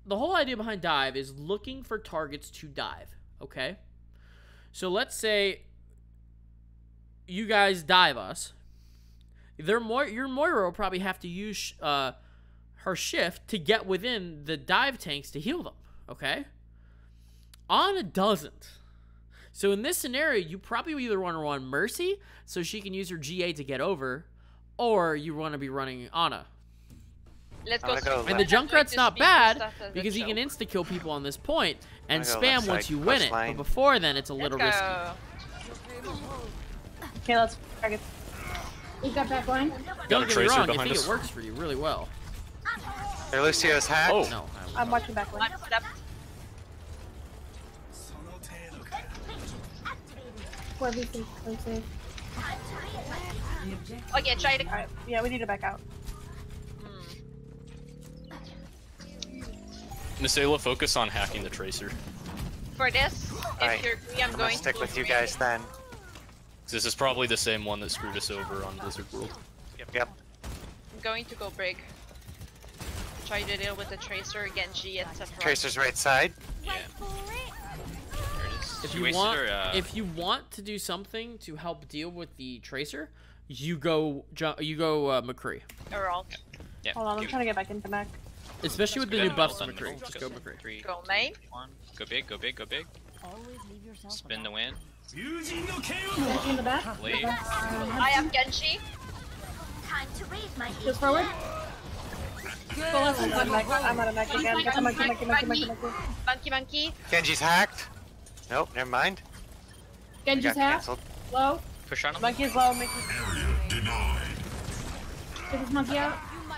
the whole idea behind dive is looking for targets to dive, okay? So let's say you guys dive us. Your Moira will probably have to use her shift to get within the dive tanks to heal them, okay? Ana doesn't. So in this scenario, you probably either want to run Mercy so she can use her GA to get over, or you want to be running Ana. Let's go. And the Junkrat's not bad because he can insta-kill people on this point and spam once you win it. But before then, it's a little risky. Okay, let's target. You got back line? Don't get me wrong, I think it works for you really well. Their Lucio's hacked. Oh. No, I'm watching back line. Okay, try to. Right. Yeah, we need to back out. Nisela, focus on hacking the Tracer. For this, if you're free, I'm going to stick with you guys then. This is probably the same one that screwed us over on Blizzard World. Yep. I'm going to go brig. Try to deal with the Tracer, Genji, etc. Tracer's right side. Yeah. If you want to do something to help deal with the Tracer, you go McCree. Or alt. Yeah. Hold on, I'm trying to get back into Mac. Especially with the new buffs on McCree. Just go McCree. Go main. Go big, go big, go big. Spin the win. In the back. I have Genji. Time to raise my Go forward. I'm out of Mac again. Get the Monkey. Genji's hacked. Nope, never mind. Genji's hacked. Low. Push on him. Monkey's low. Get this monkey out.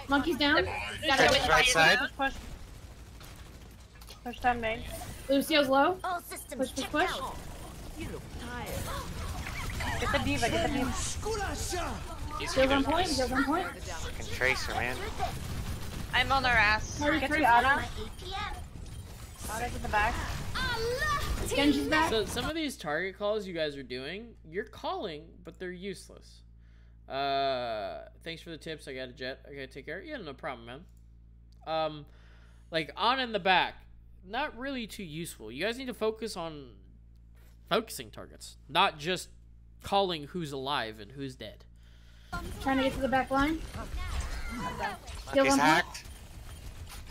Monkey's down. Genji's right side. Push down main. Lucio's low. All systems Push. Push. You look tired. Get the diva. He's on point. He's on point. Fucking Tracer, man. I'm on her ass. Get the Ana. Ana's in the back. Genji's back. So some of these target calls you guys are doing, you're calling, but they're useless. Thanks for the tips. I got a jet. I gotta take care. Yeah, no problem, man. Like on in the back, not really too useful. You guys need to focus on focusing targets, not just calling who's alive and who's dead. Trying to get to the back line. He's hacked.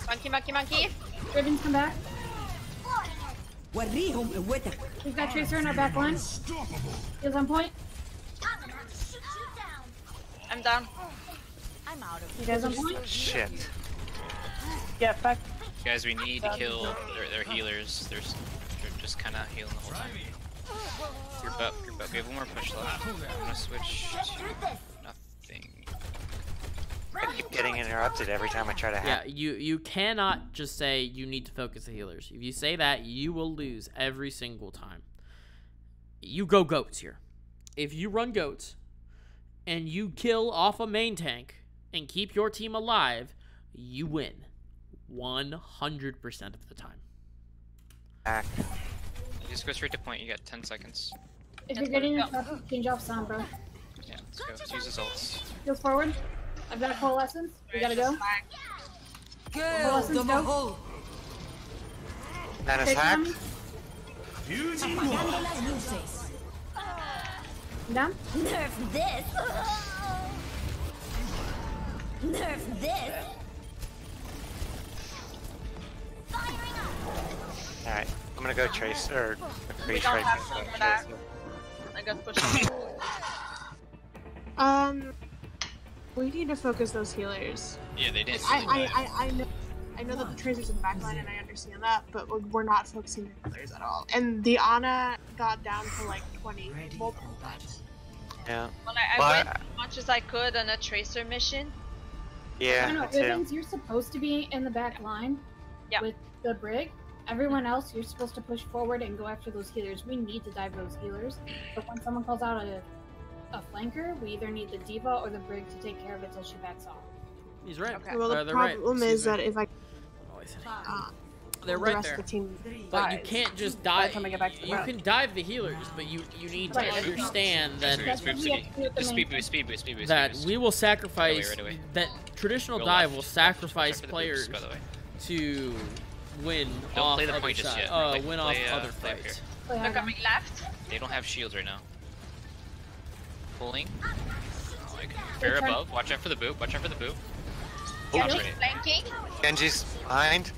Monkey. Ribbons come back. We've got Tracer in our back line. He's on point. I'm down. I'm out of You guys on point? Shit. Yeah, back. Guys, we need to kill their healers. They're just kind of healing the whole time. Group up. We have one more push left. I'm gonna switch to nothing. I keep getting interrupted every time I try to hack. Yeah, you cannot just say you need to focus the healers. If you say that, you will lose every single time. You go goats here. If you run goats and you kill off a main tank and keep your team alive, you win 100% of the time. Hack. Just go straight to point. You got 10 seconds. If you're getting your stuff, change off sound, bro. Yeah, let's go. Let's use his ults. Go forward. I've got a coalescence. We gotta go. Coalescence, go. Ana's hacked. Down. Nerf this. Nerf this. Alright, I'm gonna go Tracer. We don't have time for that. I got pushed. We need to focus those healers. Yeah, they did. I know that the Tracer's in the back line, and I understand that, but we're not focusing the healers at all. And the Ana got down to like 20 multiple times. Yeah. Well, I went as much as I could on a Tracer mission. Yeah, I know, me too. Ribbons, you're supposed to be in the back line with the brig. Everyone else, you're supposed to push forward and go after those healers. We need to dive those healers. But when someone calls out a flanker, we either need the diva or the brig to take care of it till she backs off. He's right. Okay. Well, the problem is that if I... They're right there. But you can't just dive. You can dive the healers, but you need to understand that that we will sacrifice, that traditional dive will sacrifice players to win Don't off play the other point just side. yet. Win off other play up fights. here. They're coming left. They don't have shields right now. Pulling. Oh, fair above. Watch out for the boot. Watch out for the boot. Genji's flanking. Genji's behind.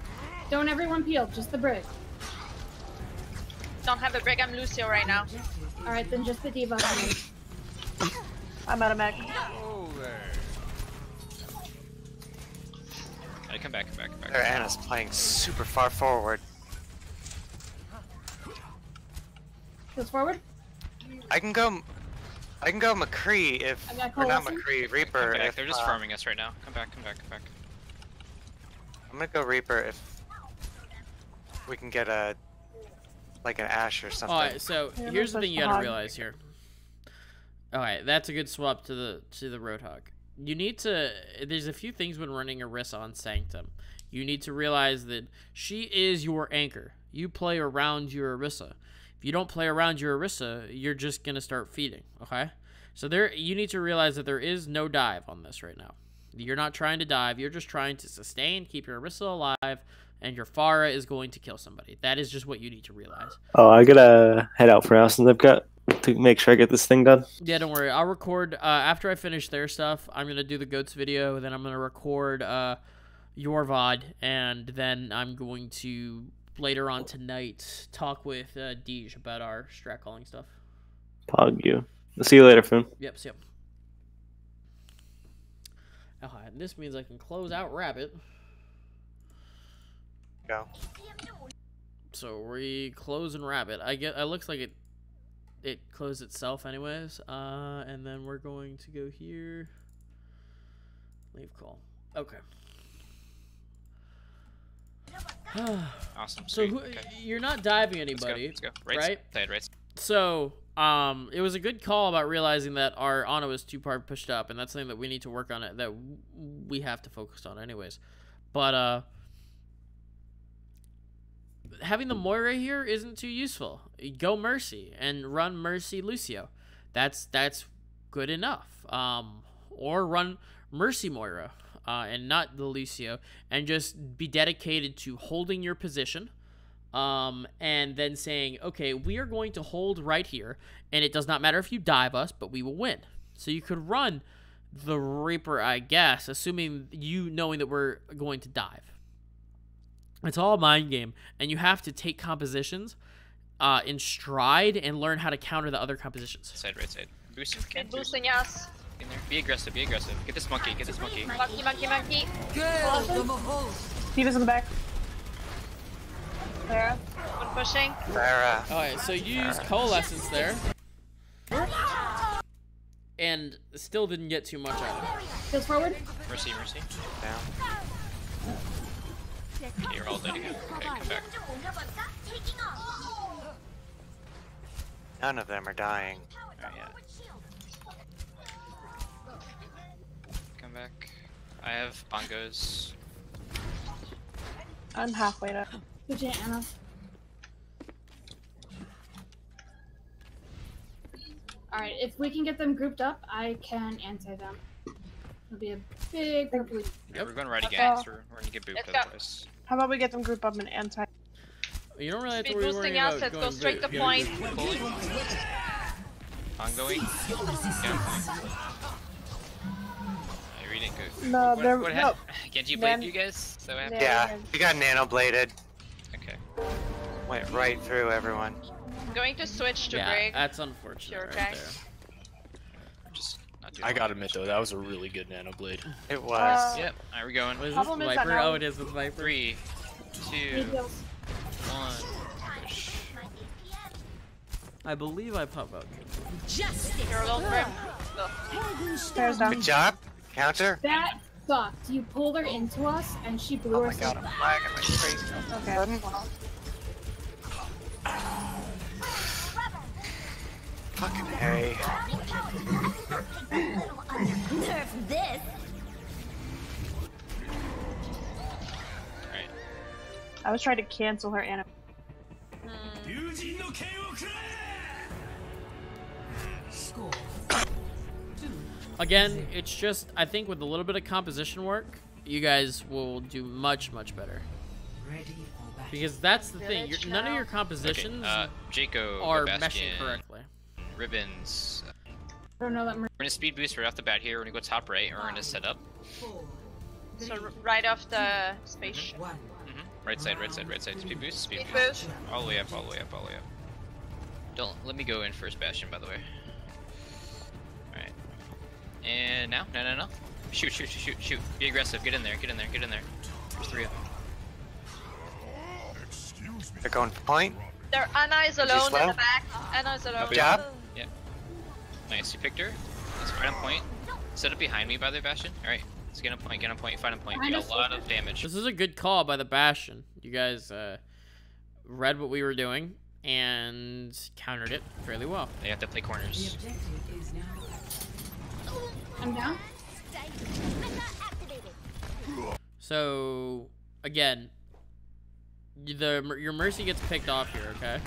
Don't everyone peel, just the brig. Don't have a brig. I'm Lucio right now. Alright, then just the diva. I'm out of mech. Alright, come back. Their Anna's playing super far forward. Goes forward. I can go McCree if or not McCree, Reaper. If, they're just farming us right now. Come back. I'm gonna go Reaper if we can get a like an Ashe or something. Alright, so here's the thing you gotta realize here. Alright, that's a good swap to the Roadhog. You need to there's a few things when running Orisa on Sanctum. You need to realize that she is your anchor. You play around your Orisa. If you don't play around your Orisa, you're just gonna start feeding, okay? So you need to realize that there is no dive on this right now. You're not trying to dive, you're just trying to sustain, keep your Orisa alive, and your Pharah is going to kill somebody. That is just what you need to realize. Oh, I gotta head out for now since I've got to make sure I get this thing done. Yeah, don't worry. I'll record after I finish their stuff. I'm gonna do the goats video, then I'm gonna record your VOD, and then I'm going to later on tonight talk with Deej about our strat calling stuff. Pog you. I'll see you later, Foon. Yep, see ya. Alright, and this means I can close out Rabbit. Go. So we closing Rabbit. It looks like it closed itself anyways. And then we're going to go here. Leave call. Okay. Awesome. So Okay. you're not diving anybody, Let's go. Right. right? Play it right. So it was a good call about realizing that our Ana was too far pushed up, and that's something that we need to work on it, that we have to focus on anyways. But having the Moira here isn't too useful. Go Mercy and run Mercy Lucio. That's good enough. Or run Mercy Moira and not the Lucio, and just be dedicated to holding your position. And then saying, okay, we are going to hold right here, and it does not matter if you dive us, but we will win. So you could run the Reaper, I guess, assuming knowing that we're going to dive. It's all a mind game, and you have to take compositions in stride and learn how to counter the other compositions. Side, right side. Boost. Good boosting us. In there. Be aggressive. Get this monkey. Monkey. Diva's in the back. Sarah. One pushing. Sarah. Alright, so you use Coalescence there. And still didn't get too much out of it. Goes forward. Mercy. Down. Okay, you're all dead again. Okay, come back. None of them are dying. Alright, yeah. Come back. I have bongos. I'm halfway to. Good job, Anna. Alright, if we can get them grouped up, I can anti them. It'll be a big purple. Yeah, we're going right again, so we're gonna get booped otherwise. How about we get them grouped up in anti? You don't really have to Speed worry boosting about us, let's going go straight to boot. point. Ongoing. I read it good. No, they're what no. Genji played you guys? So happy. Yeah, you got nano bladed. Okay. Went right through everyone. I'm going to switch to Yeah, break. that's unfortunate right okay. there. Just not doing I gotta admit though, that was a really good nano blade. It was. Yep. Alright, we're going. What is this, Problem is that Viper? now- Oh, it is with Viper. 3, 2, 1. Push. I believe I pop out. You're a little grim. Sarah's down. Good job. Counter. That sucked. You pulled her into us, and she blew Oh my herself. god, I'm lagging like crazy. Okay. Well. Fucking hay. Nerf this. Alright. I was trying to cancel her anime. Again, it's just, I think with a little bit of composition work, you guys will do much, much better. Because that's the thing. None of your compositions Jaco, are Bastion, meshing correctly. Ribbons. I don't know that. We're gonna speed boost right off the bat here. We're gonna go top right, and we're gonna set up. So right off the spaceship. Right side, right side, right side. Speed boost, speed boost. boost. All the way up, all the way up, all the way up. Don't let me go in first, Bastion. By the way. All right. And now, no. Shoot, shoot, shoot, shoot, shoot. Be aggressive. Get in there. Get in there. Get in there. There's 3 of them. They're going for point. There, Anna's alone in the back. Anna's alone. Good job. Yeah. Nice. You picked her. That's right on point. Set up behind me by the Bastion. All right. Let's get on point. Get on point. Find a point. We got a lot of damage. This is a good call by the Bastion. You guys read what we were doing and countered it fairly well. They have to play corners. I'm down. So again, your Mercy gets picked off here, okay?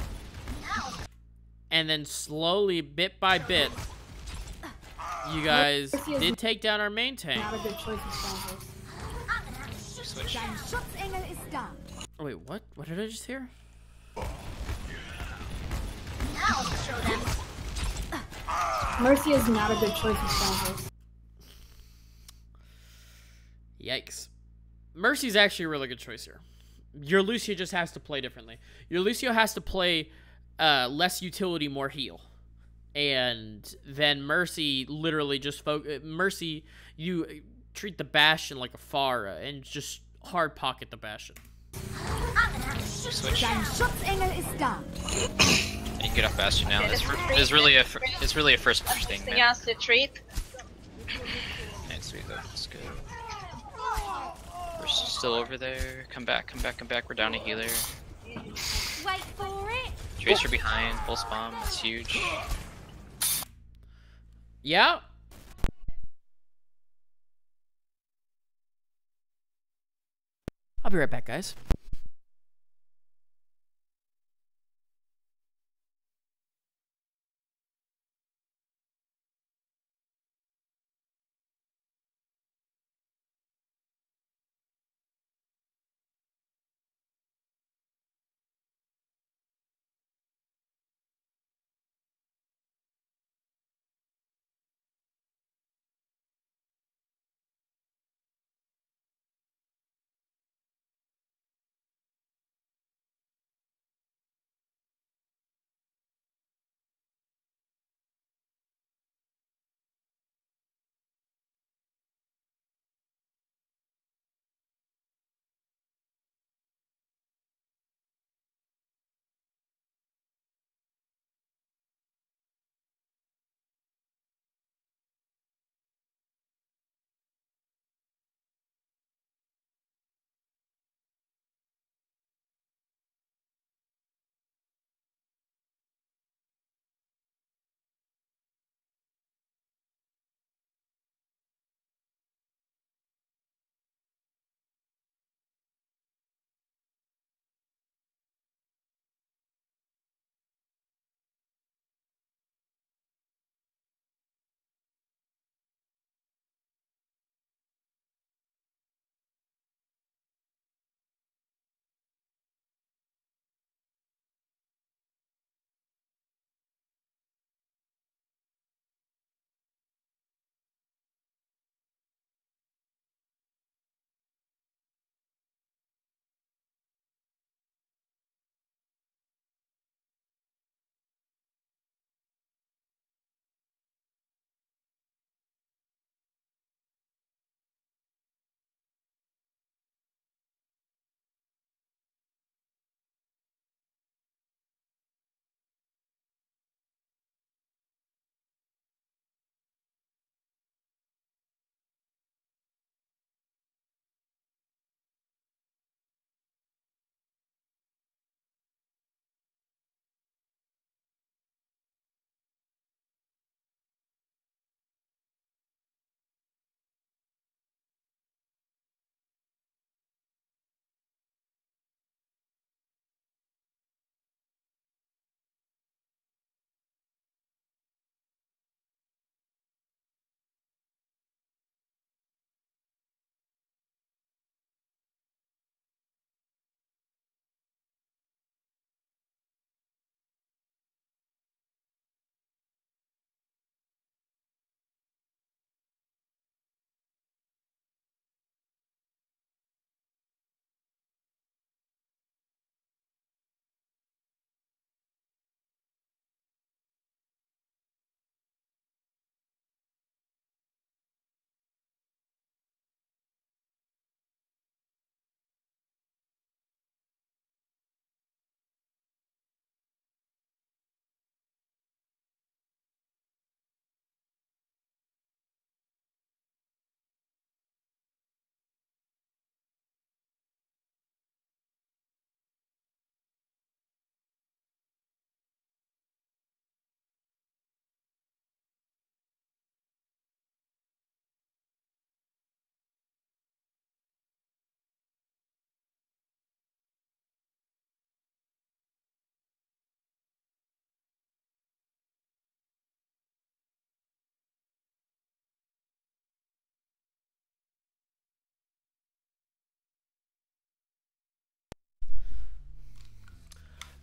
And then slowly, bit by bit, you guys did take down our main tank. Not a good choice of Switch. Oh, wait, what? What did I just hear? Mercy is not a good choice of sponsors. Yikes. Mercy's actually a really good choice here. Your Lucio just has to play differently. Your Lucio has to play less utility, more heal. And then Mercy literally just Mercy, you treat the Bastion like a Pharah and just hard pocket the Bastion. Switch. You can get off Bastion now. It's really a first push thing, man. Yes, the treat. Nice, sweet though. That's good. We're still over there. Come back, come back, come back. We're down a healer. Wait for it. Tracer behind. Pulse bomb. That's huge. Yeah. I'll be right back, guys.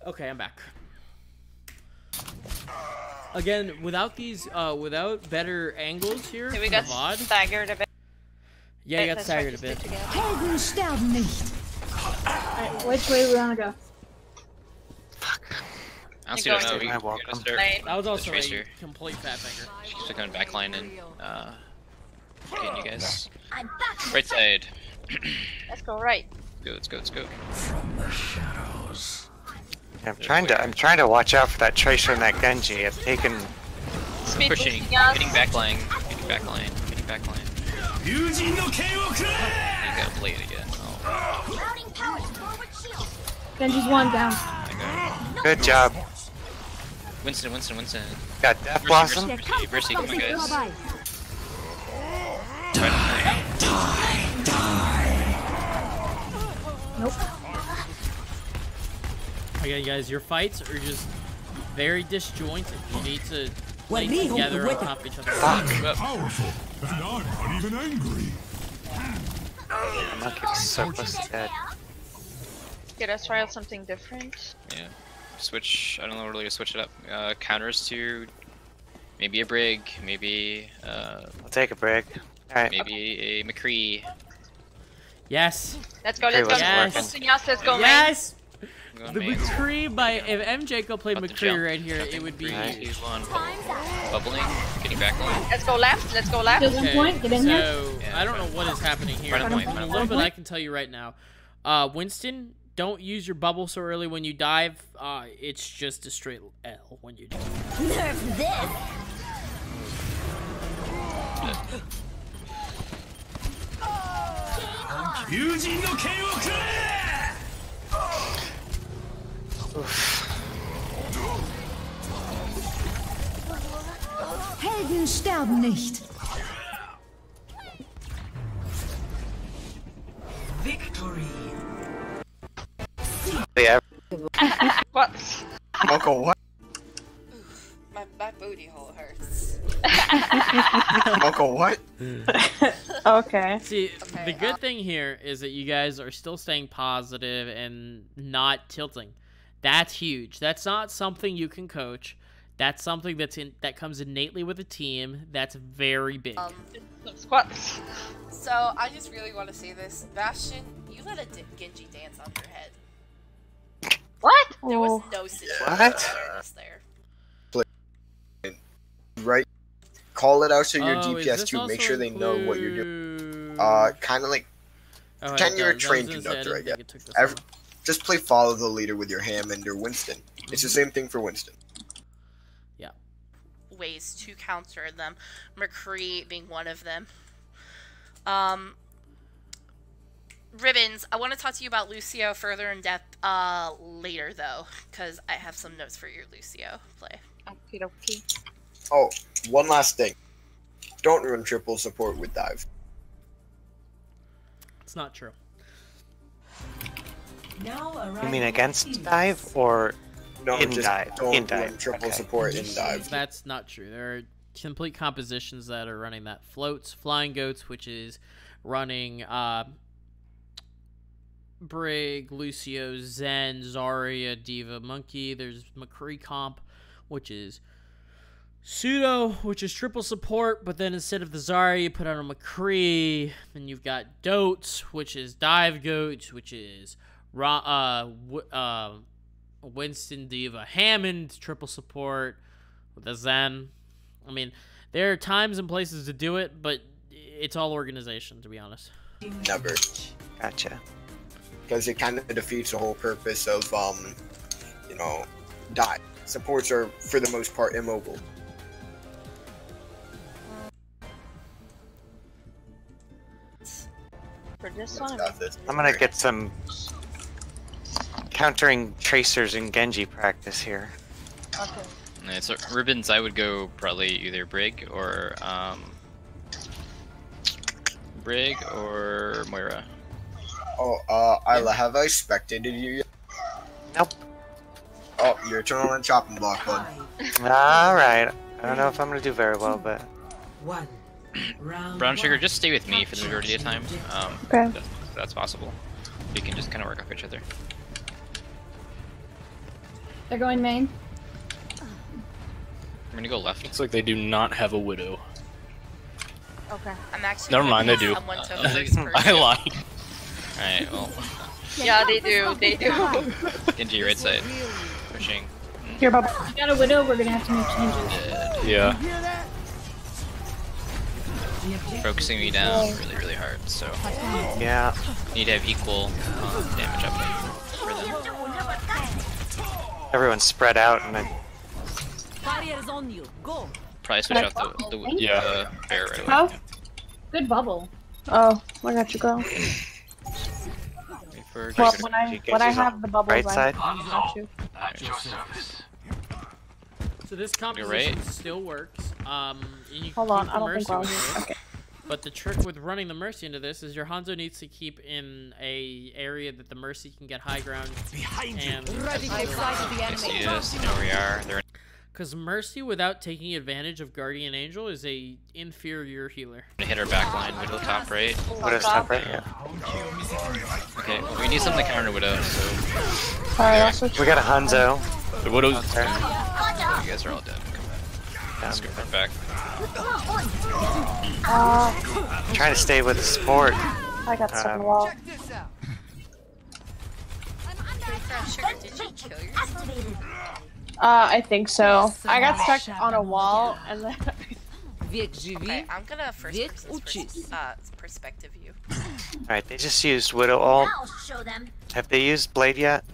Okay, I'm back. Again, without these, without better angles here, we got VOD, staggered a bit. Yeah, you got staggered a bit. Helden sterben nicht. Alright, which way we wanna go? Honestly, I don't know. We That was also a tracer. complete fat finger. She's going backline and getting you guys. Right side. Let's go right. Let's go. From the shadows. I'm trying to watch out for that tracer and that Genji. I've taken pushing, getting backline. You got played again. Oh. Genji's one down. Good job. Winston. Got Death Blossom. Mercy, come on, guys. Nope. Okay, guys, your fights are just very disjointed. You need to play together on top of each other. Powerful, and I'm not even angry. I'm not getting so close to dead. Okay, let's try out something different. Yeah. Switch. I don't know really to switch it up. Counters to maybe a Brig, maybe. I'll take a Brig. Alright. Maybe a McCree. Yes. Let's go. Let's go. Yes. Let's go. Yes. The McCree by if MJ could play McCree right here, it would be. Bubbling, getting back line. Let's go left. Okay, point, get in so there. I don't know what is happening here. Front point, A little bit I can tell you right now. Winston, don't use your bubble so early when you dive. It's just a straight L when you do. Nerf this. Helden sterben nicht. Victory. Yeah. What? Uncle, what? My booty hole hurts. Uncle, what? Okay. See, the good thing here is that you guys are still staying positive and not tilting. That's huge. That's not something you can coach. That's something that comes innately with a team. That's very big. Squats. So I just really want to say this, Bastion. You let a Genji dance on your head. What? There was no situation there. Right. Call it out to your Oh, DPS to make sure they know what you're doing. Kind of like pretend you're a train conductor, I guess. Just play follow the leader with your Hammond or Winston. It's the same thing for Winston. Yeah. Ways to counter them, McCree being one of them. Ribbons, I want to talk to you about Lucio further in depth later though, because I have some notes for your Lucio play. Okay. Oh, one last thing. Don't run triple support with dive. It's not true. You mean against dive or in dive? Don't run triple support in dive. That's not true. There are complete compositions that are running that. Floats, Flying Goats, which is running Brig, Lucio, Zen, Zarya, Diva, Monkey. There's McCree comp, which is Pseudo, which is triple support, but then instead of the Zarya, you put on a McCree. Then you've got Dotes, which is Dive Goats, which is Winston, Diva, Hammond, triple support with a Zen. I mean, there are times and places to do it, but it's all organization, to be honest. Never. Gotcha. Because it kind of defeats the whole purpose of, dive. Supports are, for the most part, immobile. For this one, I'm gonna get some countering tracers and Genji practice here. Okay. Yeah, so Ribbons, I would go probably either Brig or Moira. Oh, Isla, have I spectated you yet? Nope. Oh, your turn on the chopping block, bud. Alright. I don't know if I'm gonna do very well, but... Brown Sugar, just stay with me for the majority of the time. Okay. That's possible. We can just kind of work off each other. They're going main. I'm gonna go left. Looks like they do not have a widow. Okay. I'm actually. Never mind, they do. I lied. Alright, well. Yeah, they do. They do. Into your right side. Pushing. Here, Bob. You got a widow. We're gonna have to make changes. Yeah. Focusing me down really, really hard. So. Yeah. Need to have equal damage up for them. Everyone's spread out and then. Barriers on you. Go. Probably switch out the bear right away. Oh, good bubble. Oh, I got you, girl. Well, when I have the bubbles, right side. I got you. So this composition still works. And you Hold can on, keep I the don't think Mercy we're with here. this. Okay. But the trick with running the Mercy into this is your Hanzo needs to keep in a area that the Mercy can get high ground. And Ready to fight the enemy. Yes, you know where we are. They're because Mercy without taking advantage of Guardian Angel is a inferior healer. gonna hit our back line. Widow top right. Widow's top right, yeah. Okay, well, we need something to counter Widow, so. We got a Hanzo. The Widow's there. You guys are all dead. Come back. Let's go run back. Trying to stay with the support. I got stuck in the wall. Did you kill yourself? I think so. I got stuck on a wall and then. Okay, I'm gonna first perspective you. Alright, they just used Widow ult. I'll show them. Have they used Blade yet?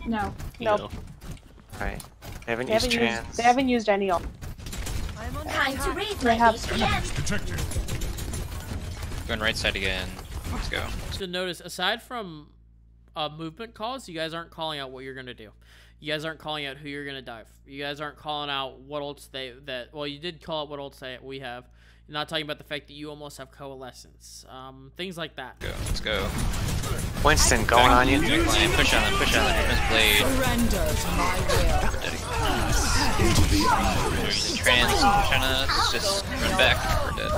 No. Nope. Alright. They haven't used Trans. They haven't used any ult. Time to raise They have. Going right side again. Let's go. So notice, aside from movement calls, you guys aren't calling out what you're gonna do. You guys aren't calling out who you're gonna dive. You guys aren't calling out what ults well, you did call out what ults we have. You're not talking about the fact that you almost have coalescence. Things like that. Let's go. Winston, going on you. Push on them, push on them. Here's Blade. Surrender to my will. Using Trans, push on us. Just run back. We're dead.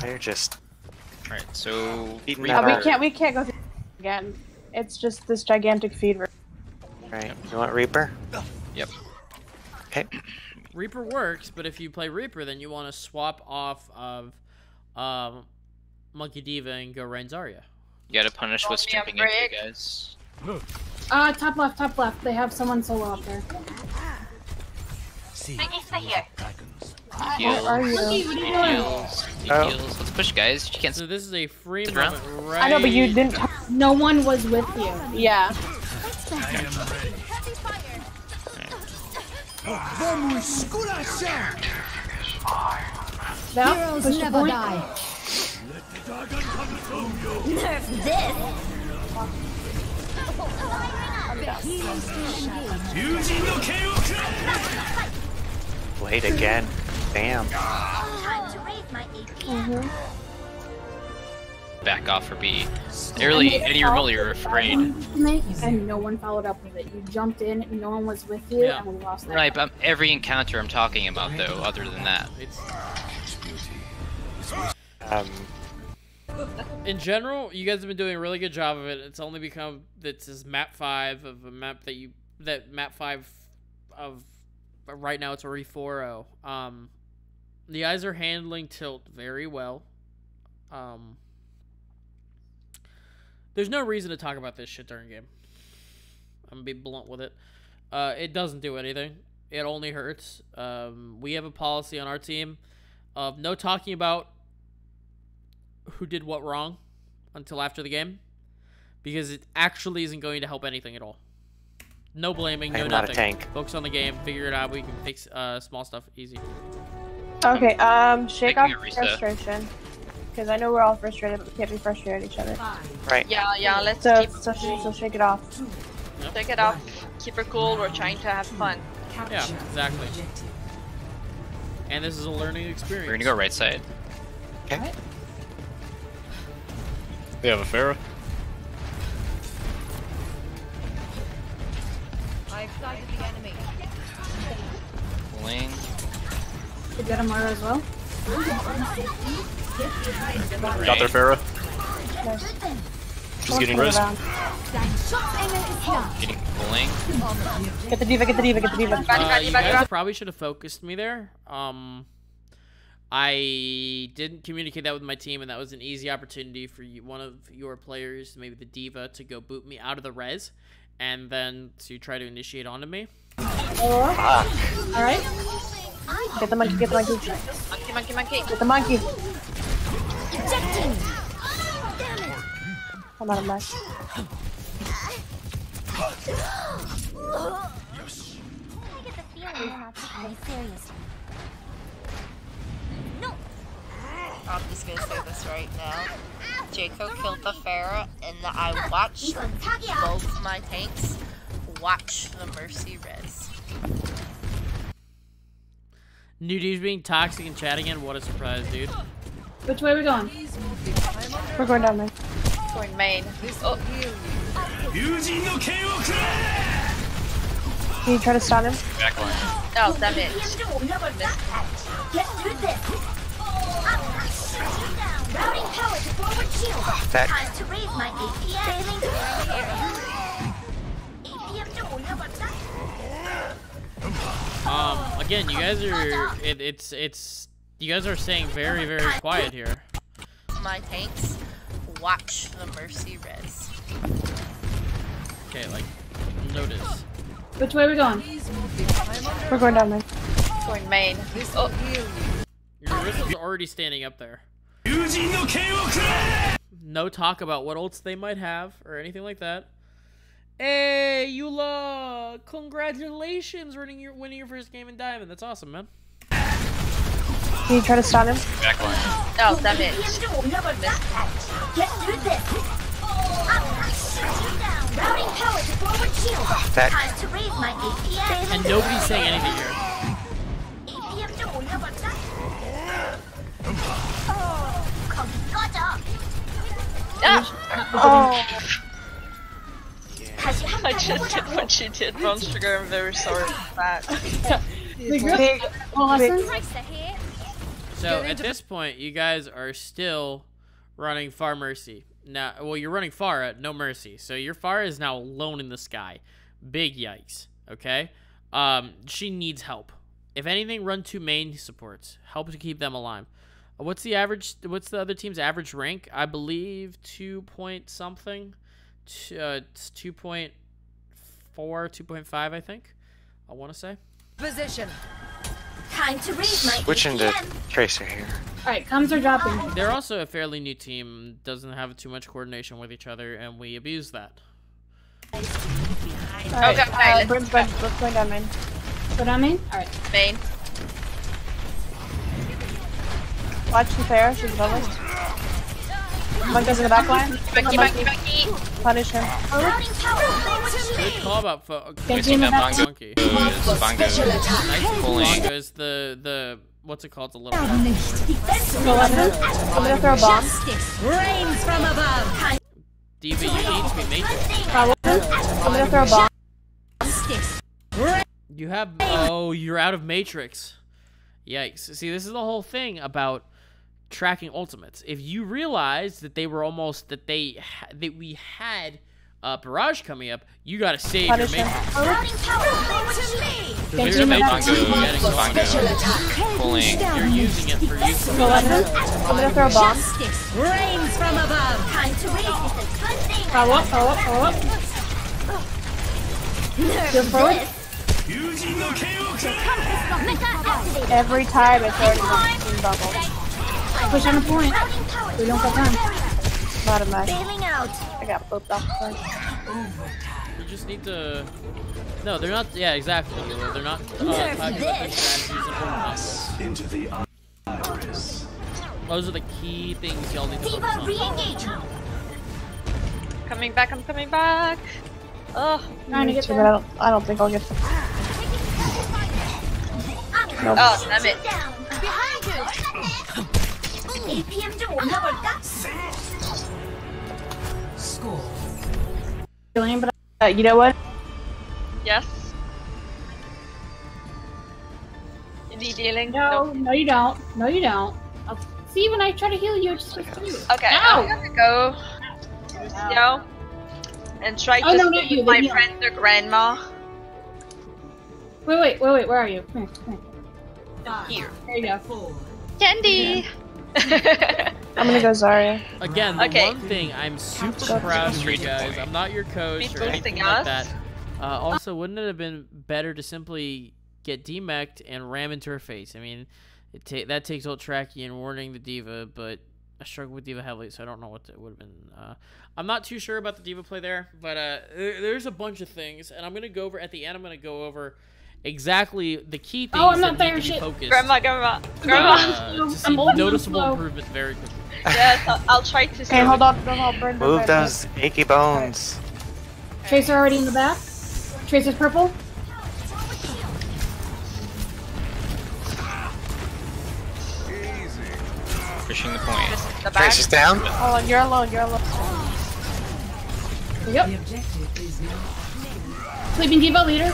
They're just. Alright, so. We can't go through again. It's just this gigantic feed. Right. You want Reaper? Yep. Okay. Reaper works, but if you play Reaper, then you want to swap off of Monkey Diva and go Reign Zarya. You gotta punish what's jumping into you guys. Top left, top left. They have someone solo up there. Heals. Where are you? What are you doing? Heals. Let's push, guys. You can't. So this is a free Run. moment, right? I know, but you didn't. No one was with you. Yeah. Heroes never die. Nerf this. Blade again. Damn. Time to raise my AP. Back off for B. Any remote, you're afraid. And no one followed up with it. You jumped in, no one was with you, and we lost that. Right, but every encounter I'm talking about, though, other than that. In general, you guys have been doing a really good job of it. It's only become this is map 5 of a map map 5 of right now it's already 4-0. The guys are handling tilt very well. There's no reason to talk about this shit during game. I'm gonna be blunt with it. It doesn't do anything. It only hurts. We have a policy on our team of no talking about who did what wrong until after the game, because it actually isn't going to help anything at all. No blaming, no nothing. Tank. Focus on the game, figure it out. We can fix small stuff easy. Okay, shake off frustration. Because I know we're all frustrated, but we can't be frustrated at each other. Right. Yeah, let's so shake it off. Shake it off. Keep it cool, we're trying to have fun. Yeah, exactly. And this is a learning experience. We're gonna go right side. Okay. They have a Pharah. I excited the enemy. Pulling. You got Amara as well? Got their Pharah. She's getting res. Getting pulling. Get the diva, get the diva, get the diva. You guys probably should have focused me there. I didn't communicate that with my team, and that was an easy opportunity for one of your players, maybe the diva, to go boot me out of the res, and then to try to initiate onto me. Alright. Get the monkey, get the monkey. Monkey. Get the monkey. I'm out of match. I'm just gonna say this right now. Jaco killed the Pharah, and I watched both my tanks watch the Mercy res. New dude's being toxic and chatting in. What a surprise, dude. Which way are we going? We're going down main. Going main. Oh. Can you try to stun him? Backline. Oh, damn it. Again, you guys are you guys are staying very, very quiet here. My tanks watch the Mercy res. Okay, like, notice. Which way are we going? We're going down main. Going main. Oh. Your wrist is already standing up there. No talk about what ults they might have or anything like that. Hey, Eula! Congratulations winning your first game in Diamond. That's awesome, man. Can you try to stun him? Backline. Oh, damn it. And nobody's saying anything here. Oh. I just did what she did, Von Sugar. I'm very sorry for that. So at this point, you guys are still running Far Mercy. Now, well, you're running Far at no Mercy. So your Far is now alone in the sky. Big yikes. Okay. She needs help. If anything, run 2 main supports. Help to keep them alive. What's the average? What's the other team's average rank? I believe 2 point something. It's 2.4, 2.5, I think. I want to say. Position. Time to raise my Switching to Tracer here. Alright, comms are dropping. They're also a fairly new team. Doesn't have too much coordination with each other, and we abuse that. Alright, let's go down main. Go down main? Alright. Main. Watch the Pharah, she's above us. Monkey's in the back line. Monkey. Punish him. Good call about Missing that Bongo. Monkey. Bongo. Nice Pulling. Bongo is the what's it called? The little. I'm gonna throw a bomb. Rains from above. Diva, you need to be matrix. I'm gonna throw a bomb. You have you're out of matrix. Yikes. See, this is the whole thing about tracking ultimates. If you realize that they were almost that we had barrage coming up, you gotta save your matrix. There's a Bongo. Pulling. You're using it for use. I'm gonna throw a bomb. Rains from above. Time to raise is a good thing. Follow up. Go forward. Every time it's already in bubble. Push on the point. We don't got time. Not a mess. Bailing out. I got flipped off the point. You just need to. No, they're not. Yeah, exactly. They're not talking about the strategies Into the iris. Those are the key things y'all need to focus on. Re-engage. Coming back, I'm coming back. Oh, trying to get there. I don't think I'll get. Nope. Oh, damn it. Behind you. APM to another School. But you know what? Yes. You need healing? No, you don't. No, you don't. See, when I try to heal you, it just goes through. Okay, Ow! I'm gonna go. Lucio, and try Oh, to no, not speak you, with my the friend the grandma. Wait, where are you? Come Here. There you go. Candy! I'm gonna go Zarya. Again, the Okay. one thing I'm super proud of you guys. I'm not your coach Keep or anything boosting like us. that. Also, wouldn't it have been better to simply get demeched and ram into her face? I mean, that takes ult tracky and warning the D.Va, but I struggle with D.Va heavily, so I don't know what it would have been. I'm not too sure about the D.Va play there, but there's a bunch of things, and I'm gonna go over at the end. I'm gonna go over exactly the key things I'm not that need there, to be shit. focused. Grandma. To see I'm old noticeable enough, improvement very quickly. Yes, I'll try to. Okay, hold on. Burn. Move those achy bones. Tracer already in the back. Tracer's purple. Pushing the point. The back. Tracer's down. Hold on, you're alone. Yep. Sleeping D.Va leader.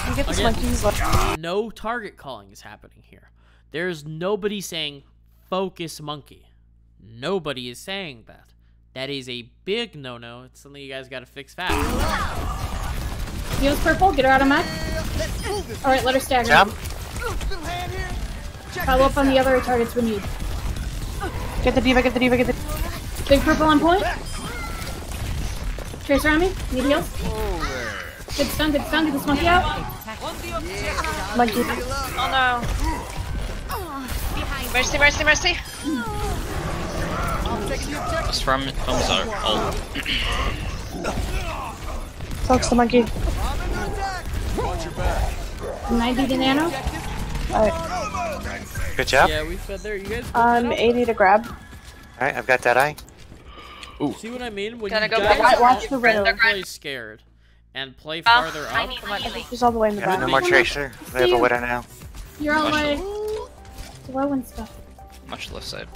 You get this Again, monkey. He's like, no target calling is happening here. There's nobody saying focus monkey. Nobody is saying that. That is a big no-no. It's something you guys gotta fix fast. Heals purple. Get her out of mech. Alright, let her stagger. Jump. Follow up on the other targets we need. get the D.Va. Big purple on point. Tracer on me. Need heals. Good stun. Get this monkey out. Monkey. Oh no. Mercy. Just from Zar. Ult. Focus the monkey. 90 to nano. Alright. Good job. Yeah, we fed there. You guys. 80 to grab. Alright, I've got that eye. Ooh. See what I mean? When Gotta you go guys back. Watch the riddle. don't play scared and play farther up. He's all the way in the Yeah, back. no more Tracer. We have a widow now. You're all like slow and stuff. Much left side.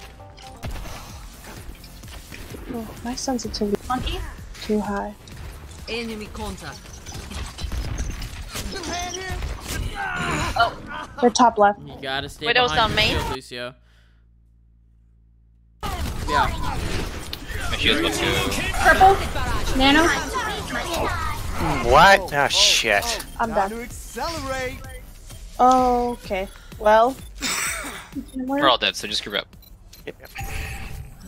Oh, my sensitivity Monkey. too high. Enemy contact. Oh. They're top left. You gotta stay Widow's behind on main. your shield, Lucio. Yeah. My shield's left too. Purple. Nano. What? Oh shit. I'm done. Okay. Well. We're all dead, so just group up.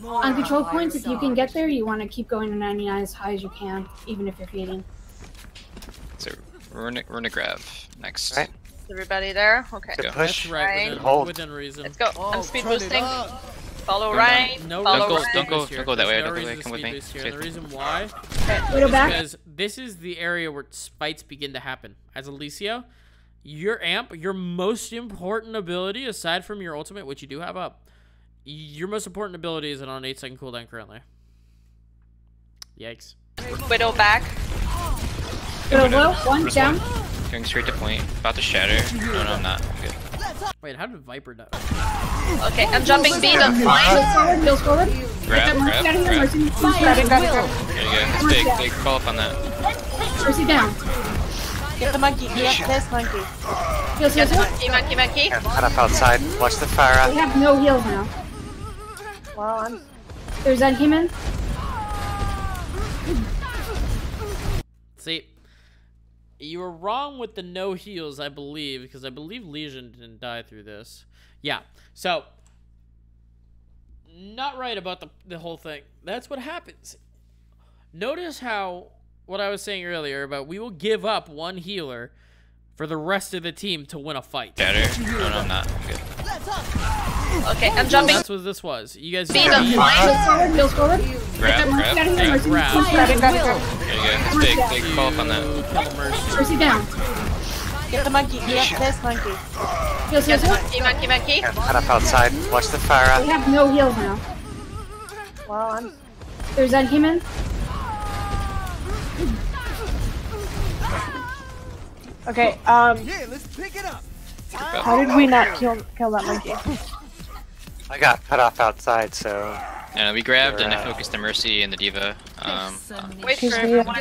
On control points, if you can get there, you want to keep going to 99 as high as you can, even if you're feeding. So we're gonna grab next. Right. Is everybody there? Okay. Good That's push. right. Hold. Within reason. Let's go. I'm speed boosting. Follow Go right. down. No Follow reason right. Don't go that way. There's Don't go that way. reason to Come with speed me. boost here. And the reason why Widow is back. because this is the area where fights begin to happen. As Alicia, your amp, your most important ability, aside from your ultimate, which you do have up, your most important ability is on an 8-second cooldown currently. Yikes. Widow back. Widow low. One First down. one. Going straight to point. About to shatter. No, I'm not. I'm good. Wait, how did Viper die? Okay, I'm jumping B on flying. Heals forward. Grab. Mercy out of here. Mercy. Grab it. There you go. Big call up on that. Mercy down. Get the monkey. Get this monkey. Heals. Monkey. Head up outside. Watch the fire We out. have no heals now. Well, There's Zen came in. See, you were wrong with the no heals, I believe, because I believe Legion didn't die through this. Yeah, so, not right about the whole thing. That's what happens. Notice how, what I was saying earlier about we will give up one healer for the rest of the team to win a fight. Shatter. No, I'm not. I'm good. Okay, I'm jumping. That's what this was. You guys Speed on flying. Heals forward. Grab. There you There you go. go. Big call up on that. Mercy down. get the monkey. Get this monkey. Heals. Monkey. Head up outside. Watch the fire We out. have no heals now. Well, There's Zen came in. okay. Yeah, let's pick it up. How did we not kill that monkey? I got cut off outside, so. And we grabbed and I focused the Mercy and the D.Va. Wait for Excuse me. everyone.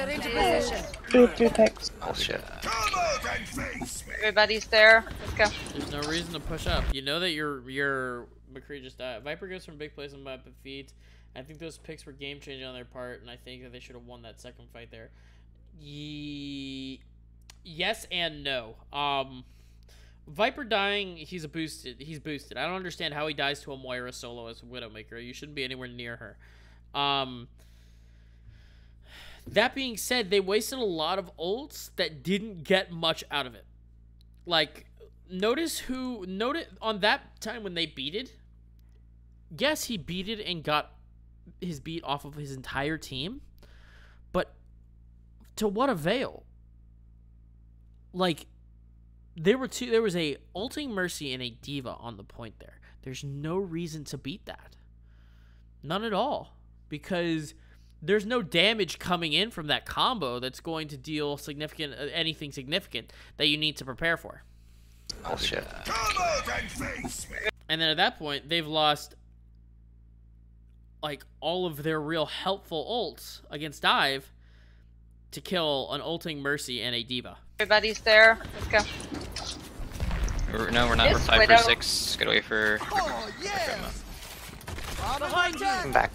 Three picks. Oh shit. Everybody's there. Let's go. There's no reason to push up. You know that your McCree just died. Viper goes from big plays on my feet. I think those picks were game changing on their part, and I think that they should have won that second fight there. Yes and no. Viper dying, he's boosted. I don't understand how he dies to a Moira solo as a Widowmaker. You shouldn't be anywhere near her. That being said, they wasted a lot of ults that didn't get much out of it. Like, notice on that time when they beated. Yes, he beated and got his beat off of his entire team, but to what avail? Like, there was a ulting Mercy and a D.Va on the point there. There's no reason to beat that. None at all. Because there's no damage coming in from that combo that's going to deal anything significant that you need to prepare for. Oh shit. And then at that point, they've lost like all of their real helpful ults against Dive to kill an ulting Mercy and a D.Va. Everybody's there. Let's go. No, we're not. We're 5 for 6. Get away for. Oh, yeah. I'm back.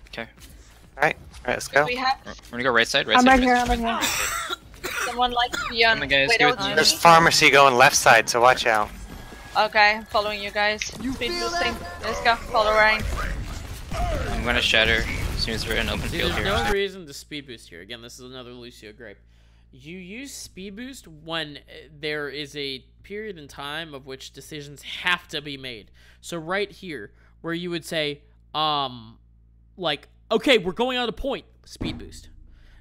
Okay. Alright, let's go. We have... We're gonna go right side. I'm right here. I'm right here. Someone like to be on. There's pharmacy going left side, so watch out. Okay, following you guys. Speed boosting. Let's go. Follow Ryan. I'm gonna shatter as soon as we're in open field here. There's no reason to speed boost here. Again, this is another Lucio grape. You use speed boost when there is a period in time of which decisions have to be made. So right here, where you would say, like, okay, we're going on a point, speed boost.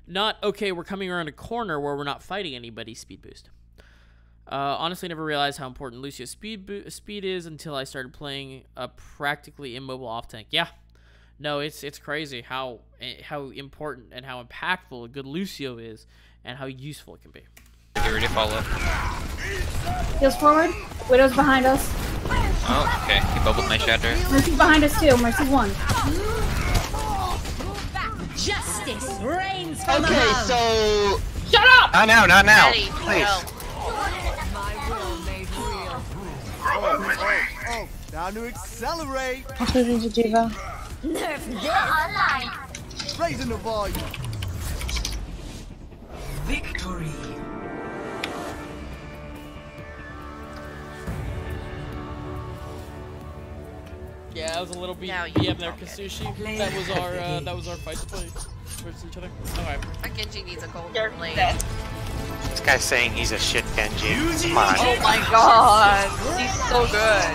Not, okay, we're coming around a corner where we're not fighting anybody, speed boost. Honestly, never realized how important Lucio's speed is until I started playing a practically immobile off tank. Yeah, no, it's crazy how important and how impactful a good Lucio is, and how useful it can be. Get ready to follow. Heals forward. Widow's behind us. Oh, okay. He bubbled my shatter. Mercy's behind us too. Mercy's one. Justice reigns from Okay, above. so shut up. Not now, not now. Ready, Please. Oh, time to accelerate. I'm moving to D.Va. Nerf online. Raising the volume. Victory. Yeah, that was a little BM there, Kasushi. That was our fight to play versus each other. Alright. My Genji needs a golden blade. This guy's saying he's a shit Genji. Come on. Oh my god, he's so good.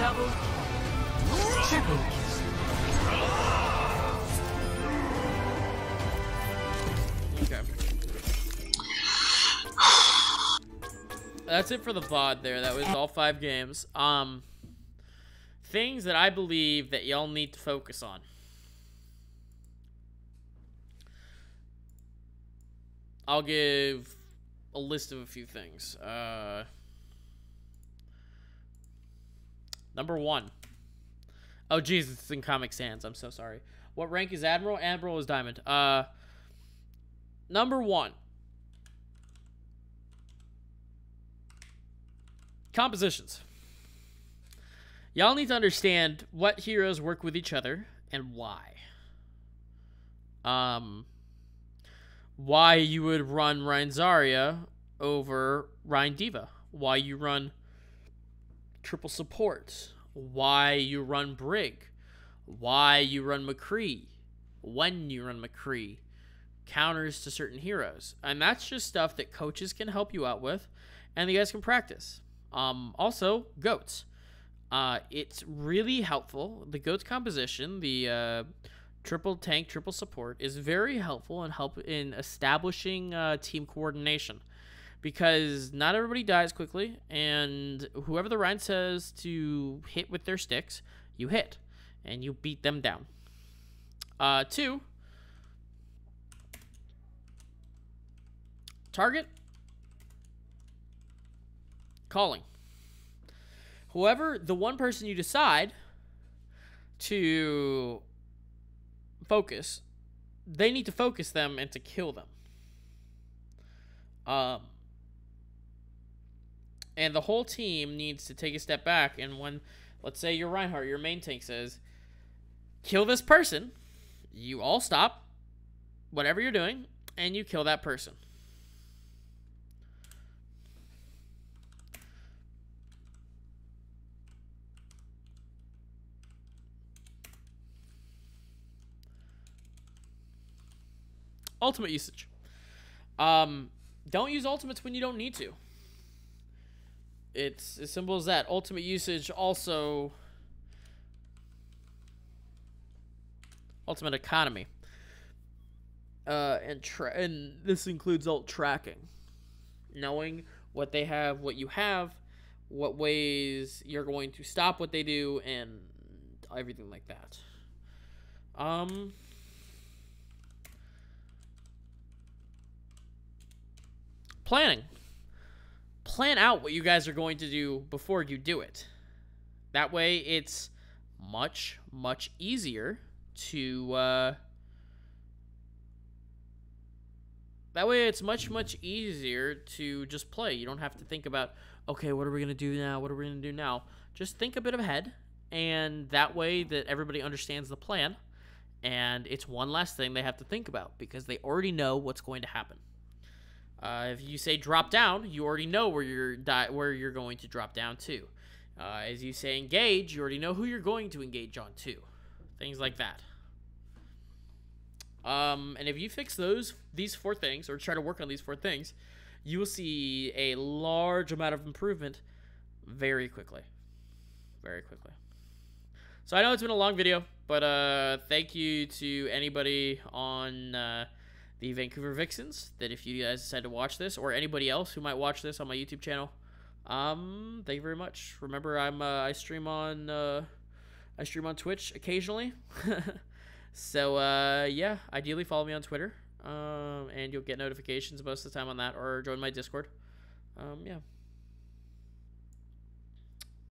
Okay. That's it for the VOD there. That was all 5 games. Things that I believe that y'all need to focus on. I'll give a list of a few things. Number 1. Oh, jeez, it's in Comic Sans. I'm so sorry. What rank is Admiral? Admiral is Diamond. Number 1. Compositions. Y'all need to understand what heroes work with each other and why. Why you would run Rein Zarya over Rein D.Va. Why you run triple support. Why you run Brig. Why you run McCree. When you run McCree. Counters to certain heroes. And that's just stuff that coaches can help you out with, and you guys can practice. Also, goats. It's really helpful. The goats composition, the triple tank, triple support, is very helpful in establishing team coordination, because not everybody dies quickly, and whoever the Rein says to hit with their sticks, you hit, and you beat them down. 2, target, calling. Whoever, the one person you decide to focus, they need to focus them and to kill them. And the whole team needs to take a step back, and when, let's say you're Reinhardt, your main tank says, kill this person, you all stop whatever you're doing, and you kill that person. Ultimate usage. Don't use ultimates when you don't need to. It's as simple as that. Ultimate usage also... Ultimate economy. And this includes ult tracking. Knowing what they have, what you have, what ways you're going to stop what they do, and everything like that. Planning. Plan out what you guys are going to do before you do it. That way it's much, much easier to, that way it's much, much easier to just play. You don't have to think about, okay, what are we going to do now? What are we going to do now? Just think a bit ahead, and that way that everybody understands the plan, and it's one less thing they have to think about, because they already know what's going to happen. If you say drop down, you already know where you're going to drop down to. As you say engage, you already know who you're going to engage on to. Things like that. And if you fix these 4 things, or try to work on these 4 things, you will see a large amount of improvement very quickly. Very quickly. So I know it's been a long video, but thank you to anybody on the Vancover Vixens, that if you guys decide to watch this, or anybody else who might watch this on my YouTube channel, thank you very much. Remember, I stream on Twitch occasionally. So yeah, ideally follow me on Twitter, and you'll get notifications most of the time on that, or join my Discord. Yeah.